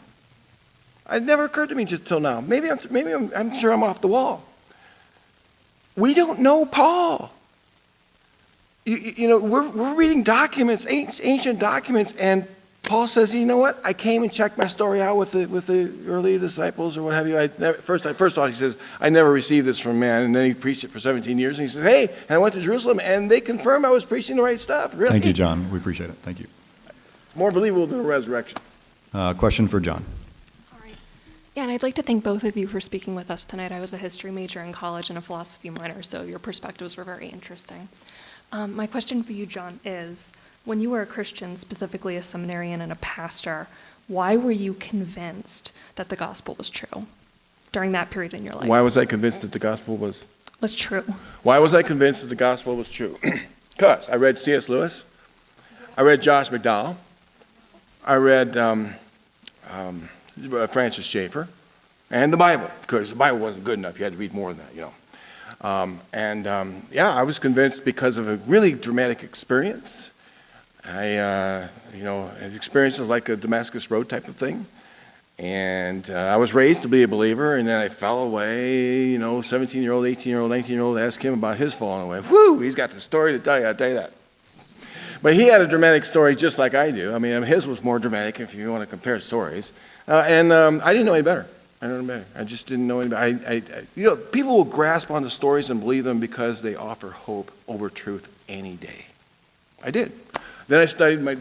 It never occurred to me just till now. I'm sure I'm off the wall. We don't know Paul. We're reading documents, ancient documents, and Paul says, you know what? I came and checked my story out with the early disciples or what have you. First of all, he says, I never received this from man. And then he preached it for 17 years. And he says, hey, and I went to Jerusalem, and they confirmed I was preaching the right stuff. Really? Thank you, John. We appreciate it. Thank you. It's more believable than a resurrection. Question for John. All right. Yeah, and I'd like to thank both of you for speaking with us tonight. I was a history major in college and a philosophy minor, so your perspectives were very interesting. My question for you, John, is, when you were a Christian, specifically a seminarian and a pastor, why were you convinced that the gospel was true during that period in your life? Why was I convinced that the gospel was true? Why was I convinced that the gospel was true? Because I read C.S. Lewis. I read Josh McDowell. I read Francis Schaeffer. And the Bible, because the Bible wasn't good enough. You had to read more than that, I was convinced because of a really dramatic experience. Experiences like a Damascus Road type of thing. And I was raised to be a believer, and then I fell away, 17-year-old, 18-year-old, 19-year-old, ask him about his falling away. Whew, he's got the story to tell you, I'll tell you that. But he had a dramatic story just like I do. I mean, his was more dramatic if you want to compare stories. I didn't know any better. I just didn't know any better. People will grasp onto stories and believe them because they offer hope over truth any day. I did. Then I studied my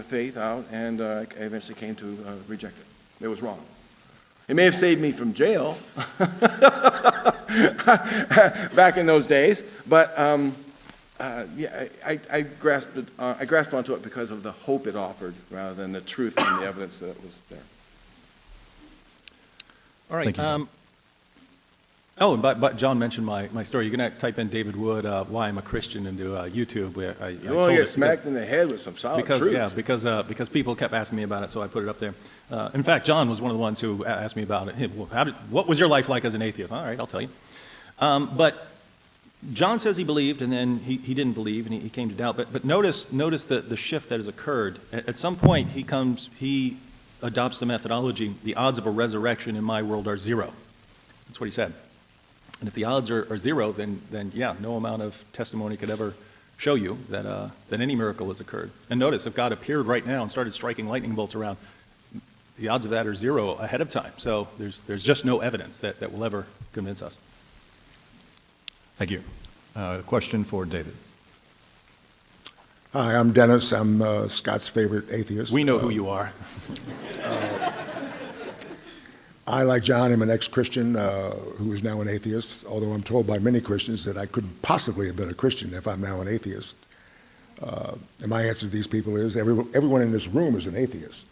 faith out, and I eventually came to reject it. It was wrong. It may have saved me from jail back in those days, but I grasped onto it because of the hope it offered rather than the truth and the evidence that it was there. All right. Thank you. But John mentioned my story. You're going to type in David Wood, why I'm a Christian, into YouTube. Where I You want to get smacked in the head with some solid truth. Yeah, because people kept asking me about it, so I put it up there. In fact, John was one of the ones who asked me about it. What was your life like as an atheist? All right, I'll tell you. But John says he believed, and then he didn't believe, and he came to doubt. But notice the shift that has occurred. At some point, he adopts the methodology, the odds of a resurrection in my world are zero. That's what he said. And if the odds are zero, then yeah, no amount of testimony could ever show you that any miracle has occurred. And notice, if God appeared right now and started striking lightning bolts around, the odds of that are zero ahead of time. So there's just no evidence that will ever convince us. Thank you. Question for David. Hi, I'm Dennis. I'm Scott's favorite atheist. We know who you are. I, like John, am an ex-Christian who is now an atheist, although I'm told by many Christians that I couldn't possibly have been a Christian if I'm now an atheist. And my answer to these people is everyone in this room is an atheist.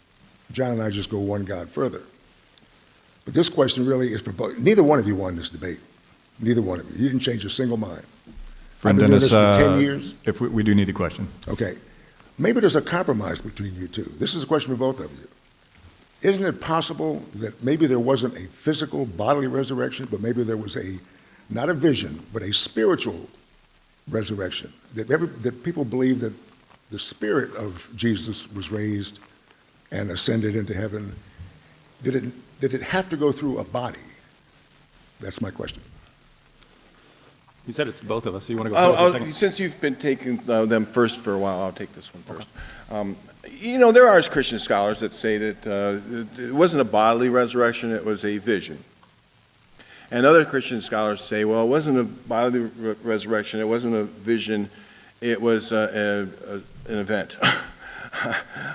John and I just go one God further. But this question really is for both. Neither one of you won this debate. Neither one of you. You didn't change a single mind. Friend I've been Dennis, doing this for 10 years. if we do need a question. Okay. Maybe there's a compromise between you two. This is a question for both of you. Isn't it possible that maybe there wasn't a physical bodily resurrection, but maybe there was not a vision, but a spiritual resurrection? That people believe that the spirit of Jesus was raised and ascended into heaven. Did it have to go through a body? That's my question. You said it's both of us, so you want to go first or second? Since you've been taking them first for a while, I'll take this one first. Okay. There are Christian scholars that say that it wasn't a bodily resurrection, it was a vision. And other Christian scholars say, well, it wasn't a bodily resurrection, it wasn't a vision, it was an event.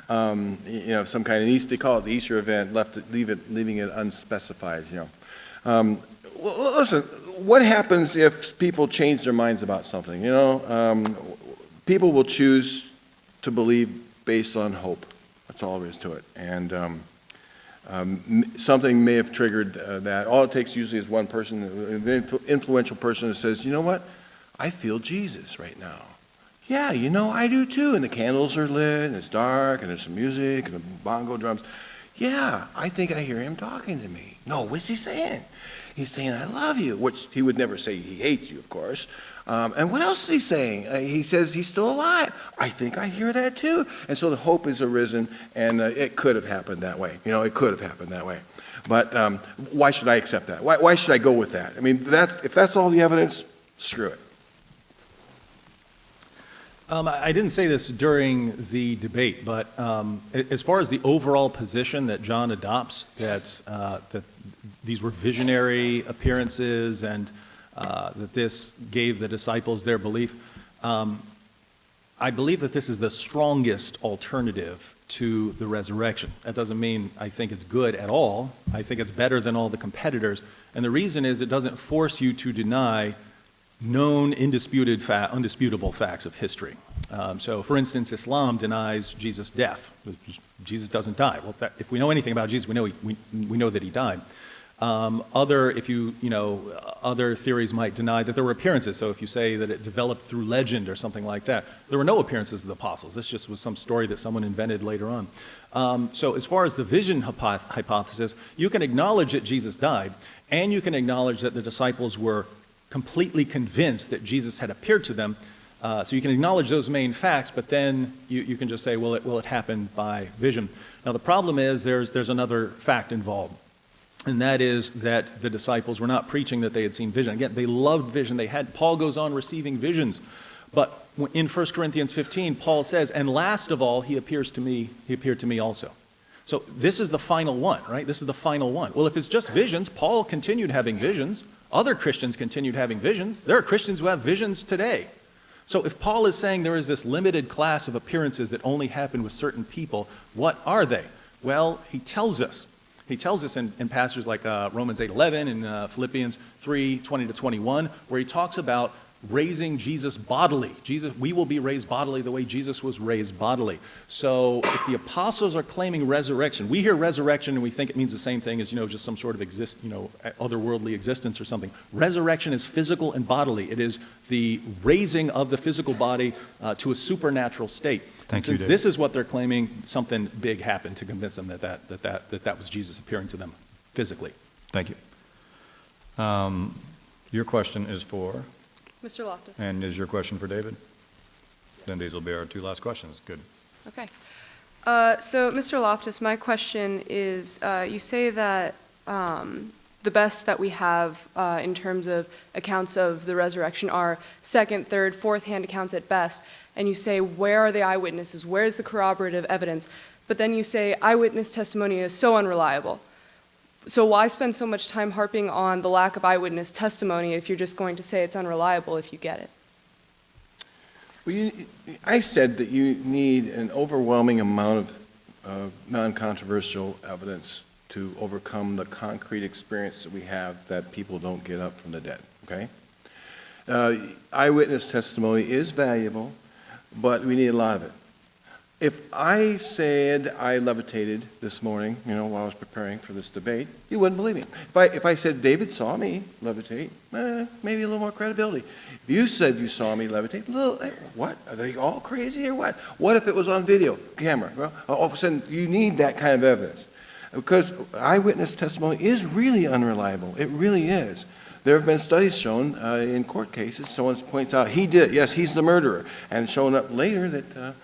some kind of they call it the Easter event, leaving it unspecified. Well, listen, what happens if people change their minds about something? People will choose to believe based on hope. That's all there is to it. And something may have triggered that. All it takes usually is one person, an influential person, who says, you know what? I feel Jesus right now. Yeah, I do too. And the candles are lit, and it's dark, and there's some music, and the bongo drums. Yeah, I think I hear him talking to me. No, what's he saying? He's saying, I love you, which he would never say he hates you, of course. And what else is he saying? He says he's still alive. I think I hear that too. And so the hope has arisen, and it could have happened that way. It could have happened that way. But why should I accept that? Why should I go with that? I mean, if that's all the evidence, screw it. I didn't say this during the debate, but as far as the overall position that John adopts, that these were visionary appearances and that this gave the disciples their belief, I believe that this is the strongest alternative to the resurrection. That doesn't mean I think it's good at all. I think it's better than all the competitors. And the reason is it doesn't force you to deny known, undisputable facts of history. So, for instance, Islam denies Jesus' death. Jesus doesn't die. Well, if we know anything about Jesus, we know that he died. Other theories might deny that there were appearances. So if you say that it developed through legend or something like that, there were no appearances of the apostles. This just was some story that someone invented later on. So as far as the vision hypothesis, you can acknowledge that Jesus died, and you can acknowledge that the disciples were completely convinced that Jesus had appeared to them. So you can acknowledge those main facts, but then you can just say, well, it happened by vision. Now the problem is there's another fact involved. And that is that the disciples were not preaching that they had seen vision. Again, they loved vision. Paul goes on receiving visions. But in 1 Corinthians 15, Paul says, and last of all, he appeared to me also. So this is the final one, right? This is the final one. Well, if it's just visions, Paul continued having visions. Other Christians continued having visions. There are Christians who have visions today. So if Paul is saying there is this limited class of appearances that only happen with certain people, what are they? Well, he tells us. He tells us in passages like Romans 8:11 and Philippians 3:20-21, where he talks about raising Jesus bodily. We will be raised bodily the way Jesus was raised bodily. So if the apostles are claiming resurrection, we hear resurrection and we think it means the same thing as, just some sort of otherworldly existence or something. Resurrection is physical and bodily. It is the raising of the physical body to a supernatural state. Since this is what they're claiming, something big happened to convince them that was Jesus appearing to them physically. Thank you. Your question is for? Mr. Loftus. And is your question for David? Then these will be our two last questions. Good. Okay. So, Mr. Loftus, my question is, you say that the best that we have in terms of accounts of the resurrection are second, third, fourth-hand accounts at best, and you say, where are the eyewitnesses? Where is the corroborative evidence? But then you say eyewitness testimony is so unreliable. So why spend so much time harping on the lack of eyewitness testimony if you're just going to say it's unreliable if you get it? Well, I said that you need an overwhelming amount of non-controversial evidence to overcome the concrete experience that we have that people don't get up from the dead, okay? Eyewitness testimony is valuable, but we need a lot of it. If I said I levitated this morning, while I was preparing for this debate, you wouldn't believe me. If I said David saw me levitate, maybe a little more credibility. If you said you saw me levitate, what? Are they all crazy or what? What if it was on video, camera? Well, all of a sudden, you need that kind of evidence. Because eyewitness testimony is really unreliable. It really is. There have been studies shown in court cases, someone points out, he did, yes, he's the murderer, and shown up later that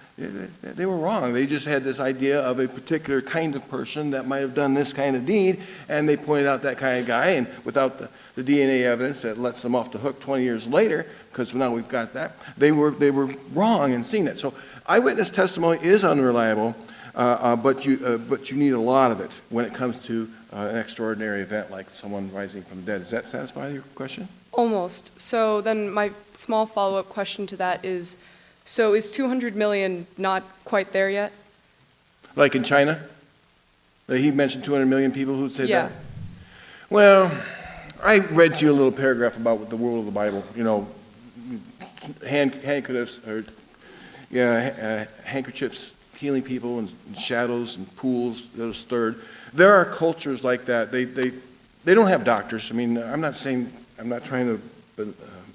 they were wrong. They just had this idea of a particular kind of person that might have done this kind of deed, and they pointed out that kind of guy, and without the DNA evidence that lets them off the hook 20 years later, because now we've got that, they were wrong in seeing that. So eyewitness testimony is unreliable, but you need a lot of it when it comes to an extraordinary event like someone rising from the dead. Does that satisfy your question? Almost. So then my small follow-up question to that is, so is 200 million not quite there yet? Like in China? He mentioned 200 million people who said Yeah. that? Well, I read to you a little paragraph about the world of the Bible. You know, handkerchiefs, handkerchiefs healing people, and shadows and pools that are stirred. There are cultures like that. They don't have doctors. I mean, I'm not trying to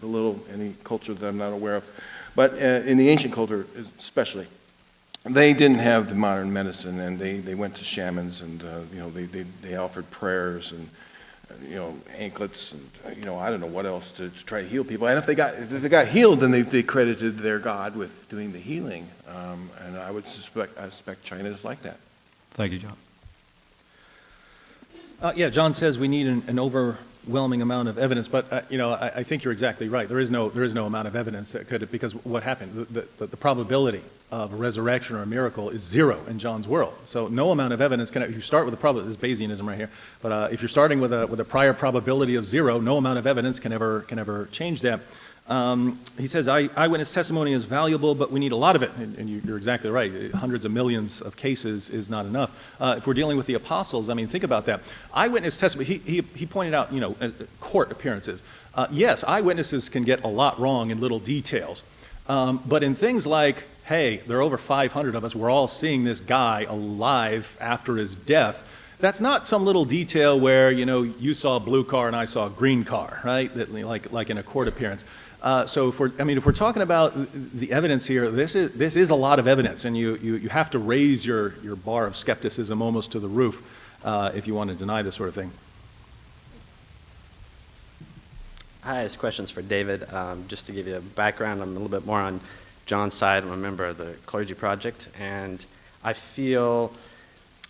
belittle any culture that I'm not aware of, but in the ancient culture especially, they didn't have the modern medicine, and they went to shamans, and they offered prayers and anklets, and I don't know what else to try to heal people. And if they got healed, then they credited their God with doing the healing. And I suspect China is like that. Thank you, John. Yeah, John says we need an overwhelming amount of evidence, but I think you're exactly right. There is no amount of evidence that could, because what happened, the probability of a resurrection or a miracle is zero in John's world. So no amount of evidence can. If you start with a probability, this is Bayesianism right here. But if you're starting with a prior probability of zero, no amount of evidence can ever change that. He says, eyewitness testimony is valuable, but we need a lot of it. And you're exactly right. Hundreds of millions of cases is not enough. If we're dealing with the apostles, I mean, think about that. Eyewitness testimony, he pointed out, court appearances. Yes, eyewitnesses can get a lot wrong in little details. But in things like, hey, there are over 500 of us, we're all seeing this guy alive after his death, that's not some little detail where, you saw a blue car and I saw a green car, right? That, like in a court appearance. So if we're talking about the evidence here, this is a lot of evidence, and you have to raise your bar of skepticism almost to the roof if you want to deny this sort of thing. Hi, this question's for David. Just to give you a background, I'm a little bit more on John's side. I'm a member of the Clergy Project, and I feel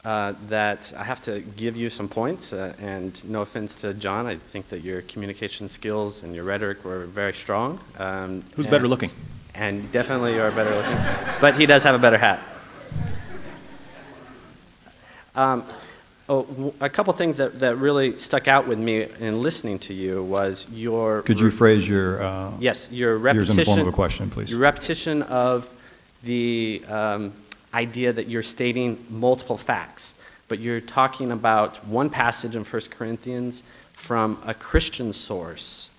that I have to give you some points, and no offense to John, I think that your communication skills and your rhetoric were very strong. Who's better looking? And definitely you're better looking, but he does have a better hat. A couple things that really stuck out with me in listening to you was your... Could you phrase your... Yes, your repetition... yours in the form of a question, please. Your repetition of the idea that you're stating multiple facts, but you're talking about one passage in 1 Corinthians from a Christian source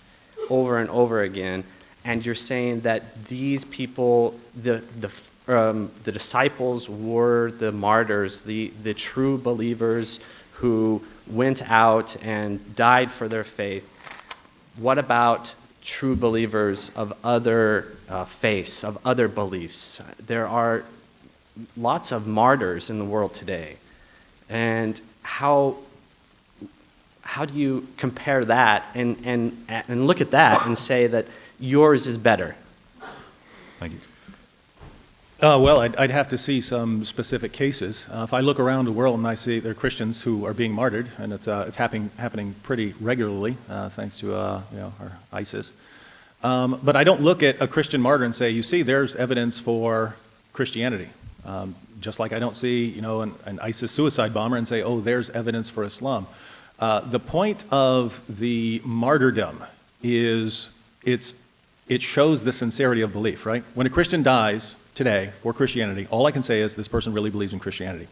over and over again, and you're saying that these people, the disciples were the martyrs, the true believers who went out and died for their faith. What about true believers of other faiths, of other beliefs? There are lots of martyrs in the world today. And how do you compare that and look at that and say that yours is better? Thank you. Well, I'd have to see some specific cases. If I look around the world and I see there are Christians who are being martyred, and it's happening pretty regularly, thanks to our ISIS. But I don't look at a Christian martyr and say, you see, there's evidence for Christianity. Just like I don't see, an ISIS suicide bomber and say, oh, there's evidence for Islam. The point of the martyrdom is it shows the sincerity of belief, right? When a Christian dies today for Christianity, all I can say is this person really believes in Christianity.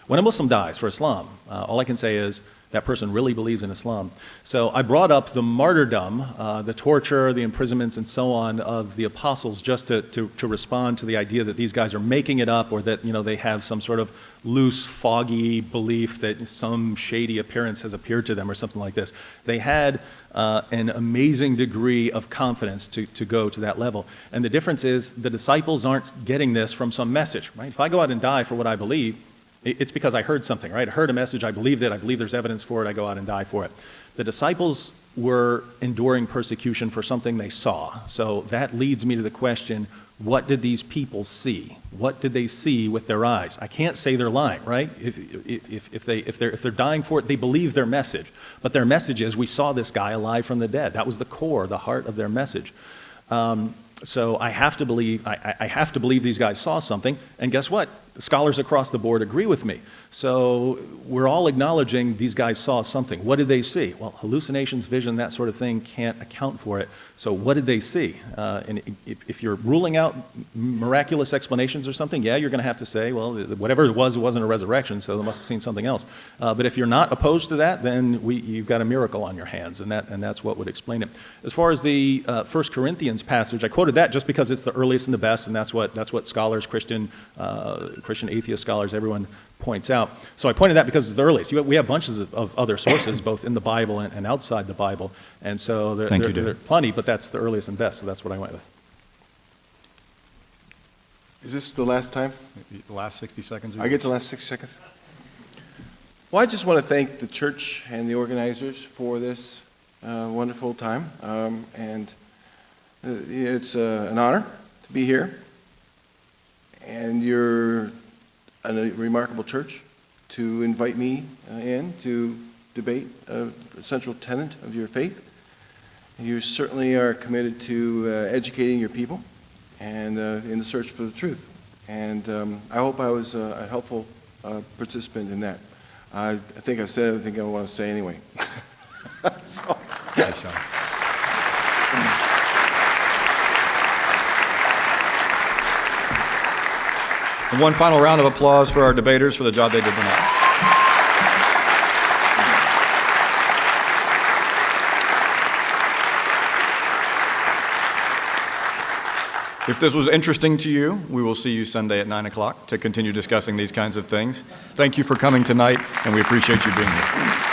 When a Muslim dies for Islam, all I can say is that person really believes in Islam. So I brought up the martyrdom, the torture, the imprisonments, and so on of the apostles just to respond to the idea that these guys are making it up, or that they have some sort of loose, foggy belief that some shady appearance has appeared to them or something like this. They had an amazing degree of confidence to go to that level. And the difference is the disciples aren't getting this from some message, right? If I go out and die for what I believe, it's because I heard something, right? I heard a message, I believed it, I believe there's evidence for it, I go out and die for it. The disciples were enduring persecution for something they saw. So that leads me to the question, what did these people see? What did they see with their eyes? I can't say they're lying, right? If they're dying for it, they believe their message. But their message is, we saw this guy alive from the dead. That was the core, the heart of their message. So I have to believe these guys saw something, and guess what? scholars across the board agree with me. So we're all acknowledging these guys saw something. What did they see? Well, hallucinations, vision, that sort of thing can't account for it. So what did they see? And if you're ruling out miraculous explanations or something, yeah, you're going to have to say, well, whatever it wasn't a resurrection, so they must have seen something else. But if you're not opposed to that, then you've got a miracle on your hands, and that's what would explain it. As far as the 1 Corinthians passage, I quoted that just because it's the earliest and the best, and that's what scholars, Christian atheist scholars, everyone points out. So I pointed that because it's the earliest. We have bunches of other sources, both in the Bible and outside the Bible, and so there are plenty, but that's the earliest and best, so that's what I went with. Is this the last time? The last 60 seconds. I get the last 6 seconds? Well, I just want to thank the church and the organizers for this wonderful time. And it's an honor to be here. And you're a remarkable church to invite me in to debate a central tenet of your faith. You certainly are committed to educating your people and in the search for the truth. And I hope I was a helpful participant in that. I think I've said everything I want to say anyway. So. Thanks, Sean. And one final round of applause for our debaters for the job they did tonight. If this was interesting to you, we will see you Sunday at 9 o'clock to continue discussing these kinds of things. Thank you for coming tonight, and we appreciate you being here.